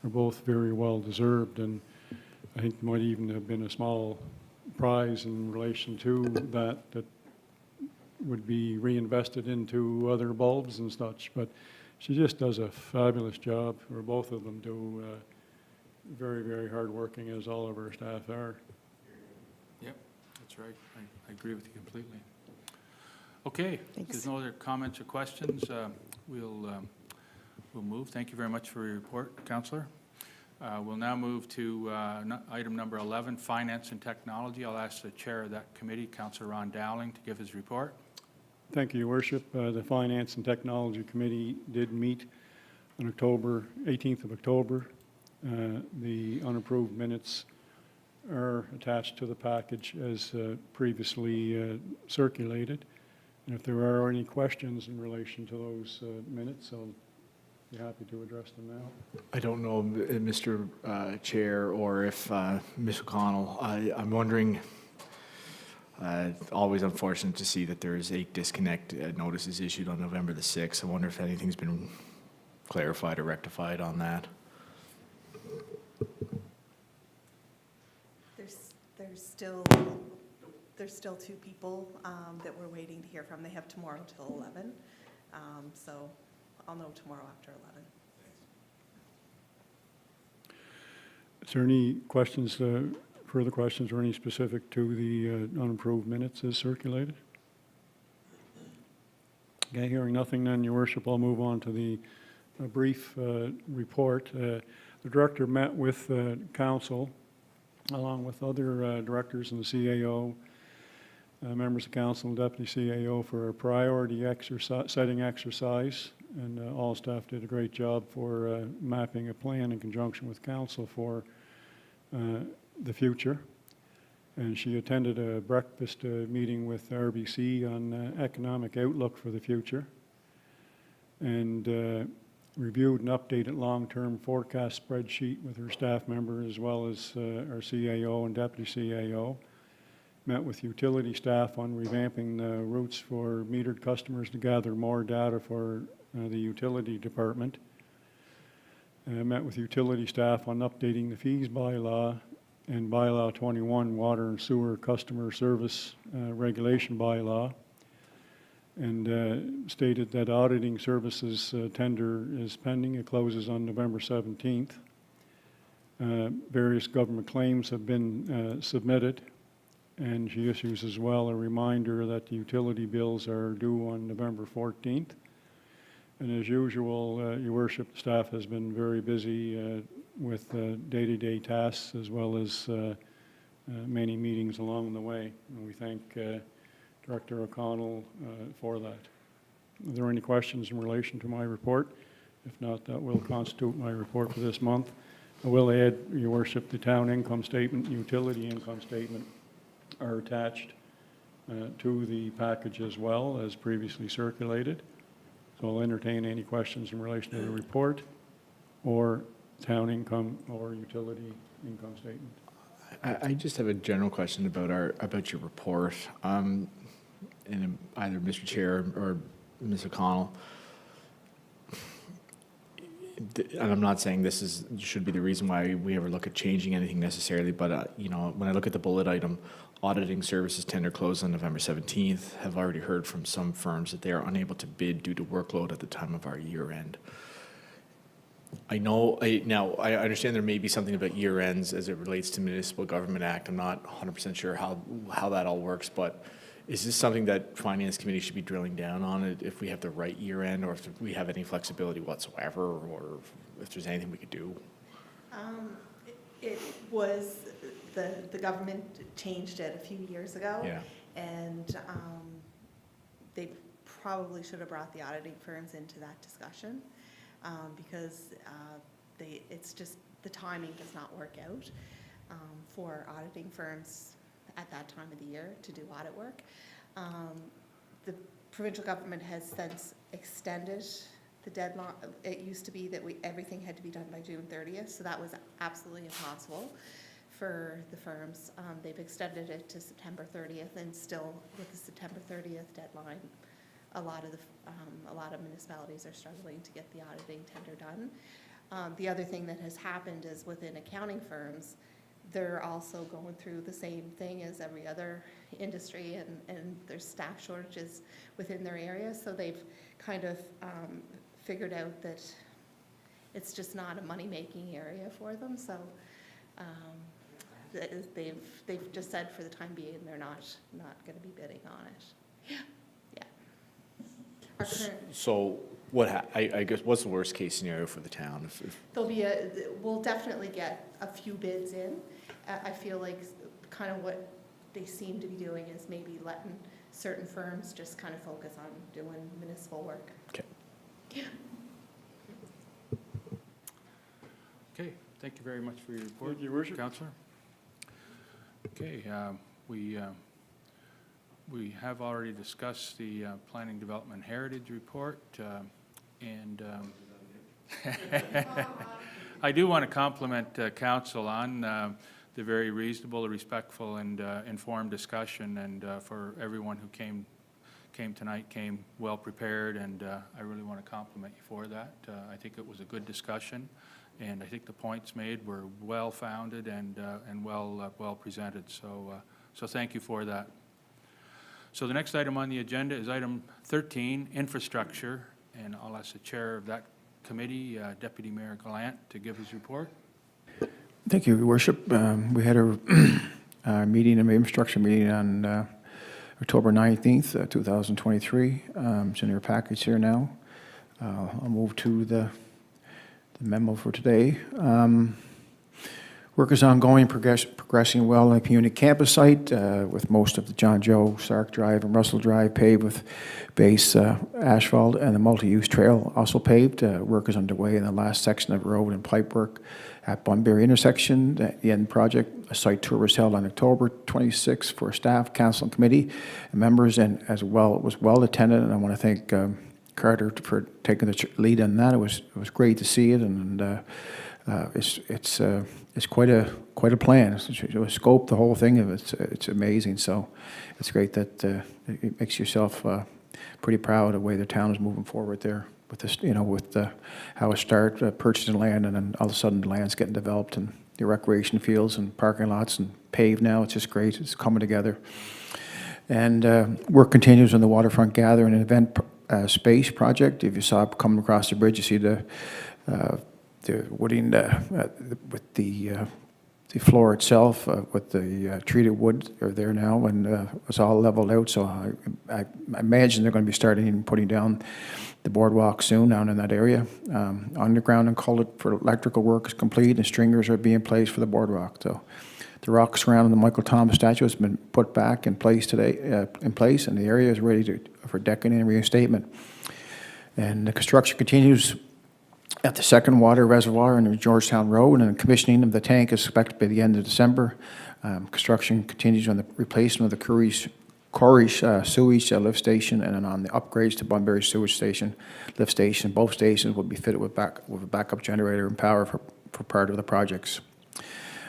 are both very well deserved, and I think there might even have been a small prize in relation to that would be reinvested into other bulbs and such. But she just does a fabulous job, or both of them do. Very, very hardworking, as all of our staff are. Yep, that's right. I agree with you completely. Okay, if Thanks. there's no other comments or questions, we'll move. Thank you very much for your report, Councillor. We'll now move to item number 11, Finance and Technology. I'll ask the chair of that committee, Councillor Ron Dowling, to give his report. Thank you, Your Worship. The Finance and Technology Committee did meet on 18th of October. The unapproved minutes are attached to the package as previously circulated. And if there are any questions in relation to those minutes, I'll be happy to address them now. I don't know, Mr. Chair, or if Ms. O'Connell, I'm wondering, always unfortunate to see that there is a disconnect notices issued on November the 6th. I wonder if anything's been clarified or rectified on that. There's still, there's still 2 people that we're waiting to hear from. They have tomorrow till 11, so I'll know tomorrow after 11. Is there any questions, further questions or any specific to the unapproved minutes as circulated? Okay, hearing nothing then, Your Worship, I'll move on to the brief report. The director met with council along with other directors and the CAO, members of council and deputy CAO for a priority setting exercise, and all staff did a great job for mapping a plan in conjunction with council for the future. And she attended a breakfast meeting with RBC on economic outlook for the future, and reviewed an updated long-term forecast spreadsheet with her staff member as well as our CAO and deputy CAO. Met with utility staff on revamping the routes for metered customers to gather more data for the utility department. Met with utility staff on updating the fees bylaw and bylaw 21, water and sewer customer service regulation bylaw, and stated that auditing services tender is pending. It closes on November 17th. Various government claims have been submitted, and she issues as well a reminder that the utility bills are due on November 14th. And as usual, Your Worship, the staff has been very busy with day-to-day tasks as well as many meetings along the way. And we thank Director O'Connell for that. Are there any questions in relation to my report? If not, that will constitute my report for this month. I will add, Your Worship, the town income statement, utility income statement are attached to the package as well as previously circulated. So I'll entertain any questions in relation to the report or town income or utility income statement. I just have a general question about your report. And either Mr. Chair or Ms. O'Connell. And I'm not saying this should be the reason why we ever look at changing anything necessarily, but you know, when I look at the bullet item, auditing services tender closed on November 17th, have already heard from some firms that they are unable to bid due to workload at the time of our year end. I understand there may be something about year ends as it relates to Municipal Government Act. I'm not 100% sure how that all works, but is this something that Finance Committee should be drilling down on, if we have the right year end, or if we have any flexibility whatsoever, or if there's anything we could do? It was, the government changed it a few years ago. Yeah. And they probably should have brought the auditing firms into that discussion, because it's just, the timing does not work out for auditing firms at that time of the year to do audit work. The provincial government has since extended the deadline. It used to be that everything had to be done by June 30th, so that was absolutely impossible for the firms. They've extended it to September 30th, and still with the September 30th deadline, a lot of municipalities are struggling to get the auditing tender done. The other thing that has happened is within accounting firms, they're also going through the same thing as every other industry, and there's staff shortages within their area, so they've kind of figured out that it's just not a money-making area for them, so they've just said for the time being they're not going to be bidding on it. Yeah. Our current, So I guess what's the worst case scenario for the town? we'll definitely get a few bids in. I feel like kind of what they seem to be doing is maybe letting certain firms just kind of focus on doing municipal work. Okay. Yeah. Okay, thank you very much for your report. Thank you, Your Worship. Councillor. Okay, we have already discussed the Planning Development Heritage Report, and I do want to compliment Council on the very reasonable, respectful, and informed discussion, and for everyone who came tonight, came well prepared, and I really want to compliment you for that. I think it was a good discussion, and I think the points made were well founded and well presented. So thank you for that. So the next item on the agenda is item 13, infrastructure, and I'll ask the chair of that committee, Deputy Mayor Gallant, to give his report. Thank you, Your Worship. We had a meeting, an infrastructure meeting on October 19th, 2023. It's in your package here now. I'll move to the memo for today. Work is ongoing, progressing well on the community campus site, with most of the John Joe, Sark Drive, and Russell Drive paved with base asphalt, and the multi-use trail also paved. Work is underway in the last section of road and pipe work at Bunbury intersection. The end project, a site tour was held on October 26th for staff, council, and committee and members, and as well, it was well attended. And I want to thank Carter for taking the lead on that. It was great to see it, and it's quite a plan. It's scope, the whole thing of it's amazing. So it's great that it makes yourself pretty proud of the way the town is moving forward there with this, with how it started purchasing land, and then all of a sudden the land's getting developed, and the recreation fields and parking lots and paved now. It's just great. It's coming together. And work continues on the waterfront gathering and event space project. If you saw it coming across the bridge, you see the wooding with the floor itself, with the treated wood are there now, and it's all leveled out. So I imagine they're going to be starting putting down the boardwalk soon down in that area. Underground and culvert for electrical work is complete, and stringers are being placed for the boardwalk. So the rock surrounding the Michael Thomas statue has been put back in place today, and the area is ready for decking and reinstatement. And the construction continues at the second water reservoir on the Georgetown Road, and commissioning of the tank is expected by the end of December. Construction continues on the replacement of the Corrish sewage lift station, and then on the upgrades to Bunbury sewage station lift station. Both stations will be fitted with a backup generator and power for part of the projects.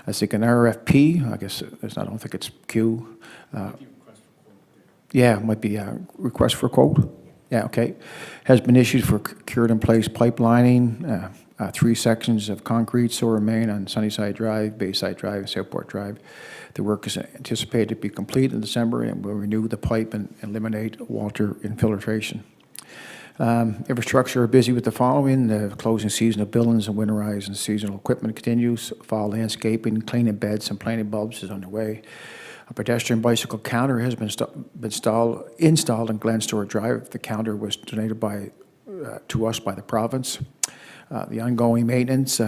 I think an RFP, I guess I don't think it's Q. Yeah, it might be a request for quote. Yeah, okay. Has been issued for cured-in-place pipelining, 3 sections of concrete sewer main on Sunnyside Drive, Bayside Drive, and Southport Drive. The work is anticipated to be complete in December, and will renew the pipe and eliminate water infiltration. Infrastructure are busy with the following. The closing season of buildings and winterized and seasonal equipment continues. Fall landscaping, cleaning beds, and planting bulbs is underway. A pedestrian bicycle counter has been installed in Glen Stewart Drive. The counter was donated to us by the province. The ongoing maintenance,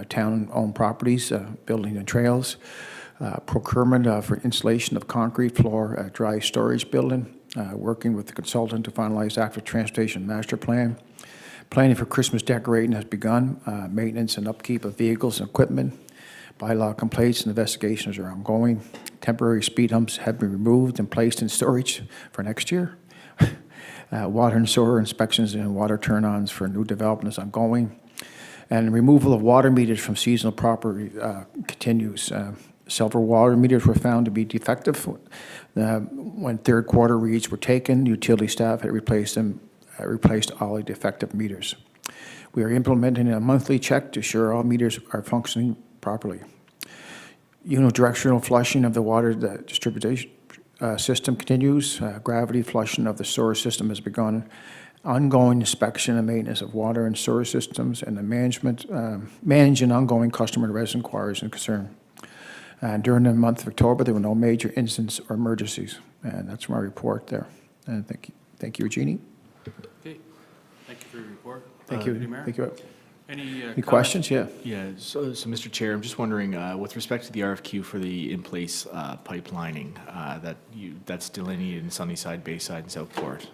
town-owned properties, building and trails, procurement for installation of concrete floor, dry storage building, working with the consultant to finalize active transportation master plan. Planning for Christmas decorating has begun. Maintenance and upkeep of vehicles and equipment. Bylaw complaints and investigations are ongoing. Temporary speed humps have been removed and placed in storage for next year. Water and sewer inspections and water turn-ons for new developments ongoing. And removal of water meters from seasonal property continues. Several water meters were found to be defective. When third quarter reads were taken, utility staff had replaced all the defective meters. We are implementing a monthly check to ensure all meters are functioning properly. Unidirectional flushing of the water distribution system continues. Gravity flushing of the sewer system has begun. Ongoing inspection and maintenance of water and sewer systems, and the managing ongoing customer and resident inquiries and concern. During the month of October, there were no major incidents or emergencies. And that's my report there. And thank you, Jeannie. Okay, thank you for your report. Thank you. Deputy Mayor? Thank you. Any questions? Yeah. Yeah, so Mr. Chair, I'm just wondering, with respect to the RFQ for the in-place pipelining that's delineated in Sunnyside, Bayside, and Southport,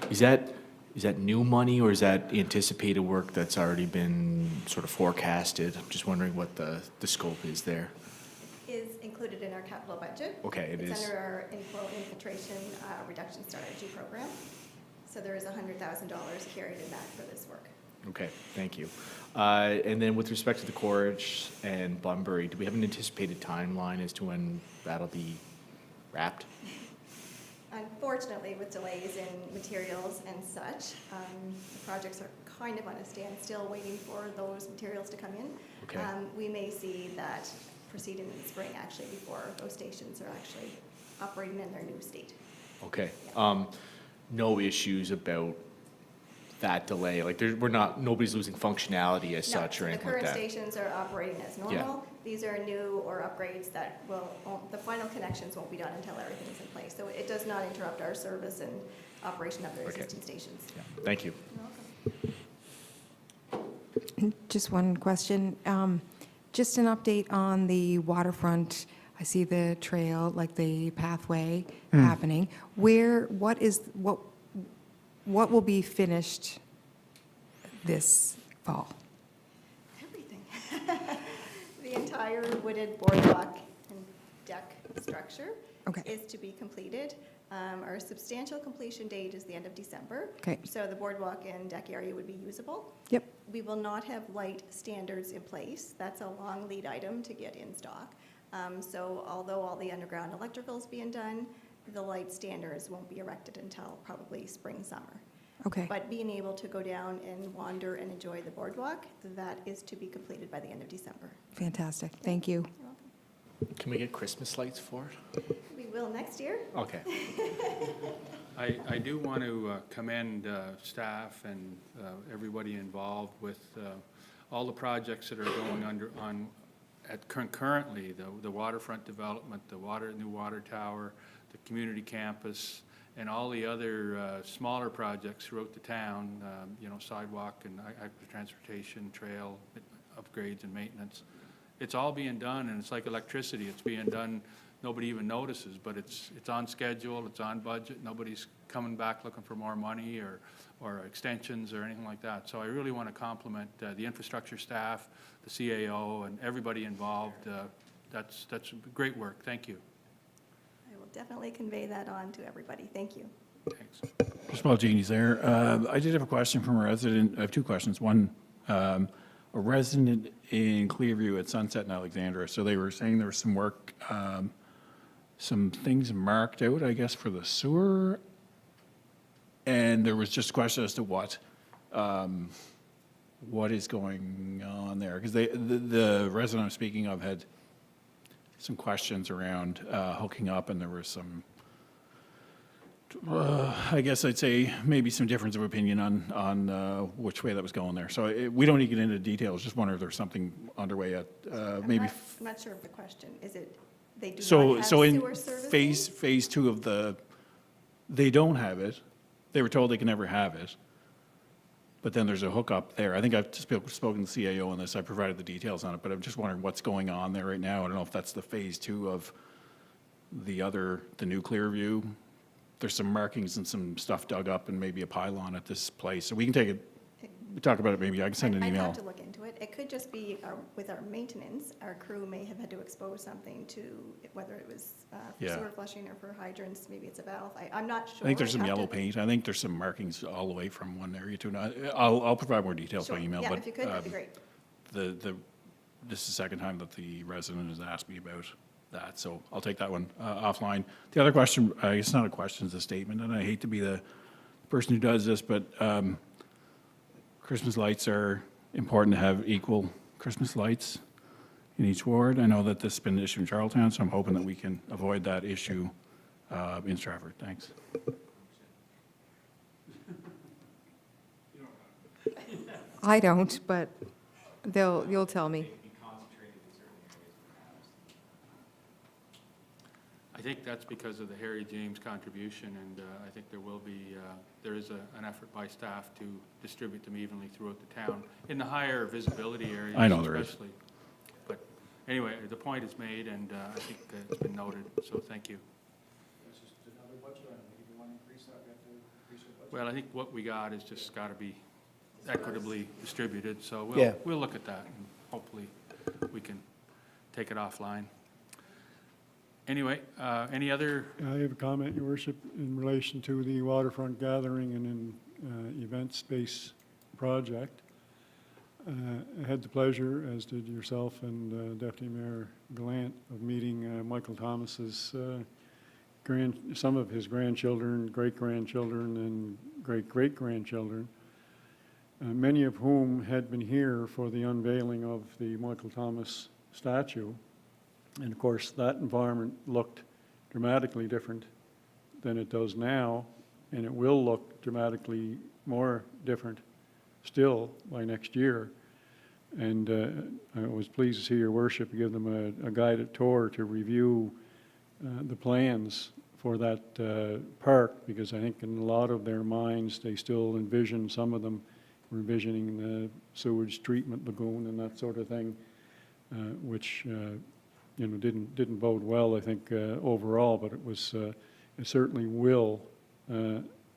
is that new money, or is that anticipated work that's already been sort of forecasted? I'm just wondering what the scope is there. Is included in our capital budget. Okay, it is. It's under our infiltration reduction strategy program. So there is $100,000 carried in that for this work. Okay, thank you. And then with respect to the Corrish and Bunbury, do we have an anticipated timeline as to when that'll be wrapped? Unfortunately, with delays in materials and such, the projects are kind of on a standstill waiting for those materials to come in. Okay. We may see that proceed in the spring, actually, before those stations are actually operating in their new state. Okay. No issues about that delay? Like, nobody's losing functionality as such or No, so anything the like current that? stations are operating as normal. These are new or upgrades that the final connections won't be done until everything's in place. So it does not interrupt our service and operation of their Okay. existing stations. Yeah. Thank you. You're welcome. Just one question. Just an update on the waterfront. I see the trail, like the pathway happening. What will be finished this fall? Everything. The entire wooded boardwalk and deck structure Okay. is to be completed. Our substantial completion date is the end of December. Okay. So the boardwalk and deck area would be usable. Yep. We will not have light standards in place. That's a long lead item to get in stock. So although all the underground electrical is being done, the light standards won't be erected until probably spring, summer. Okay. But being able to go down and wander and enjoy the boardwalk, that is to be completed by the end of December. Fantastic. Thank you. You're welcome. Can we get Christmas lights for it? We will next year. Okay. I do want to commend staff and everybody involved with all the projects that are going on currently, the waterfront development, new water tower, the community campus, and all the other smaller projects throughout the town, sidewalk and active transportation, trail upgrades and maintenance. It's all being done, and it's like electricity. It's being done, nobody even notices, but it's on schedule, it's on budget. Nobody's coming back looking for more money or extensions or anything like that. So I really want to compliment the infrastructure staff, the CAO, and everybody involved. That's great work. Thank you. I will definitely convey that on to everybody. Thank you. Thanks. Just while Jeannie's there, I did have a question from a resident. I have two questions. One, a resident in Clearview at Sunset and Alexandra. So they were saying there was some work, some things marked out, I guess, for the sewer. And there was just a question as to what is going on there. Because the resident I'm speaking of had some questions around hooking up, and there was some, I guess I'd say maybe some difference of opinion on which way that was going there. So we don't need to get into details. Just wonder if there's something underway at maybe. I'm not sure of the question. Is it, they do not So have so in sewer services? phase two of they don't have it. They were told they can never have it. But then there's a hookup there. I think I've spoken to the CAO on this. I provided the details on it, but I'm just wondering what's going on there right now. I don't know if that's the phase two of the new Clearview. There's some markings and some stuff dug up and maybe a pylon at this place. So we can take it, we talk about it maybe. I can send an I'd email. have to look into it. It could just be with our maintenance, our crew may have had to expose something to, whether it was for Yeah. sewer flushing or for hydrants, maybe it's a valve. I'm not sure. I think there's I'd some have yellow to- paint. I think there's some markings all the way from one area to another. I'll provide more details Sure. by email. Yeah, but if you could, that'd be great. This is the second time that the resident has asked me about that, so I'll take that one offline. The other question, it's not a question, it's a statement, and I hate to be the person who does this, but Christmas lights are important to have equal Christmas lights in each ward. I know that this has been an issue in Charlottetown, so I'm hoping that we can avoid that issue in Stratford. Thanks. I don't, but you'll tell me. I think that's because of the Harry James contribution, and I think there is an effort by staff to distribute them evenly throughout the town in the higher visibility areas. I know there is. Especially. But anyway, the point is made, and I think it's been noted, so thank you. Well, I think what we got is just got to be equitably distributed, so Yeah. we'll look at that, and hopefully we can take it offline. Anyway, any other? I have a comment, Your Worship, in relation to the waterfront gathering and event space project. I had the pleasure, as did yourself and Deputy Mayor Gallant, of meeting Michael Thomas's some of his grandchildren, great-grandchildren, and great-great-grandchildren, many of whom had been here for the unveiling of the Michael Thomas statue. And of course, that environment looked dramatically different than it does now, and it will look dramatically more different still by next year. And I was pleased to see your worship give them a guided tour to review the plans for that park, because I think in a lot of their minds, they still envision, some of them were envisioning the sewage treatment lagoon and that sort of thing, which you know, didn't bode well, I think, overall, but it was, it certainly will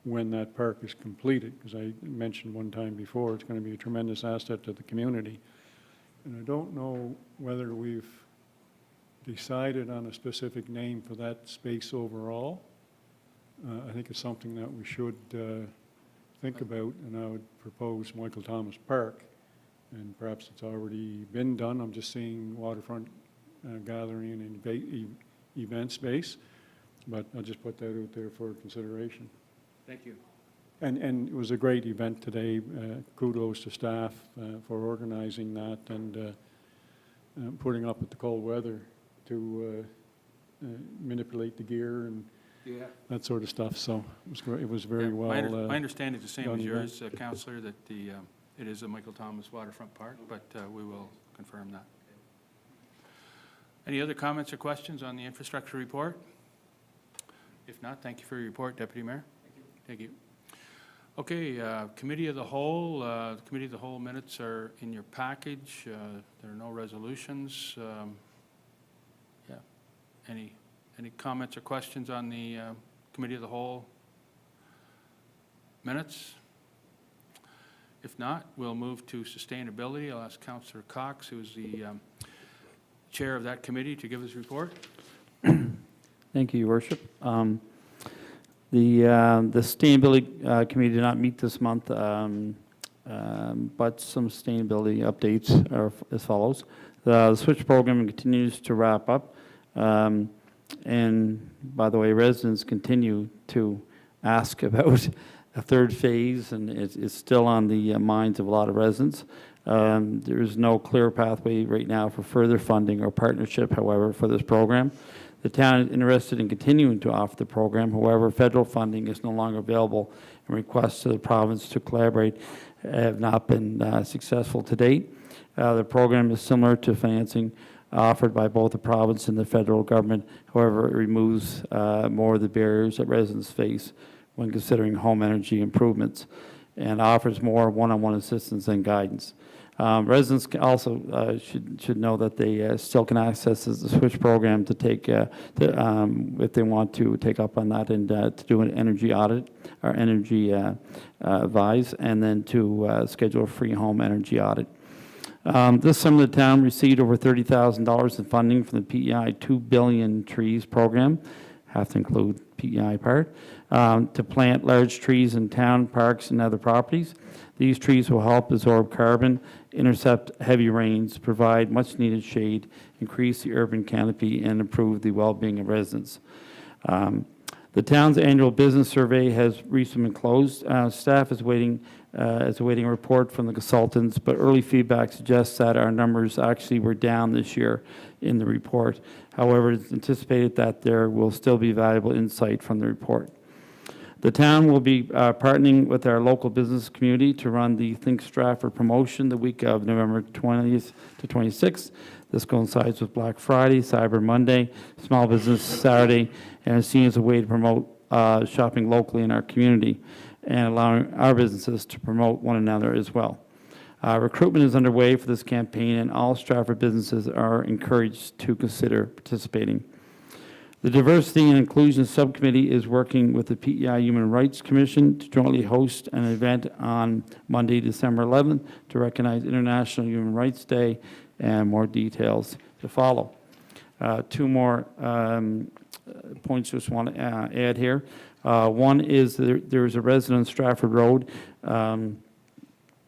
when that park is completed, because I mentioned one time before, it's going to be a tremendous asset to the community. And I don't know whether we've decided on a specific name for that space overall. I think it's something that we should think about, and I would propose Michael Thomas Park, and perhaps it's already been done. I'm just seeing waterfront gathering and event space, but I'll just put that out there for consideration. Thank you. And it was a great event today. Kudos to staff for organizing that and putting up with the cold weather to manipulate the gear and that sort of stuff. So it was great. It was very well. My understanding is the same done as event. yours, Councillor, that it is a Michael Thomas Waterfront Park, but we will confirm that. Any other comments or questions on the infrastructure report? If not, thank you for your report, Deputy Mayor. Thank you. Okay, Committee of the Whole. The Committee of the Whole minutes are in your package. There are no resolutions. Yeah. Any comments or questions on the Committee of the Whole minutes? If not, we'll move to sustainability. I'll ask Councillor Cox, who is the chair of that committee, to give his report. Thank you, Your Worship. The Sustainability Committee did not meet this month, but some sustainability updates are as follows. The SWITCH program continues to wrap up. And by the way, residents continue to ask about a third phase, and it's still on the minds of a lot of residents. There is no clear pathway right now for further funding or partnership, however, for this program. The town is interested in continuing to offer the program. However, federal funding is no longer available, and requests to the province to collaborate have not been successful to date. The program is similar to financing offered by both the province and the federal government. However, it removes more of the barriers that residents face when considering home energy improvements, and offers more one-on-one assistance and guidance. Residents also should know that they still can access the SWITCH program to take, if they want to take up on that, and to do an energy audit or energy advise, and then to schedule a free home energy audit. This summer, the town received over $30,000 in funding from the PEI 2 Billion Trees program, have to include PEI part, to plant large trees in town, parks, and other properties. These trees will help absorb carbon, intercept heavy rains, provide much-needed shade, increase the urban canopy, and improve the well-being of residents. The town's annual business survey has recently been closed. Staff is awaiting a report from the consultants, but early feedback suggests that our numbers actually were down this year in the report. However, it's anticipated that there will still be valuable insight from the report. The town will be partnering with our local business community to run the Think Stratford promotion the week of November 20th to 26th. This coincides with Black Friday, Cyber Monday, Small Business Saturday, and is seen as a way to promote shopping locally in our community and allowing our businesses to promote one another as well. Recruitment is underway for this campaign, and all Stratford businesses are encouraged to consider participating. The Diversity and Inclusion Subcommittee is working with the PEI Human Rights Commission to jointly host an event on Monday, December 11th to recognize International Human Rights Day, and more details to follow. Two more points I just want to add here. One is there is a resident on Stratford Road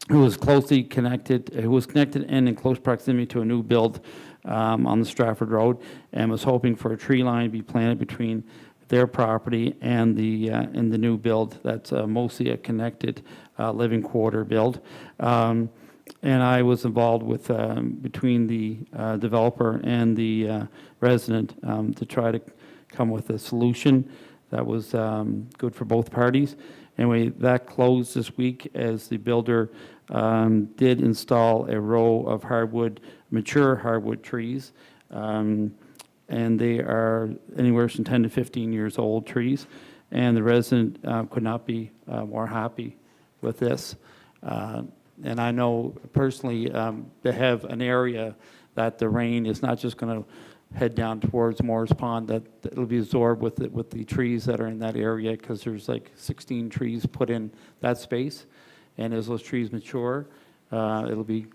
who was connected and in close proximity to a new build on the Stratford Road, and was hoping for a tree line to be planted between their property and the new build. That's mostly a connected living quarter build. And I was involved with between the developer and the resident to try to come with a solution that was good for both parties. Anyway, that closed this week as the builder did install a row of mature hardwood trees. And they are anywhere from 10 to 15 years old trees. And the resident could not be more happy with this. And I know personally, they have an area that the rain is not just going to head down towards Moore's Pond, that it'll be absorbed with the trees that are in that area, because there's like 16 trees put in that space. And as those trees mature, it'll be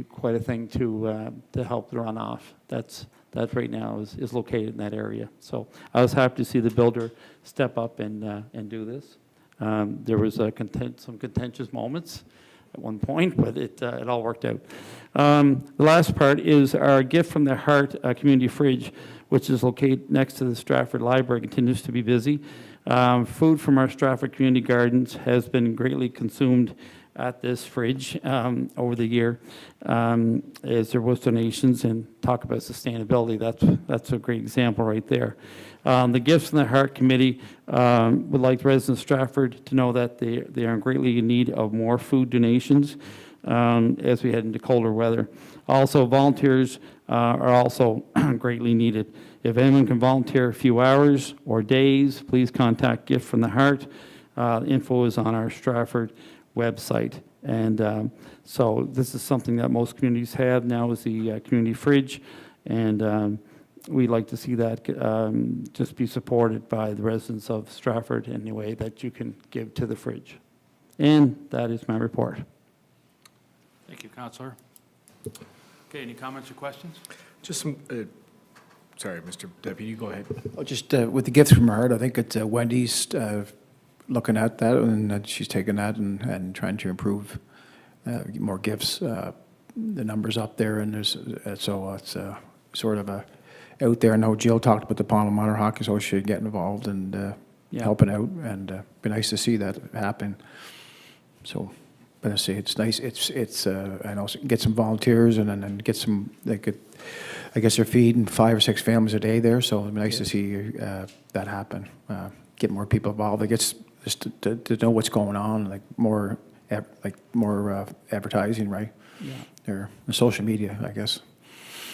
quite a thing to help the runoff. That right now is located in that area. So I was happy to see the builder step up and do this. There was some contentious moments at one point, but it all worked out. The last part is our Gift from the Heart community fridge, which is located next to the Stratford Library, continues to be busy. Food from our Stratford community gardens has been greatly consumed at this fridge over the year, as there was donations. And talk about sustainability, that's a great example right there. The Gifts from the Heart Committee would like the residents of Stratford to know that they are greatly in need of more food donations as we head into colder weather. Also, volunteers are also greatly needed. If anyone can volunteer a few hours or days, please contact Gift from the Heart. Info is on our Stratford website. And so this is something that most communities have now, is the community fridge. And we'd like to see that just be supported by the residents of Stratford in a way that you can give to the fridge. And that is my report. Thank you, Councillor. Okay, any comments or questions? Just some, sorry, Mr. Deputy, go ahead. Oh, just with the Gifts from her heart, I think it's Wendy's looking at that, and she's taking that and trying to improve more gifts, the numbers up there, and there's so it's sort of out there. I know Jill talked about the Pond Minor Hockey Association getting involved and helping out, and be nice to see that happen. So, but I say it's nice. It's I know get some volunteers and then get some. They could, I guess they're feeding 5 or 6 families a day there, so it'd be nice to see that happen. Get more people involved. I guess just to know what's going on, like more advertising, right? Yeah. Or social media, I guess.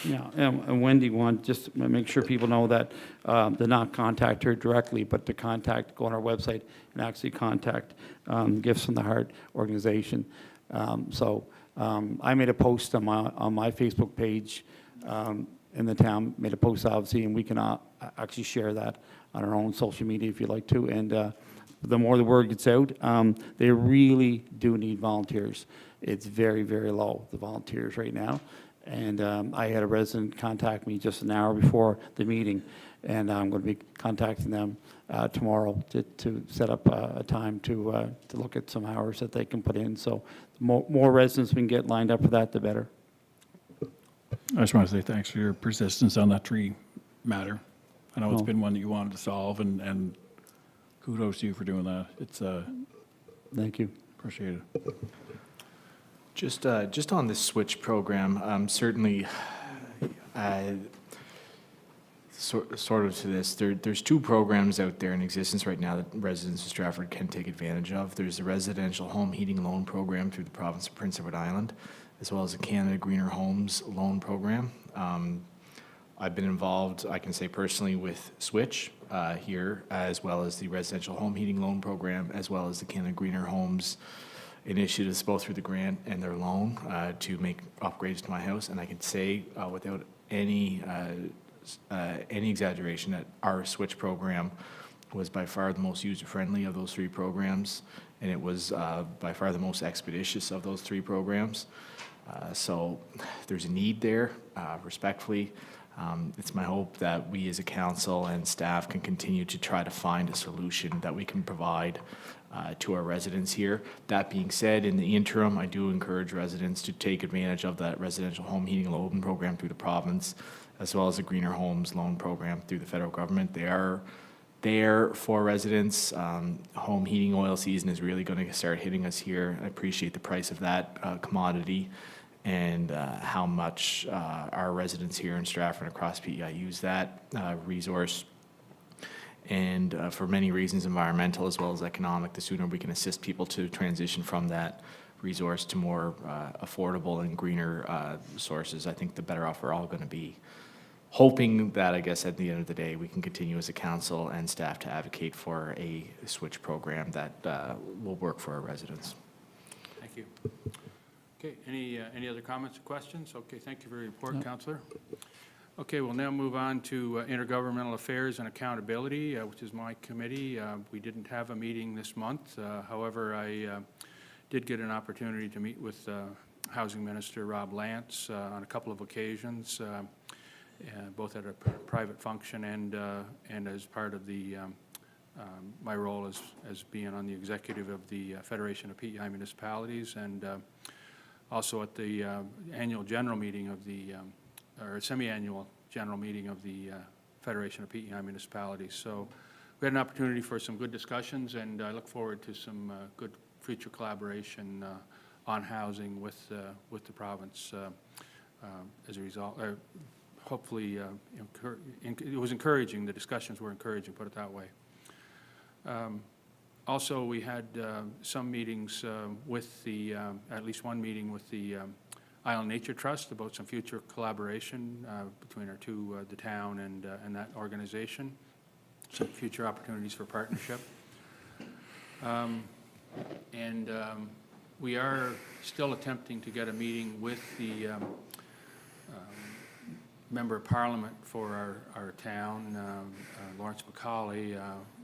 Yeah, and Wendy wanted just to make sure people know that to not contact her directly, but to go on our website and actually contact Gifts from the Heart organization. I made a post on my Facebook page in the town, made a post obviously, and we can actually share that on our own social media if you'd like to. And the more the word gets out, they really do need volunteers. It's very, very low, the volunteers right now. And I had a resident contact me just an hour before the meeting, and I'm going to be contacting them tomorrow to set up a time to look at some hours that they can put in. So the more residents we can get lined up for that, the better. I just want to say thanks for your persistence on that tree matter. I know it's been one that you wanted to solve, and kudos to you for doing that. It's Thank you. appreciate it. Just on this switch program, certainly, sort of to this, there's 2 programs out there in existence right now that residents of Stratford can take advantage of. There's the residential home heating loan program through the province of Prince Edward Island, as well as the Canada Greener Homes loan program. I've been involved, I can say personally, with Switch here, as well as the residential home heating loan program, as well as the Canada Greener Homes initiatives, both through the grant and their loan, to make upgrades to my house. And I can say without any exaggeration that our Switch program was by far the most user-friendly of those 3 programs, and it was by far the most expeditious of those 3 programs. So there's a need there, respectfully. It's my hope that we as a council and staff can continue to try to find a solution that we can provide to our residents here. That being said, in the interim, I do encourage residents to take advantage of that residential home heating loan program through the province, as well as the Greener Homes loan program through the federal government. They are there for residents. Home heating oil season is really going to start hitting us here. I appreciate the price of that commodity, and how much our residents here in Stratford and across PEI use that resource. And for many reasons, environmental as well as economic, the sooner we can assist people to transition from that resource to more affordable and greener sources, I think the better off we're all going to be. Hoping that, I guess, at the end of the day, we can continue as a council and staff to advocate for a switch program that will work for our residents. Thank you. Okay, any other comments or questions? Okay, thank you for your report, Councillor. Okay, we'll now move on to Intergovernmental Affairs and Accountability, which is my committee. We didn't have a meeting this month. However, I did get an opportunity to meet with Housing Minister Rob Lance on a couple of occasions, both at a private function and as part of the my role as being on the executive of the Federation of PEI Municipalities, and also at the annual general meeting of the or semi-annual general meeting of the Federation of PEI Municipalities. So we had an opportunity for some good discussions, and I look forward to some good future collaboration on housing with the province as a result. Hopefully, it was encouraging. The discussions were encouraging, put it that way. Also, we had some meetings with the, at least one meeting with the Island Nature Trust about some future collaboration between our two, the town and that organization, some future opportunities for partnership. We are still attempting to get a meeting with the Member of Parliament for our town, Lawrence Macaulay.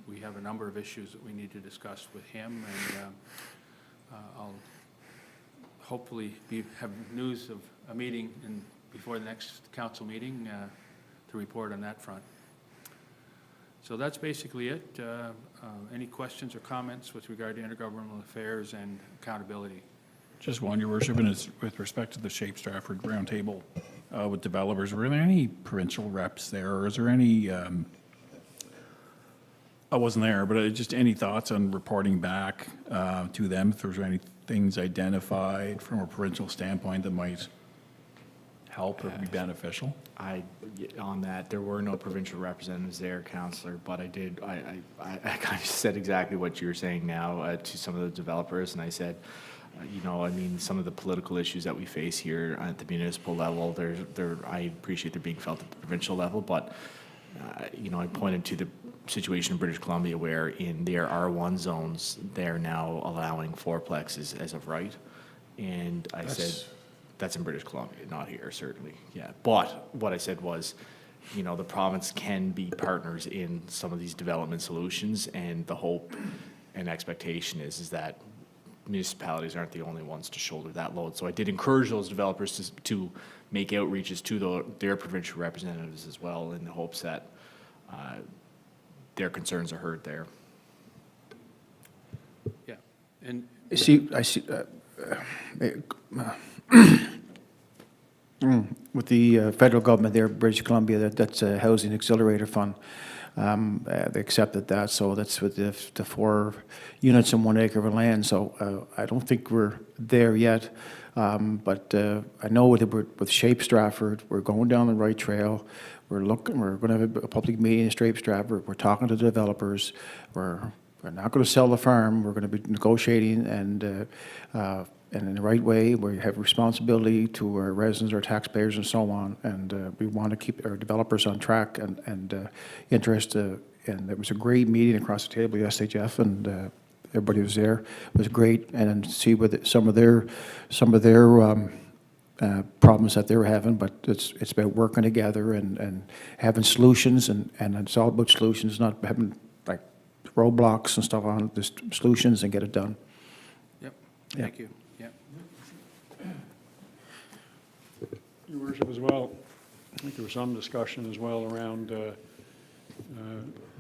We have a number of issues that we need to discuss with him, and I'll hopefully have news of a meeting before the next council meeting to report on that front. So that's basically it. Any questions or comments with regard to intergovernmental affairs and accountability? Just one, Your Worship, and it's with respect to the Shape Stratford Roundtable with developers. Were there any provincial reps there, or is there any, I wasn't there, but just any thoughts on reporting back to them if there's any things identified from a provincial standpoint that might help or be beneficial? On that, there were no provincial representatives there, Councillor, but I kind of said exactly what you're saying now to some of the developers, and I said, you know, I mean, some of the political issues that we face here at the municipal level, I appreciate they're being felt at the provincial level, but, you know, I pointed to the situation in British Columbia where in their R1 zones, they're now allowing fourplexes as of right. And I said, that's in British Columbia, not here, certainly, yeah. But what I said was, you know, the province can be partners in some of these development solutions, and the hope and expectation is that municipalities aren't the only ones to shoulder that load. So I did encourage those developers to make outreaches to their provincial representatives as well, in the hopes that their concerns are heard there. Yeah, and I see, with the federal government there, British Columbia, that's a housing accelerator fund. They accepted that, so that's with the 4 units and 1 acre of land. So I don't think we're there yet, but I know with Shape Stratford, we're going down the right trail. We're going to have a public meeting in Shape Stratford. We're talking to the developers. We're not going to sell the farm. We're going to be negotiating and in the right way. We have responsibility to our residents, our taxpayers, and so on. And we want to keep our developers on track and interest. And it was a great meeting across the table yesterday, Jeff, and everybody was there. It was great, and see with some of their problems that they were having. But it's about working together and having solutions, and it's all about solutions, not having like roadblocks and stuff on, just solutions and get it done. Yep, thank you. Your Worship, as well, I think there was some discussion as well around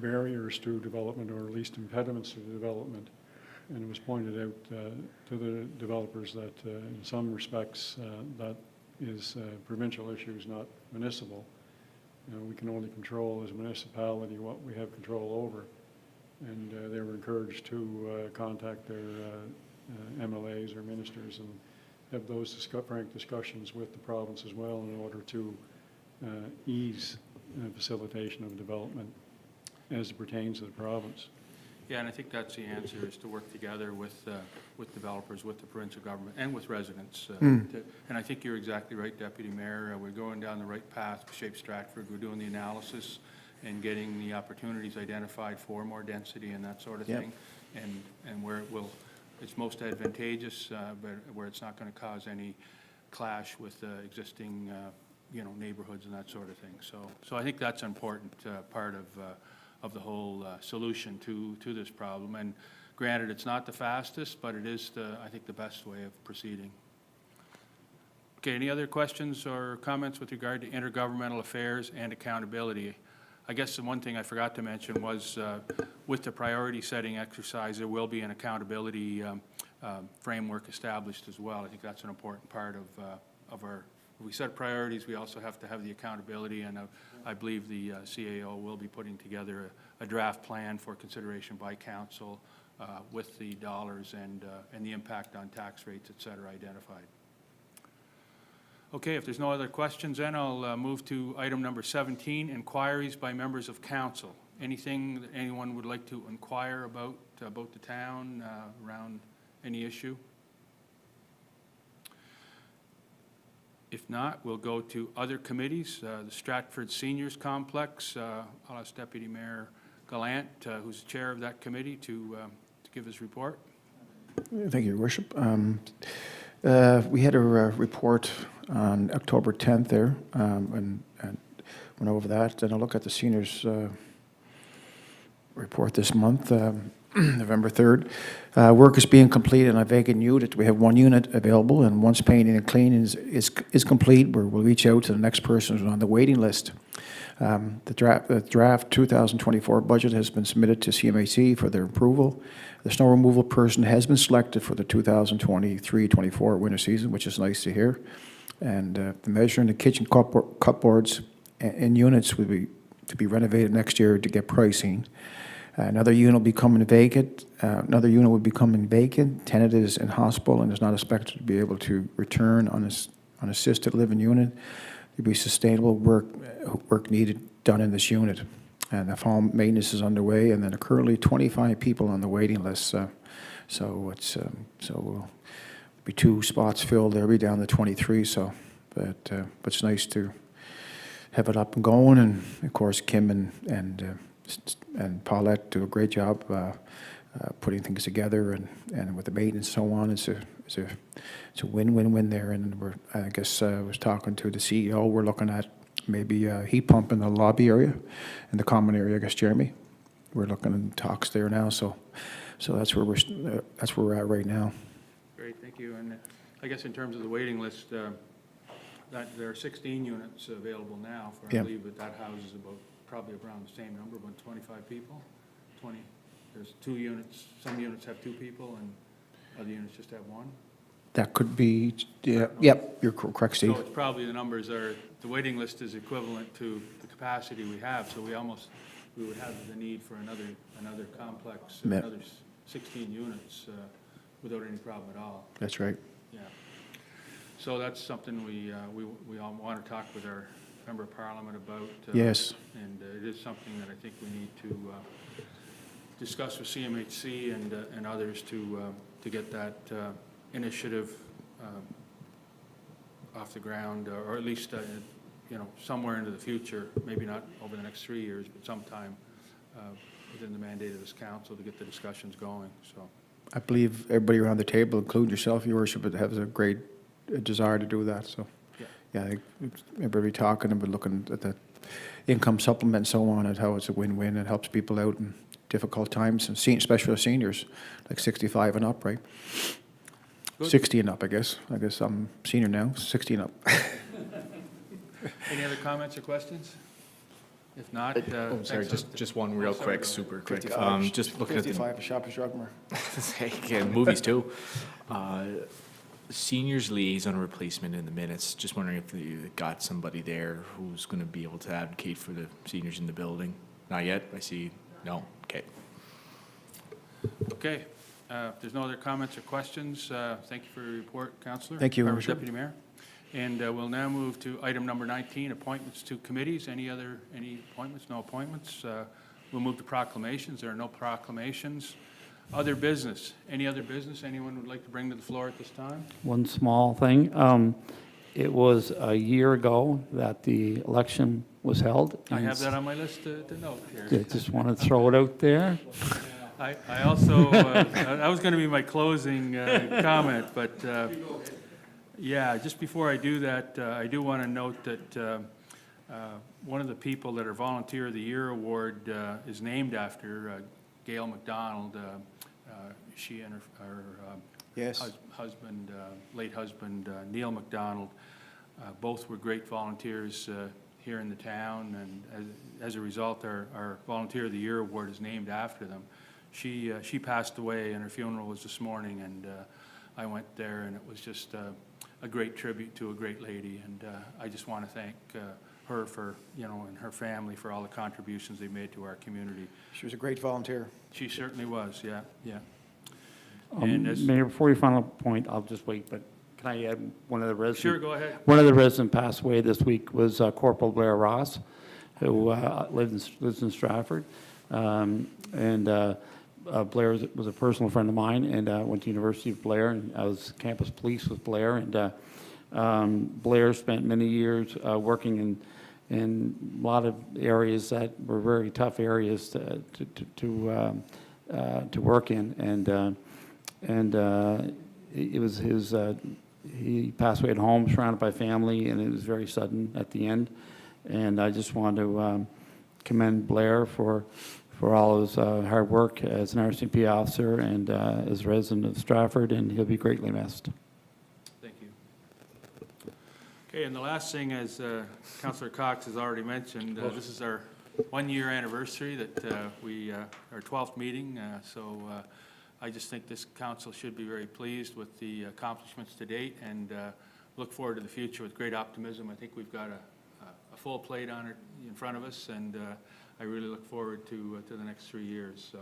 barriers to development, or at least impediments to development. And it was pointed out to the developers that in some respects that is provincial issues, not municipal. You know, we can only control as a municipality what we have control over. And they were encouraged to contact their MLAs or ministers and have those frank discussions with the province as well, in order to ease facilitation of development. as it pertains to the province. Yeah, and I think that's the answer, is to work together with developers, with the provincial government, and with residents. And I think you're exactly right, Deputy Mayor. We're going down the right path to shape Stratford. We're doing the analysis and getting the opportunities identified for more density and that sort of Yep. thing. And where it's most advantageous, but where it's not going to cause any clash with existing, neighborhoods and that sort of thing. So I think that's an important part of the whole solution to this problem. And granted, it's not the fastest, but it is, I think, the best way of proceeding. Okay, any other questions or comments with regard to intergovernmental affairs and accountability? I guess the one thing I forgot to mention was with the priority setting exercise, there will be an accountability framework established as well. I think that's an important part of our, if we set priorities, we also have to have the accountability, and I believe the CAO will be putting together a draft plan for consideration by council with the dollars and the impact on tax rates, et cetera, identified. Okay, if there's no other questions, then I'll move to item number 17, inquiries by members of council. Anything that anyone would like to inquire about the town around any issue? If not, we'll go to other committees. The Stratford Seniors Complex, I'll ask Deputy Mayor Gallant, who's the chair of that committee, to give his report. Thank you, Your Worship. We had a report on October 10th there, and went over that. And I'll look at the seniors' report this month, November 3rd. Work is being completed on a vacant unit. We have one unit available, and once painting and cleaning is complete, we'll reach out to the next person who's on the waiting list. The draft 2024 budget has been submitted to CMHC for their approval. The snow removal person has been selected for the 2023-24 winter season, which is nice to hear. And the measuring the kitchen cupboards and units would be to be renovated next year to get pricing. Another unit will be coming vacant. Another unit will be coming vacant. Tenant is in hospital and is not expected to be able to return on an assisted living unit. There'll be sustainable work needed done in this unit. And the fall maintenance is underway, and then there are currently 25 people on the waiting list. So we'll be 2 spots filled. They'll be down to 23. But it's nice to have it up and going. And of course, Kim and Paulette do a great job putting things together, and with the maintenance and so on. It's a win-win-win there. And I guess I was talking to the CEO. We're looking at maybe a heat pump in the lobby area, in the common area. I guess Jeremy. We're looking in talks there now. So that's where we're at right now. Great, thank you. And I guess in terms of the waiting list, that there are 16 units available now. I believe that houses probably around the same number, about 25 people. 20. There's 2 units. Some units have 2 people, and other units just have 1. That could be, yeah, yep, you're correct, Steve. So it's probably the numbers are, the waiting list is equivalent to the capacity we have, so we would have the need for another complex, another 16 units without any problem at all. That's right. Yeah. So that's something we all want to talk with our Member of Parliament about. Yes. And it is something that I think we need to discuss with CMHC and others to get that initiative off the ground, or at least somewhere into the future, maybe not over the next 3 years, but sometime within the mandate of this council to get the discussions going. So I believe everybody around the table, including yourself, Your Worship, has a great desire to do that. So yeah, I think everybody talking and looking at the income supplement and so on, and how it's a win-win. It helps people out in difficult times, and especially for seniors, like 65 and up, right? Good. 60 and up, I guess. I guess I'm senior now, 60 and up. any other comments or questions? If not, sorry, just one real quick, super quick. 55, just looking at the 55 Shoppers Drug Mart. yeah, movies too. Seniors liaison replacement in the minutes. Just wondering if you got somebody there who's going to be able to advocate for the seniors in the building. Not yet. I see. No. Okay. Okay. If there's no other comments or questions, thank you for your report, Councillor. Thank you, Your Worship. Deputy Mayor. And we'll now move to item number 19, appointments to committees. Any appointments? No appointments. We'll move to proclamations. There are no proclamations. Other business. Any other business anyone would like to bring to the floor at this time? One small thing. It was a year ago that the election was held. I and have that on my list to note I here. just want to throw it out there. I also, that was going to be my closing comment, but yeah, just before I do that, I do want to note that one of the people that are Volunteer of the Year award is named after Gail McDonald. She and her Yes. husband, late husband, Neil McDonald, both were great volunteers here in the town, and as a result, our Volunteer of the Year award is named after them. She passed away, and her funeral was this morning, and I went there, and it was just a great tribute to a great lady, and I just want to thank her for, and her family for all the contributions they made to our community. She was a great volunteer. She certainly was, yeah, yeah. And as, Mayor, before your final point, I'll just wait, but can I add one of the residents? sure, go ahead. One of the residents passed away this week was Corporal Blair Ross, who lives in Stratford. Blair was a personal friend of mine, and went to University of Blair, and I was campus police with Blair. And Blair spent many years working in a lot of areas that were very tough areas to work in. It was his. He passed away at home, surrounded by family, and it was very sudden at the end. And I just want to commend Blair for all his hard work as an RCMP officer and as a resident of Stratford, and he'll be greatly missed. Thank you. Okay, and the last thing, as Councillor Cox has already mentioned, this is our one-year anniversary that our 12th meeting, so I just think this council should be very pleased with the accomplishments to date, and look forward to the future with great optimism. I think we've got a full plate on it in front of us, and I really look forward to the next 3 years. So,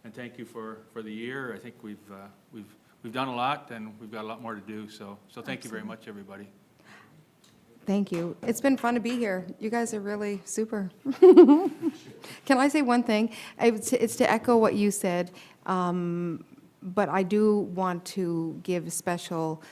and thank you for the year. I think we've done a lot, and we've got a lot more to do. So thank you very much, everybody. Thank you. It's been fun to be here. You guys are really super. Can I say one thing? It's to echo what you said, but I do want to give special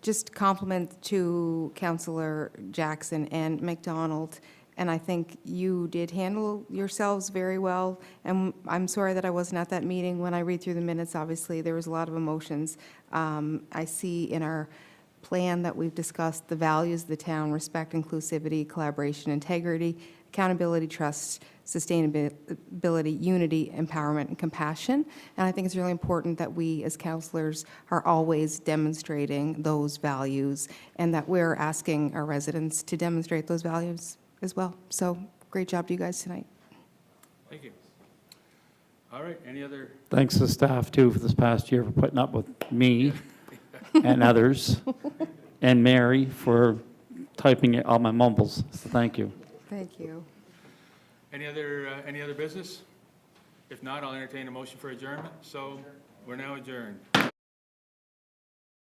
just compliment to Councillor Jackson and McDonald. And I think you did handle yourselves very well. And I'm sorry that I wasn't at that meeting. When I read through the minutes, obviously, there was a lot of emotions. I see in our plan that we've discussed the values of the town: respect, inclusivity, collaboration, integrity, accountability, trust, sustainability, unity, empowerment, and compassion. And I think it's really important that we as councillors are always demonstrating those values, and that we're asking our residents to demonstrate those values as well. So great job to you guys tonight. Thank you. All right, any other? Thanks to staff, too, for this past year for putting up with me and others, and Mary for typing all my mumbles. So thank you. Thank you. Any other business? If not, I'll entertain a motion for adjournment. So we're now adjourned.